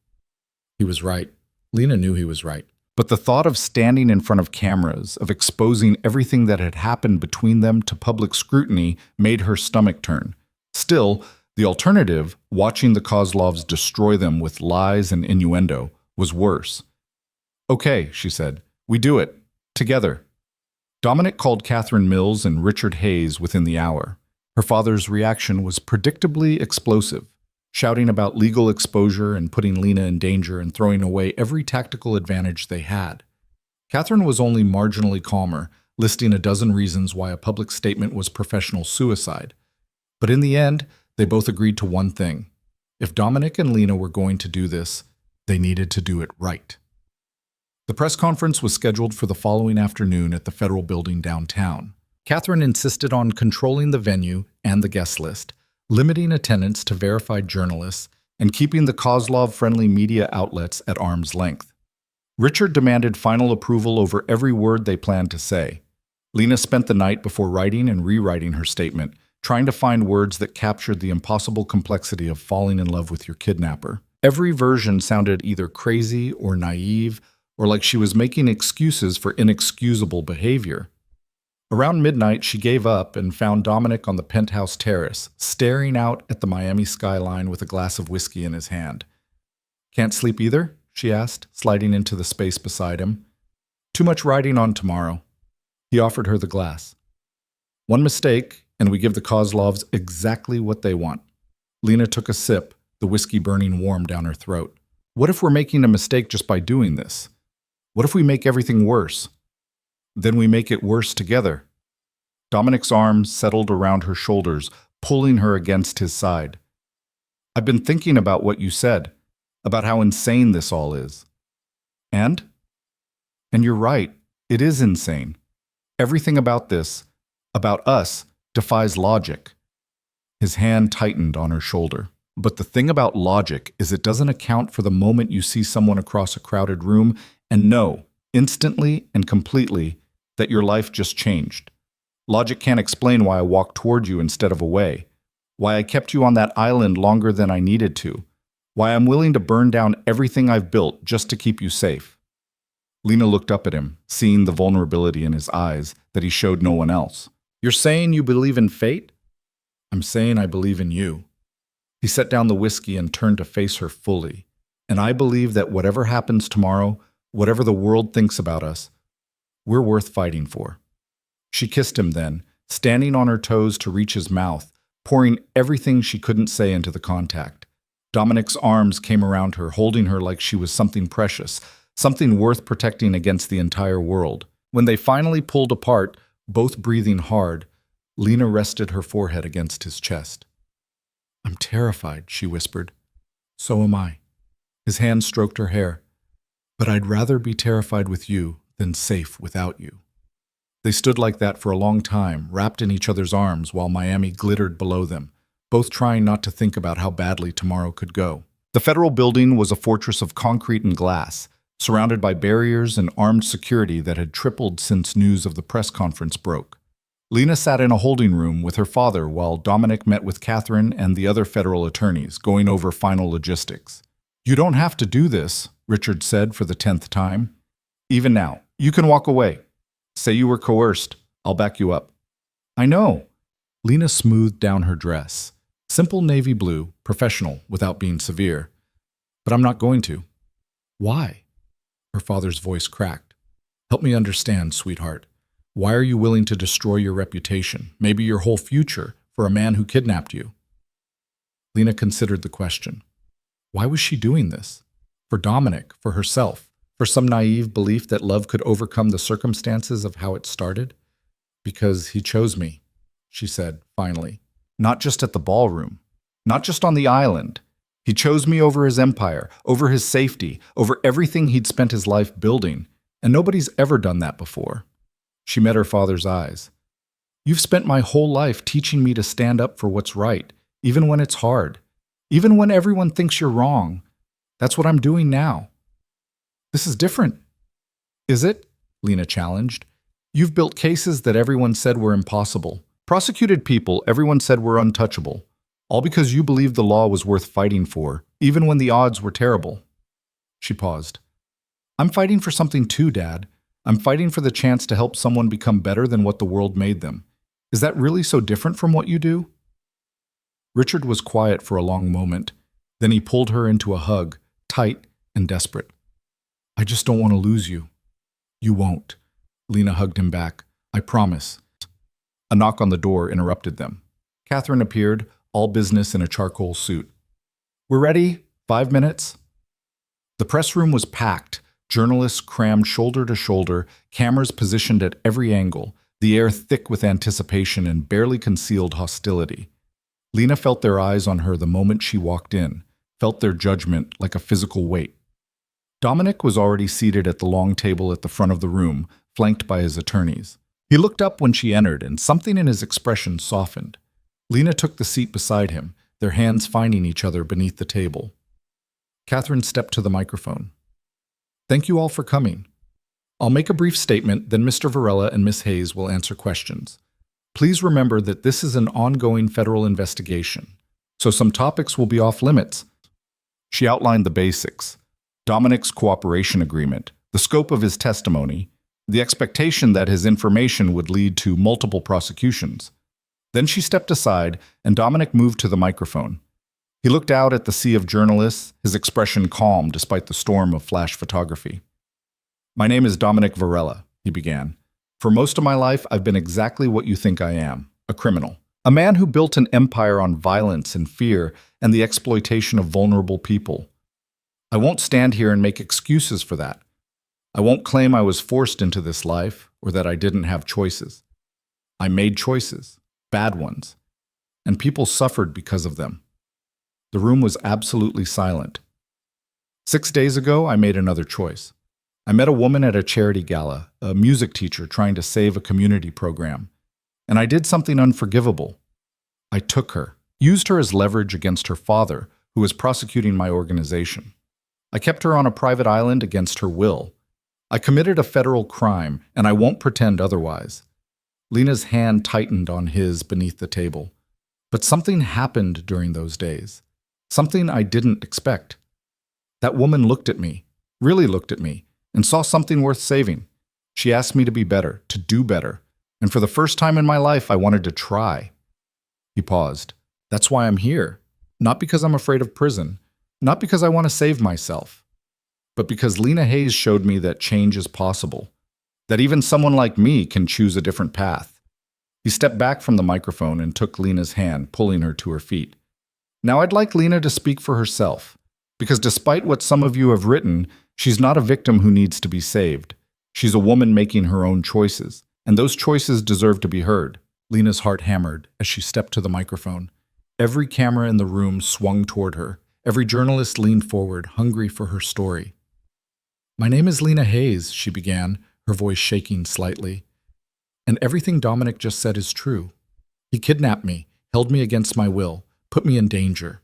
He was right. Lena knew he was right. But the thought of standing in front of cameras, of exposing everything that had happened between them to public scrutiny, made her stomach turn. Still, the alternative, watching the Kozlovs destroy them with lies and innuendo, was worse. "Okay," she said, "we do it. Together." Dominic called Catherine Mills and Richard Hayes within the hour. Her father's reaction was predictably explosive, shouting about legal exposure and putting Lena in danger and throwing away every tactical advantage they had. Catherine was only marginally calmer, listing a dozen reasons why a public statement was professional suicide. But in the end, they both agreed to one thing. If Dominic and Lena were going to do this, they needed to do it right. The press conference was scheduled for the following afternoon at the Federal Building downtown. Catherine insisted on controlling the venue and the guest list, limiting attendance to verified journalists, and keeping the Kozlov-friendly media outlets at arm's length. Richard demanded final approval over every word they planned to say. Lena spent the night before writing and rewriting her statement, trying to find words that captured the impossible complexity of falling in love with your kidnapper. Every version sounded either crazy or naive, or like she was making excuses for inexcusable behavior. Around midnight, she gave up and found Dominic on the penthouse terrace, staring out at the Miami skyline with a glass of whiskey in his hand. "Can't sleep either?" she asked, sliding into the space beside him. "Too much riding on tomorrow." He offered her the glass. "One mistake, and we give the Kozlovs exactly what they want." Lena took a sip, the whiskey burning warm down her throat. "What if we're making a mistake just by doing this? What if we make everything worse? Then we make it worse together." Dominic's arms settled around her shoulders, pulling her against his side. "I've been thinking about what you said, about how insane this all is." And you're right, it is insane. Everything about this, about us, defies logic. His hand tightened on her shoulder. "But the thing about logic is it doesn't account for the moment you see someone across a crowded room and know, instantly and completely, that your life just changed. Logic can't explain why I walked toward you instead of away, why I kept you on that island longer than I needed to, why I'm willing to burn down everything I've built just to keep you safe." Lena looked up at him, seeing the vulnerability in his eyes that he showed no one else. "You're saying you believe in fate?" "I'm saying I believe in you." He set down the whiskey and turned to face her fully. "And I believe that whatever happens tomorrow, whatever the world thinks about us, we're worth fighting for." She kissed him then, standing on her toes to reach his mouth, pouring everything she couldn't say into the contact. Dominic's arms came around her, holding her like she was something precious, something worth protecting against the entire world. When they finally pulled apart, both breathing hard, Lena rested her forehead against his chest. "I'm terrified," she whispered. "So am I." His hand stroked her hair. "But I'd rather be terrified with you than safe without you." They stood like that for a long time, wrapped in each other's arms while Miami glittered below them, both trying not to think about how badly tomorrow could go. The Federal Building was a fortress of concrete and glass, surrounded by barriers and armed security that had tripled since news of the press conference broke. Lena sat in a holding room with her father while Dominic met with Catherine and the other federal attorneys, going over final logistics. "You don't have to do this," Richard said for the 10th time. "Even now, you can walk away. Say you were coerced. I'll back you up." "I know." Lena smoothed down her dress. Simple navy blue, professional, without being severe. "But I'm not going to." "Why?" Her father's voice cracked. "Help me understand, sweetheart. Why are you willing to destroy your reputation, maybe your whole future, for a man who kidnapped you?" Lena considered the question. Why was she doing this? For Dominic, for herself, for some naive belief that love could overcome the circumstances of how it started? "Because he chose me," she said, finally. "Not just at the ballroom, not just on the island. He chose me over his empire, over his safety, over everything he'd spent his life building, and nobody's ever done that before." She met her father's eyes. "You've spent my whole life teaching me to stand up for what's right, even when it's hard, even when everyone thinks you're wrong. That's what I'm doing now." "This is different." "Is it?" Lena challenged. "You've built cases that everyone said were impossible, prosecuted people everyone said were untouchable, all because you believed the law was worth fighting for, even when the odds were terrible." She paused. I'm fighting for something too, Dad. I'm fighting for the chance to help someone become better than what the world made them. Is that really so different from what you do? Richard was quiet for a long moment. Then he pulled her into a hug, tight and desperate. I just don't want to lose you. You won't. Lena hugged him back. I promise. A knock on the door interrupted them. Catherine appeared, all business in a charcoal suit. We're ready. 5 minutes. The press room was packed, journalists crammed shoulder to shoulder, cameras positioned at every angle, the air thick with anticipation and barely concealed hostility. Lena felt their eyes on her the moment she walked in, felt their judgment like a physical weight. Dominic was already seated at the long table at the front of the room, flanked by his attorneys. He looked up when she entered, and something in his expression softened. Lena took the seat beside him, their hands finding each other beneath the table. Catherine stepped to the microphone. Thank you all for coming. I'll make a brief statement, then Mr. Varela and Miss Hayes will answer questions. Please remember that this is an ongoing federal investigation, so some topics will be off limits. She outlined the basics: Dominic's cooperation agreement, the scope of his testimony, the expectation that his information would lead to multiple prosecutions. Then she stepped aside, and Dominic moved to the microphone. He looked out at the sea of journalists, his expression calm despite the storm of flash photography. My name is Dominic Varela, he began. For most of my life, I've been exactly what you think I am, a criminal. A man who built an empire on violence and fear and the exploitation of vulnerable people. I won't stand here and make excuses for that. I won't claim I was forced into this life or that I didn't have choices. I made choices, bad ones, and people suffered because of them. The room was absolutely silent. 6 days ago, I made another choice. I met a woman at a charity gala, a music teacher trying to save a community program, and I did something unforgivable. I took her, used her as leverage against her father, who was prosecuting my organization. I kept her on a private island against her will. I committed a federal crime, and I won't pretend otherwise. Lena's hand tightened on his beneath the table. But something happened during those days. Something I didn't expect. That woman looked at me, really looked at me, and saw something worth saving. She asked me to be better, to do better, and for the first time in my life, I wanted to try. He paused. That's why I'm here. Not because I'm afraid of prison, not because I want to save myself, but because Lena Hayes showed me that change is possible, that even someone like me can choose a different path. He stepped back from the microphone and took Lena's hand, pulling her to her feet. Now I'd like Lena to speak for herself, because despite what some of you have written, she's not a victim who needs to be saved. She's a woman making her own choices, and those choices deserve to be heard. Lena's heart hammered as she stepped to the microphone. Every camera in the room swung toward her. Every journalist leaned forward, hungry for her story. My name is Lena Hayes, she began, her voice shaking slightly. And everything Dominic just said is true. He kidnapped me, held me against my will, put me in danger.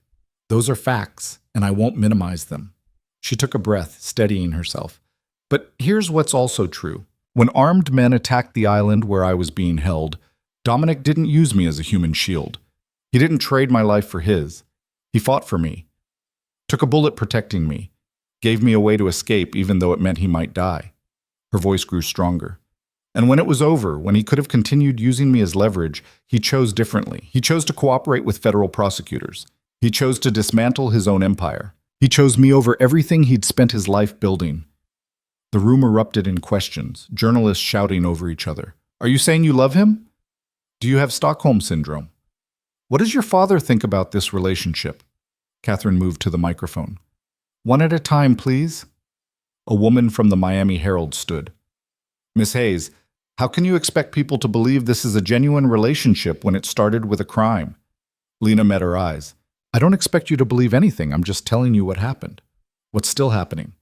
Those are facts, and I won't minimize them. She took a breath, steadying herself. But here's what's also true. When armed men attacked the island where I was being held, Dominic didn't use me as a human shield. He didn't trade my life for his. He fought for me, took a bullet protecting me, gave me a way to escape even though it meant he might die. Her voice grew stronger. And when it was over, when he could have continued using me as leverage, he chose differently. He chose to cooperate with federal prosecutors. He chose to dismantle his own empire. He chose me over everything he'd spent his life building. The room erupted in questions, journalists shouting over each other. Are you saying you love him? Do you have Stockholm Syndrome? What does your father think about this relationship? Catherine moved to the microphone. One at a time, please. A woman from the Miami Herald stood. Miss Hayes, how can you expect people to believe this is a genuine relationship when it started with a crime? Lena met her eyes. I don't expect you to believe anything. I'm just telling you what happened. What's still happening?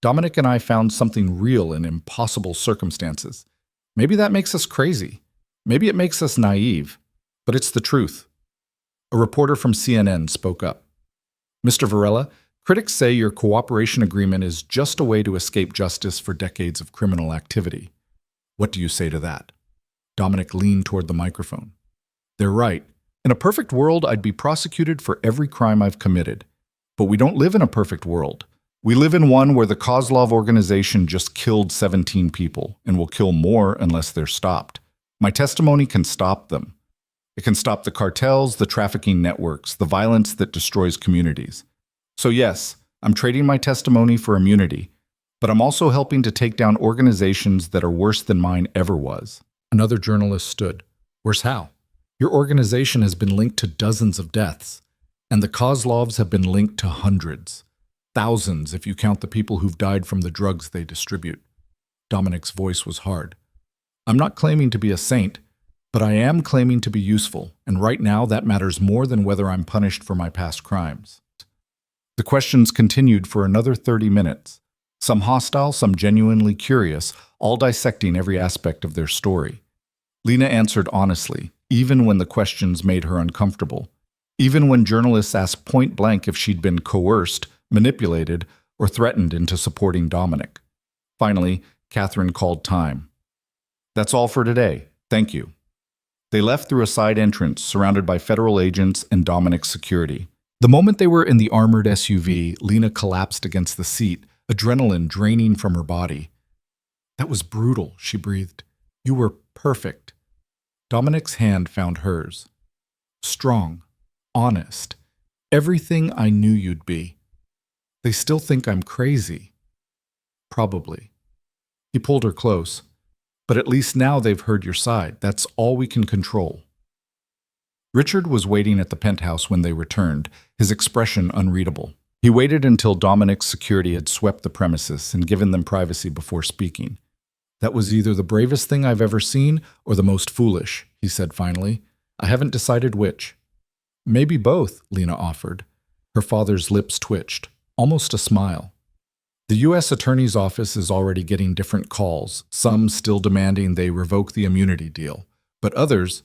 Dominic and I found something real in impossible circumstances. Maybe that makes us crazy. Maybe it makes us naive. But it's the truth. A reporter from CNN spoke up. Mr. Varela, critics say your cooperation agreement is just a way to escape justice for decades of criminal activity. What do you say to that? Dominic leaned toward the microphone. They're right. In a perfect world, I'd be prosecuted for every crime I've committed. But we don't live in a perfect world. We live in one where the Kozlov organization just killed 17 people and will kill more unless they're stopped. My testimony can stop them. It can stop the cartels, the trafficking networks, the violence that destroys communities. So yes, I'm trading my testimony for immunity, but I'm also helping to take down organizations that are worse than mine ever was. Another journalist stood. Worse how? Your organization has been linked to dozens of deaths, and the Kozlovs have been linked to hundreds. Thousands if you count the people who've died from the drugs they distribute. Dominic's voice was hard. I'm not claiming to be a saint, but I am claiming to be useful, and right now that matters more than whether I'm punished for my past crimes. The questions continued for another 30 minutes, some hostile, some genuinely curious, all dissecting every aspect of their story. Lena answered honestly, even when the questions made her uncomfortable, even when journalists asked point blank if she'd been coerced, manipulated, or threatened into supporting Dominic. Finally, Catherine called time. That's all for today. Thank you. They left through a side entrance surrounded by federal agents and Dominic's security. The moment they were in the armored SUV, Lena collapsed against the seat, adrenaline draining from her body. That was brutal, she breathed. You were perfect. Dominic's hand found hers. Strong, honest, everything I knew you'd be. They still think I'm crazy. Probably. He pulled her close. But at least now they've heard your side. That's all we can control. Richard was waiting at the penthouse when they returned, his expression unreadable. He waited until Dominic's security had swept the premises and given them privacy before speaking. That was either the bravest thing I've ever seen or the most foolish, he said finally. I haven't decided which. Maybe both, Lena offered. Her father's lips twitched, almost a smile. The U.S. Attorney's Office is already getting different calls, some still demanding they revoke the immunity deal. But others,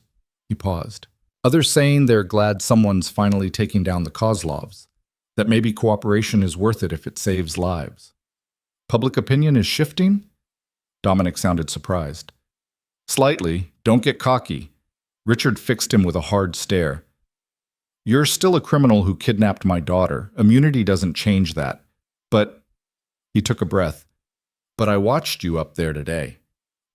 he paused, others saying they're glad someone's finally taking down the Kozlovs, that maybe cooperation is worth it if it saves lives. Public opinion is shifting? Dominic sounded surprised. Slightly. Don't get cocky. Richard fixed him with a hard stare. You're still a criminal who kidnapped my daughter. Immunity doesn't change that. But, he took a breath, but I watched you up there today.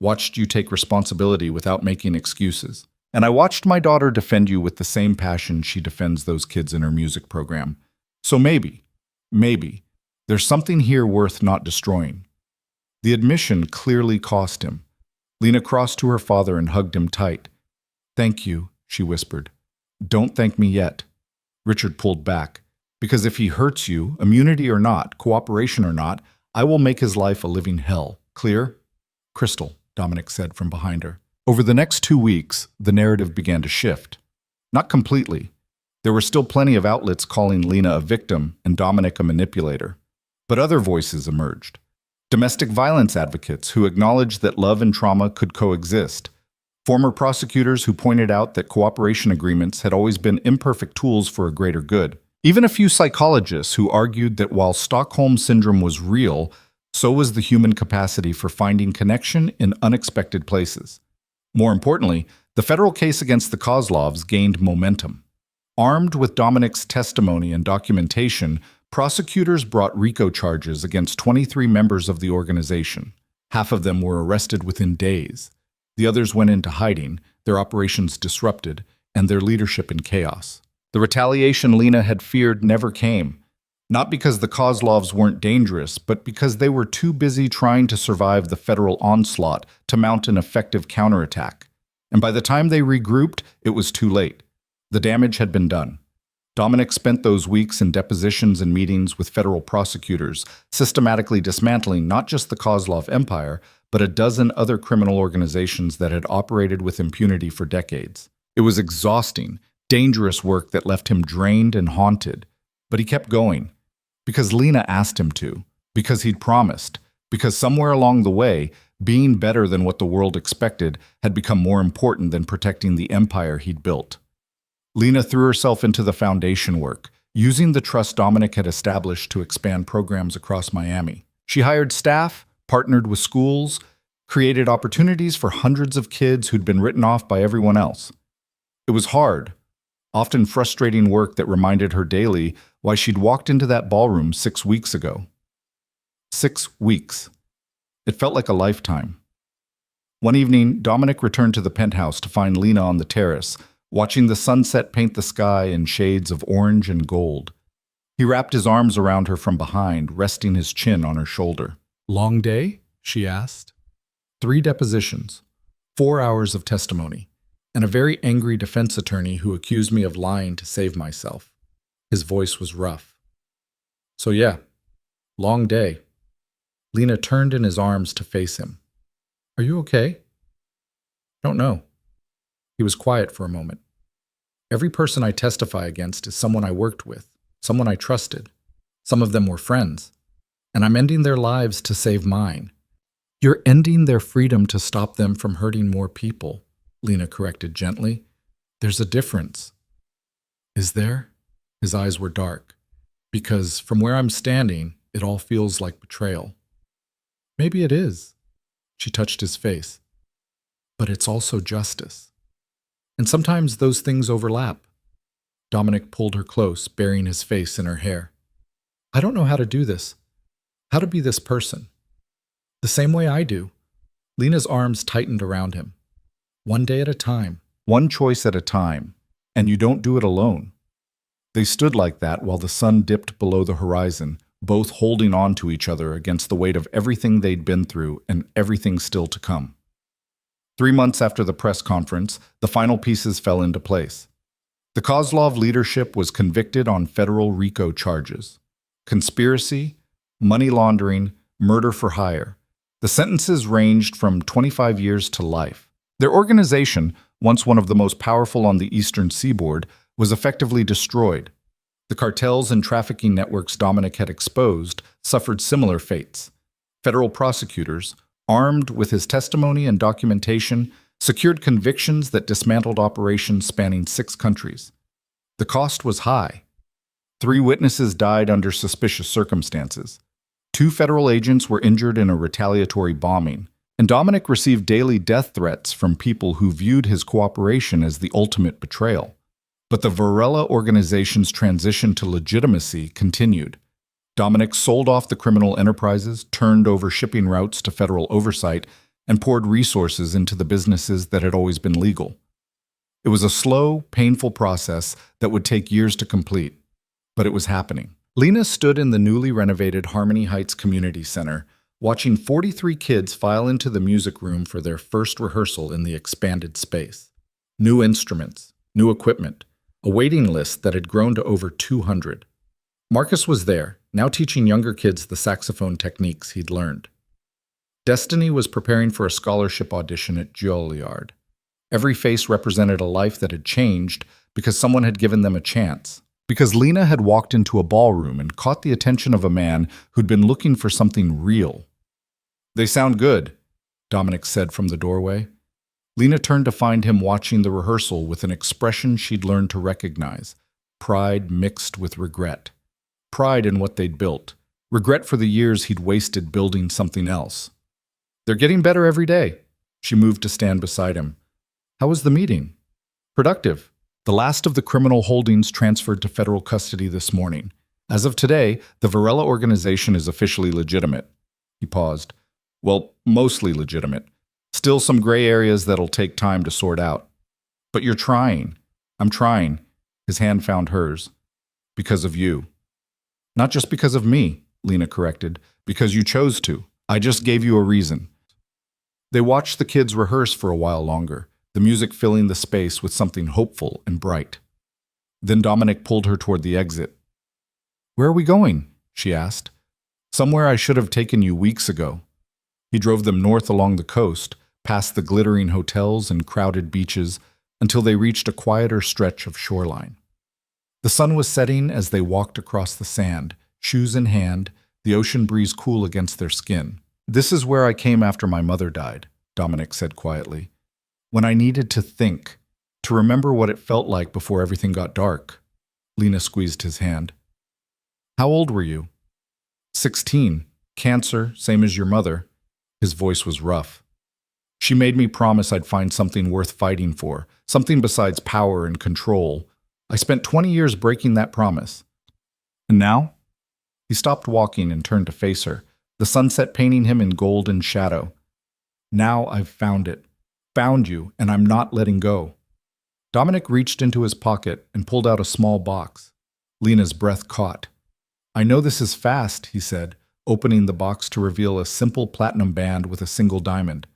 Watched you take responsibility without making excuses. And I watched my daughter defend you with the same passion she defends those kids in her music program. So maybe, there's something here worth not destroying. The admission clearly cost him. Lena crossed to her father and hugged him tight. Thank you, she whispered. Don't thank me yet. Richard pulled back. Because if he hurts you, immunity or not, cooperation or not, I will make his life a living hell. Clear? Crystal, Dominic said from behind her. Over the next 2 weeks, the narrative began to shift. Not completely. There were still plenty of outlets calling Lena a victim and Dominic a manipulator. But other voices emerged. Domestic violence advocates who acknowledged that love and trauma could coexist. Former prosecutors who pointed out that cooperation agreements had always been imperfect tools for a greater good. Even a few psychologists who argued that while Stockholm Syndrome was real, so was the human capacity for finding connection in unexpected places. More importantly, the federal case against the Kozlovs gained momentum. Armed with Dominic's testimony and documentation, prosecutors brought RICO charges against 23 members of the organization. Half of them were arrested within days. The others went into hiding, their operations disrupted, and their leadership in chaos. The retaliation Lena had feared never came, not because the Kozlovs weren't dangerous, but because they were too busy trying to survive the federal onslaught to mount an effective counterattack. And by the time they regrouped, it was too late. The damage had been done. Dominic spent those weeks in depositions and meetings with federal prosecutors, systematically dismantling not just the Kozlov empire, but a dozen other criminal organizations that had operated with impunity for decades. It was exhausting, dangerous work that left him drained and haunted. But he kept going. Because Lena asked him to. Because he'd promised. Because somewhere along the way, being better than what the world expected had become more important than protecting the empire he'd built. Lena threw herself into the foundation work, using the trust Dominic had established to expand programs across Miami. She hired staff, partnered with schools, created opportunities for hundreds of kids who'd been written off by everyone else. It was hard, often frustrating work that reminded her daily why she'd walked into that ballroom 6 weeks ago. 6 weeks. It felt like a lifetime. One evening, Dominic returned to the penthouse to find Lena on the terrace, watching the sunset paint the sky in shades of orange and gold. He wrapped his arms around her from behind, resting his chin on her shoulder. "Long day?" she asked. 3 depositions, 4 hours of testimony, and a very angry defense attorney who accused me of lying to save myself. His voice was rough. "So yeah, long day." Lena turned in his arms to face him. "Are you okay?" "Don't know." He was quiet for a moment. "Every person I testify against is someone I worked with, someone I trusted. Some of them were friends. And I'm ending their lives to save mine." "You're ending their freedom to stop them from hurting more people," Lena corrected gently. "There's a difference." "Is there?" His eyes were dark. "Because from where I'm standing, it all feels like betrayal." "Maybe it is." She touched his face. "But it's also justice. And sometimes those things overlap." Dominic pulled her close, burying his face in her hair. "I don't know how to do this. How to be this person. The same way I do." Lena's arms tightened around him. "One day at a time. One choice at a time. And you don't do it alone." They stood like that while the sun dipped below the horizon, both holding on to each other against the weight of everything they'd been through and everything still to come. 3 months after the press conference, the final pieces fell into place. The Kozlov leadership was convicted on federal RICO charges: conspiracy, money laundering, murder for hire. The sentences ranged from 25 years to life. Their organization, once one of the most powerful on the eastern seaboard, was effectively destroyed. The cartels and trafficking networks Dominic had exposed suffered similar fates. Federal prosecutors, armed with his testimony and documentation, secured convictions that dismantled operations spanning 6 countries. The cost was high. 3 witnesses died under suspicious circumstances. 2 federal agents were injured in a retaliatory bombing, and Dominic received daily death threats from people who viewed his cooperation as the ultimate betrayal. But the Varela organization's transition to legitimacy continued. Dominic sold off the criminal enterprises, turned over shipping routes to federal oversight, and poured resources into the businesses that had always been legal. It was a slow, painful process that would take years to complete, but it was happening. Lena stood in the newly renovated Harmony Heights Community Center, watching 43 kids file into the music room for their first rehearsal in the expanded space. New instruments, new equipment, a waiting list that had grown to over 200. Marcus was there, now teaching younger kids the saxophone techniques he'd learned. Destiny was preparing for a scholarship audition at Juilliard. Every face represented a life that had changed because someone had given them a chance. Because Lena had walked into a ballroom and caught the attention of a man who'd been looking for something real. "They sound good," Dominic said from the doorway. Lena turned to find him watching the rehearsal with an expression she'd learned to recognize: pride mixed with regret. Pride in what they'd built, regret for the years he'd wasted building something else. "They're getting better every day." She moved to stand beside him. "How was the meeting?" "Productive. The last of the criminal holdings transferred to federal custody this morning. As of today, the Varela organization is officially legitimate." He paused. "Well, mostly legitimate. Still some gray areas that'll take time to sort out. But you're trying." "I'm trying." His hand found hers. "Because of you." "Not just because of me," Lena corrected. "Because you chose to. I just gave you a reason." They watched the kids rehearse for a while longer, the music filling the space with something hopeful and bright. Then Dominic pulled her toward the exit. "Where are we going?" she asked. "Somewhere I should have taken you weeks ago." He drove them north along the coast, past the glittering hotels and crowded beaches, until they reached a quieter stretch of shoreline. The sun was setting as they walked across the sand, shoes in hand, the ocean breeze cool against their skin. "This is where I came after my mother died," Dominic said quietly. "When I needed to think, to remember what it felt like before everything got dark." Lena squeezed his hand. "How old were you?" 16. Cancer, same as your mother." His voice was rough. "She made me promise I'd find something worth fighting for, something besides power and control. I spent 20 years breaking that promise. And now?" He stopped walking and turned to face her, the sunset painting him in gold and shadow. Now I've found it. Found you, and I'm not letting go. Dominic reached into his pocket and pulled out a small box. Lena's breath caught. I know this is fast, he said, opening the box to reveal a simple platinum band with a single diamond.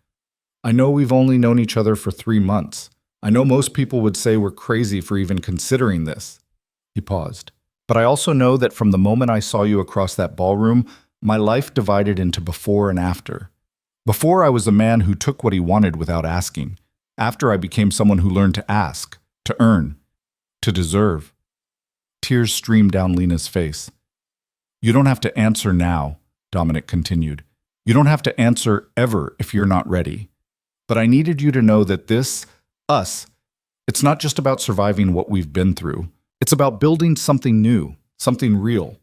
I know we've only known each other for 3 months. I know most people would say we're crazy for even considering this. He paused. But I also know that from the moment I saw you across that ballroom, my life divided into before and after. Before, I was a man who took what he wanted without asking. After, I became someone who learned to ask, to earn, to deserve. Tears streamed down Lena's face. You don't have to answer now, Dominic continued. You don't have to answer ever if you're not ready. But I needed you to know that this, us, it's not just about surviving what we've been through. It's about building something new, something real,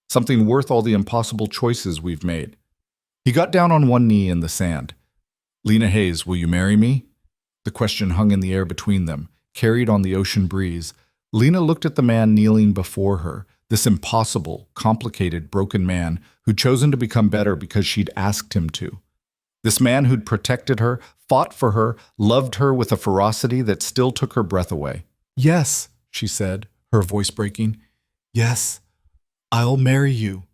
something worth all the impossible choices we've made. He got down on one knee in the sand. Lena Hayes, will you marry me? The question hung in the air between them, carried on the ocean breeze. Lena looked at the man kneeling before her, this impossible, complicated, broken man who'd chosen to become better because she'd asked him to. This man who'd protected her, fought for her, loved her with a ferocity that still took her breath away. Yes, she said, her voice breaking. Yes, I'll marry you.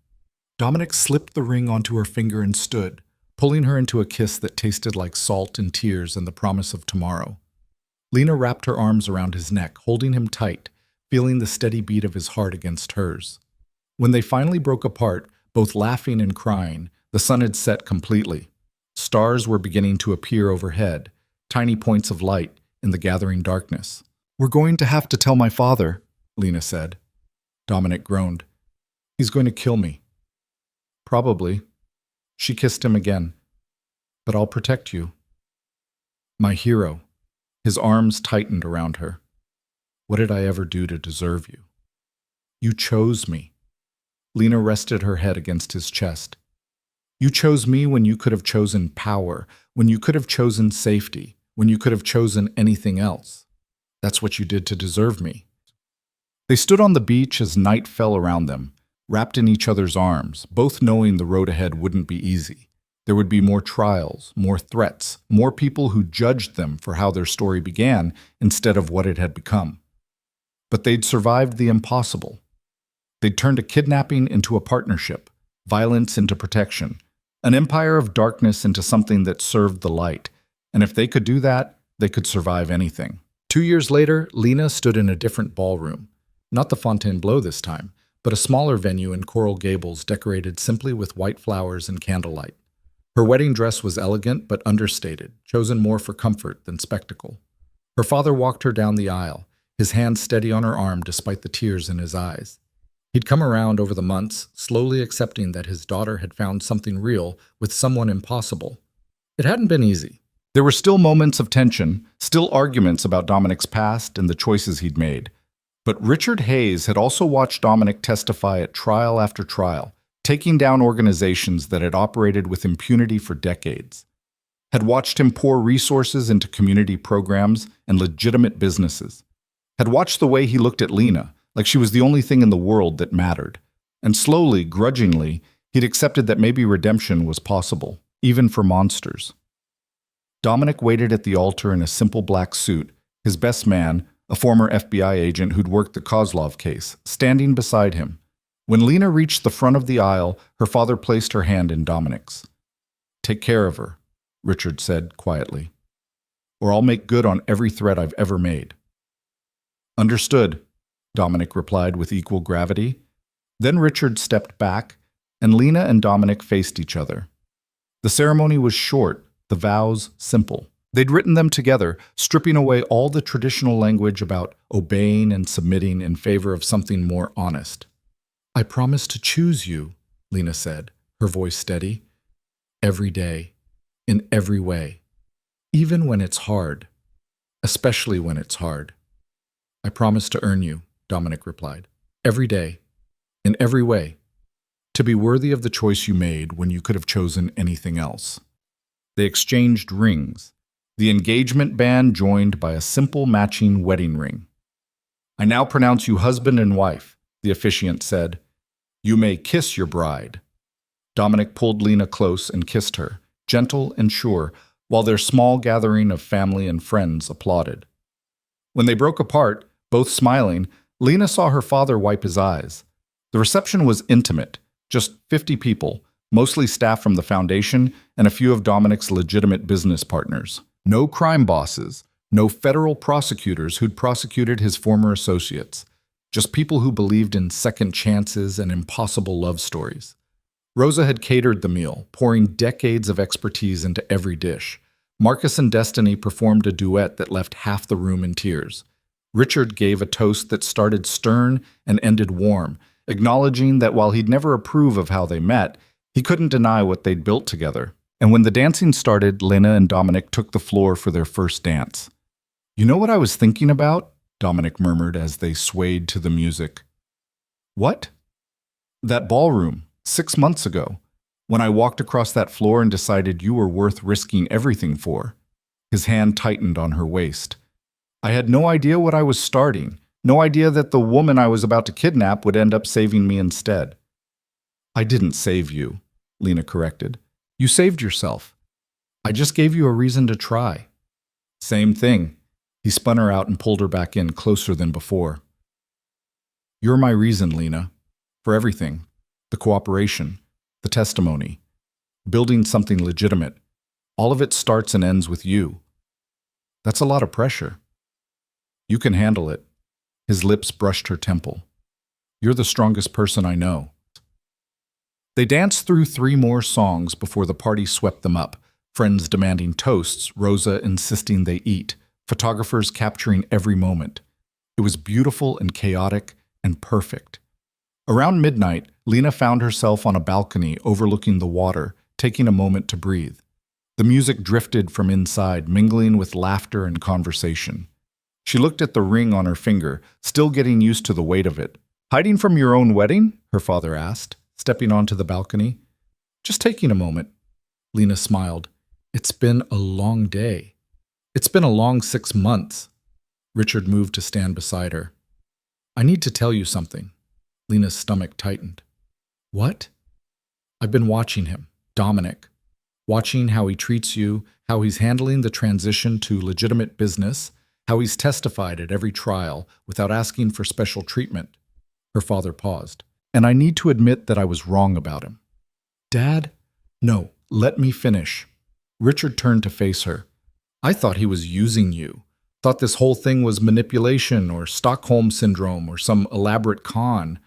Dominic slipped the ring onto her finger and stood, pulling her into a kiss that tasted like salt and tears and the promise of tomorrow. Lena wrapped her arms around his neck, holding him tight, feeling the steady beat of his heart against hers. When they finally broke apart, both laughing and crying, the sun had set completely. Stars were beginning to appear overhead, tiny points of light in the gathering darkness. We're going to have to tell my father, Lena said. Dominic groaned. He's going to kill me. Probably. She kissed him again. But I'll protect you. My hero. His arms tightened around her. What did I ever do to deserve you? You chose me. Lena rested her head against his chest. You chose me when you could have chosen power, when you could have chosen safety, when you could have chosen anything else. That's what you did to deserve me. They stood on the beach as night fell around them, wrapped in each other's arms, both knowing the road ahead wouldn't be easy. There would be more trials, more threats, more people who judged them for how their story began instead of what it had become. But they'd survived the impossible. They'd turned a kidnapping into a partnership, violence into protection, an empire of darkness into something that served the light. And if they could do that, they could survive anything. 2 years later, Lena stood in a different ballroom. Not the Fontainebleau this time, but a smaller venue in Coral Gables decorated simply with white flowers and candlelight. Her wedding dress was elegant but understated, chosen more for comfort than spectacle. Her father walked her down the aisle, his hand steady on her arm despite the tears in his eyes. He'd come around over the months, slowly accepting that his daughter had found something real with someone impossible. It hadn't been easy. There were still moments of tension, still arguments about Dominic's past and the choices he'd made. But Richard Hayes had also watched Dominic testify at trial after trial, taking down organizations that had operated with impunity for decades. Had watched him pour resources into community programs and legitimate businesses. Had watched the way he looked at Lena, like she was the only thing in the world that mattered. And slowly, grudgingly, he'd accepted that maybe redemption was possible, even for monsters. Dominic waited at the altar in a simple black suit, his best man, a former FBI agent who'd worked the Kozlov case, standing beside him. When Lena reached the front of the aisle, her father placed her hand in Dominic's. Take care of her, Richard said quietly, or I'll make good on every threat I've ever made. Understood, Dominic replied with equal gravity. Then Richard stepped back, and Lena and Dominic faced each other. The ceremony was short, the vows simple. They'd written them together, stripping away all the traditional language about obeying and submitting in favor of something more honest. I promise to choose you, Lena said, her voice steady. Every day, in every way. Even when it's hard. Especially when it's hard. I promise to earn you, Dominic replied. Every day, in every way. To be worthy of the choice you made when you could have chosen anything else. They exchanged rings, the engagement band joined by a simple matching wedding ring. I now pronounce you husband and wife, the officiant said. You may kiss your bride. Dominic pulled Lena close and kissed her, gentle and sure, while their small gathering of family and friends applauded. When they broke apart, both smiling, Lena saw her father wipe his eyes. The reception was intimate, just 50 people, mostly staff from the foundation and a few of Dominic's legitimate business partners. No crime bosses, no federal prosecutors who'd prosecuted his former associates, just people who believed in second chances and impossible love stories. Rosa had catered the meal, pouring decades of expertise into every dish. Marcus and Destiny performed a duet that left half the room in tears. Richard gave a toast that started stern and ended warm, acknowledging that while he'd never approve of how they met, he couldn't deny what they'd built together. And when the dancing started, Lena and Dominic took the floor for their first dance. "You know what I was thinking about?" Dominic murmured as they swayed to the music. "What?" "That ballroom, 6 months ago, when I walked across that floor and decided you were worth risking everything for." His hand tightened on her waist. "I had no idea what I was starting, no idea that the woman I was about to kidnap would end up saving me instead." "I didn't save you," Lena corrected. "You saved yourself. I just gave you a reason to try." "Same thing." He spun her out and pulled her back in closer than before. "You're my reason, Lena, for everything. The cooperation, the testimony, building something legitimate. All of it starts and ends with you. That's a lot of pressure." "You can handle it." His lips brushed her temple. "You're the strongest person I know." They danced through 3 more songs before the party swept them up, friends demanding toasts, Rosa insisting they eat, photographers capturing every moment. It was beautiful and chaotic and perfect. Around midnight, Lena found herself on a balcony overlooking the water, taking a moment to breathe. The music drifted from inside, mingling with laughter and conversation. She looked at the ring on her finger, still getting used to the weight of it. "Hiding from your own wedding?" her father asked, stepping onto the balcony. "Just taking a moment." Lena smiled. "It's been a long day. It's been a long 6 months." Richard moved to stand beside her. "I need to tell you something." Lena's stomach tightened. "What?" "I've been watching him, Dominic. Watching how he treats you, how he's handling the transition to legitimate business, how he's testified at every trial without asking for special treatment." Her father paused. "And I need to admit that I was wrong about him." "Dad?" "No, let me finish." Richard turned to face her. "I thought he was using you. Thought this whole thing was manipulation or Stockholm Syndrome or some elaborate con.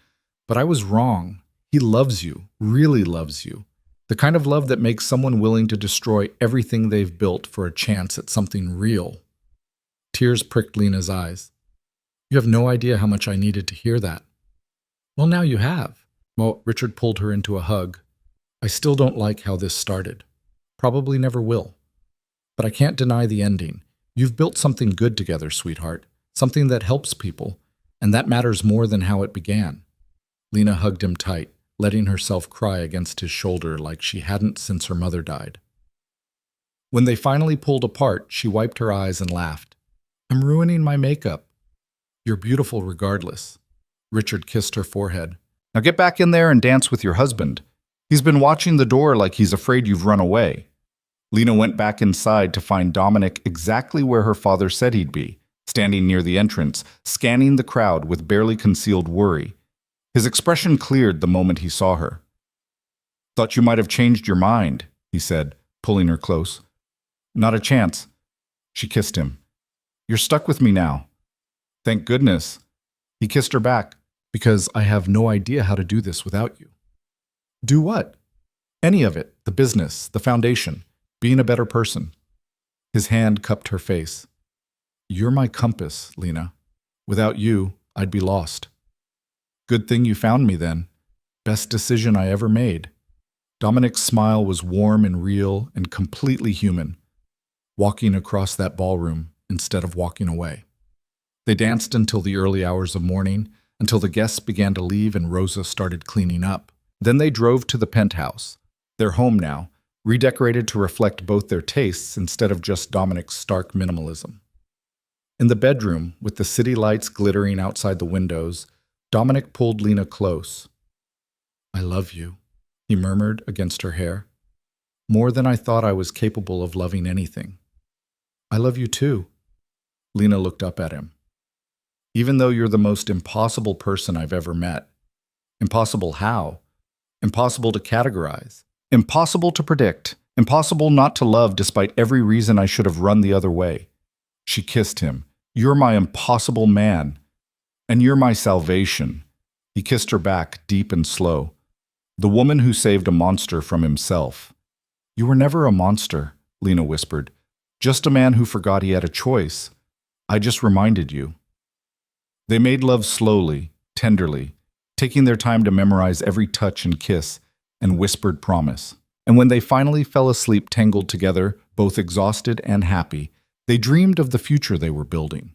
But I was wrong. He loves you, really loves you. The kind of love that makes someone willing to destroy everything they've built for a chance at something real." Tears pricked Lena's eyes. "You have no idea how much I needed to hear that." "Well, now you have." Well, Richard pulled her into a hug. "I still don't like how this started. Probably never will. But I can't deny the ending. You've built something good together, sweetheart. Something that helps people. And that matters more than how it began." Lena hugged him tight, letting herself cry against his shoulder like she hadn't since her mother died. When they finally pulled apart, she wiped her eyes and laughed. "I'm ruining my makeup." "You're beautiful regardless." Richard kissed her forehead. "Now get back in there and dance with your husband. He's been watching the door like he's afraid you've run away." Lena went back inside to find Dominic exactly where her father said he'd be, standing near the entrance, scanning the crowd with barely concealed worry. His expression cleared the moment he saw her. "Thought you might have changed your mind," he said, pulling her close. "Not a chance." She kissed him. "You're stuck with me now." "Thank goodness." He kissed her back. "Because I have no idea how to do this without you." "Do what?" "Any of it. The business, the foundation, being a better person." His hand cupped her face. "You're my compass, Lena. Without you, I'd be lost." "Good thing you found me then. Best decision I ever made." Dominic's smile was warm and real and completely human, walking across that ballroom instead of walking away. They danced until the early hours of morning, until the guests began to leave and Rosa started cleaning up. Then they drove to the penthouse, their home now, redecorated to reflect both their tastes instead of just Dominic's stark minimalism. In the bedroom, with the city lights glittering outside the windows, Dominic pulled Lena close. "I love you." he murmured against her hair. More than I thought I was capable of loving anything. I love you too. Lena looked up at him. Even though you're the most impossible person I've ever met. Impossible how? Impossible to categorize. Impossible to predict. Impossible not to love despite every reason I should have run the other way. She kissed him. You're my impossible man. And you're my salvation. He kissed her back, deep and slow. The woman who saved a monster from himself. You were never a monster, Lena whispered. Just a man who forgot he had a choice. I just reminded you. They made love slowly, tenderly, taking their time to memorize every touch and kiss and whispered promise. And when they finally fell asleep tangled together, both exhausted and happy, they dreamed of the future they were building.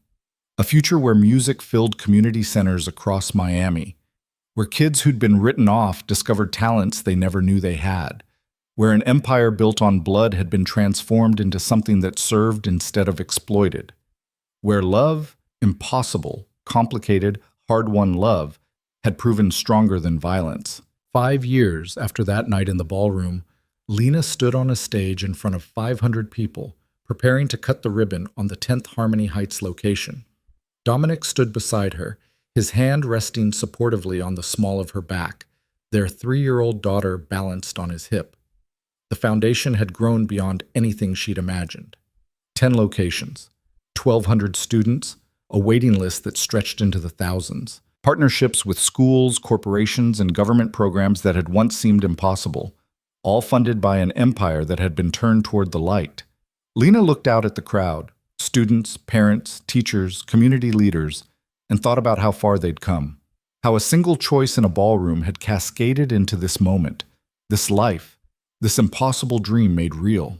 A future where music filled community centers across Miami, where kids who'd been written off discovered talents they never knew they had, where an empire built on blood had been transformed into something that served instead of exploited, where love, impossible, complicated, hard-won love, had proven stronger than violence. 5 years after that night in the ballroom, Lena stood on a stage in front of 500 people, preparing to cut the ribbon on the 10th Harmony Heights location. Dominic stood beside her, his hand resting supportively on the small of her back, their 3-year-old daughter balanced on his hip. The foundation had grown beyond anything she'd imagined. 10 locations, 1,200 students, a waiting list that stretched into the thousands, partnerships with schools, corporations, and government programs that had once seemed impossible, all funded by an empire that had been turned toward the light. Lena looked out at the crowd, students, parents, teachers, community leaders, and thought about how far they'd come, how a single choice in a ballroom had cascaded into this moment, this life, this impossible dream made real.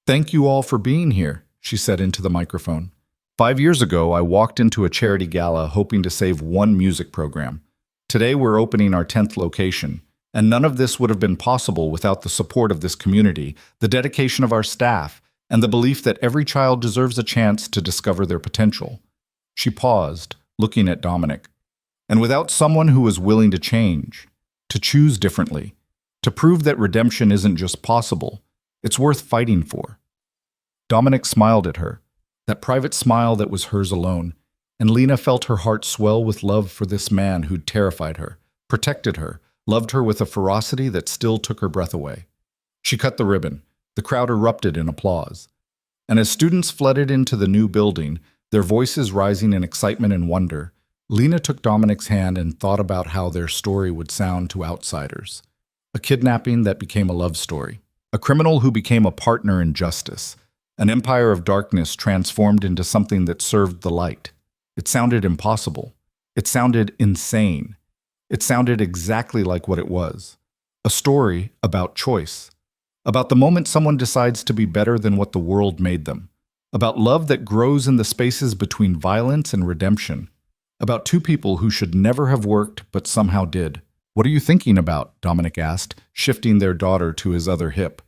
Thank you all for being here, she said into the microphone. 5 years ago, I walked into a charity gala hoping to save one music program. Today, we're opening our 10th location, and none of this would have been possible without the support of this community, the dedication of our staff, and the belief that every child deserves a chance to discover their potential. She paused, looking at Dominic. And without someone who was willing to change, to choose differently, to prove that redemption isn't just possible, it's worth fighting for. Dominic smiled at her, that private smile that was hers alone, and Lena felt her heart swell with love for this man who'd terrified her, protected her, loved her with a ferocity that still took her breath away. She cut the ribbon. The crowd erupted in applause. And as students flooded into the new building, their voices rising in excitement and wonder, Lena took Dominic's hand and thought about how their story would sound to outsiders. A kidnapping that became a love story. A criminal who became a partner in justice. An empire of darkness transformed into something that served the light. It sounded impossible. It sounded insane. It sounded exactly like what it was. A story about choice. About the moment someone decides to be better than what the world made them. About love that grows in the spaces between violence and redemption. About two people who should never have worked but somehow did. What are you thinking about? Dominic asked, shifting their daughter to his other hip.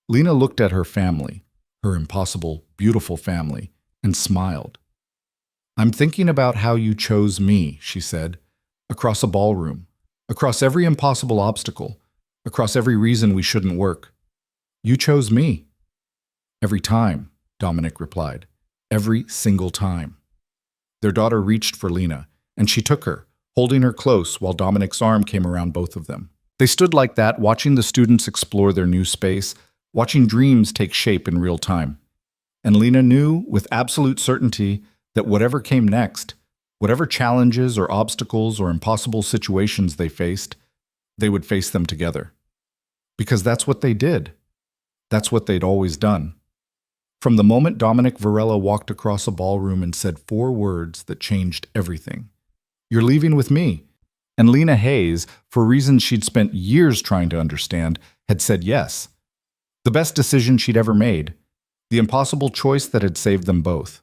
Lena looked at her family, her impossible, beautiful family, and smiled. I'm thinking about how you chose me, she said, across a ballroom, across every impossible obstacle, across every reason we shouldn't work. You chose me. Every time, Dominic replied. Every single time. Their daughter reached for Lena, and she took her, holding her close while Dominic's arm came around both of them. They stood like that, watching the students explore their new space, watching dreams take shape in real time. And Lena knew with absolute certainty that whatever came next, whatever challenges or obstacles or impossible situations they faced, they would face them together. Because that's what they did. That's what they'd always done. From the moment Dominic Varela walked across a ballroom and said 4 words that changed everything. You're leaving with me. And Lena Hayes, for reasons she'd spent years trying to understand, had said yes. The best decision she'd ever made. The impossible choice that had saved them both.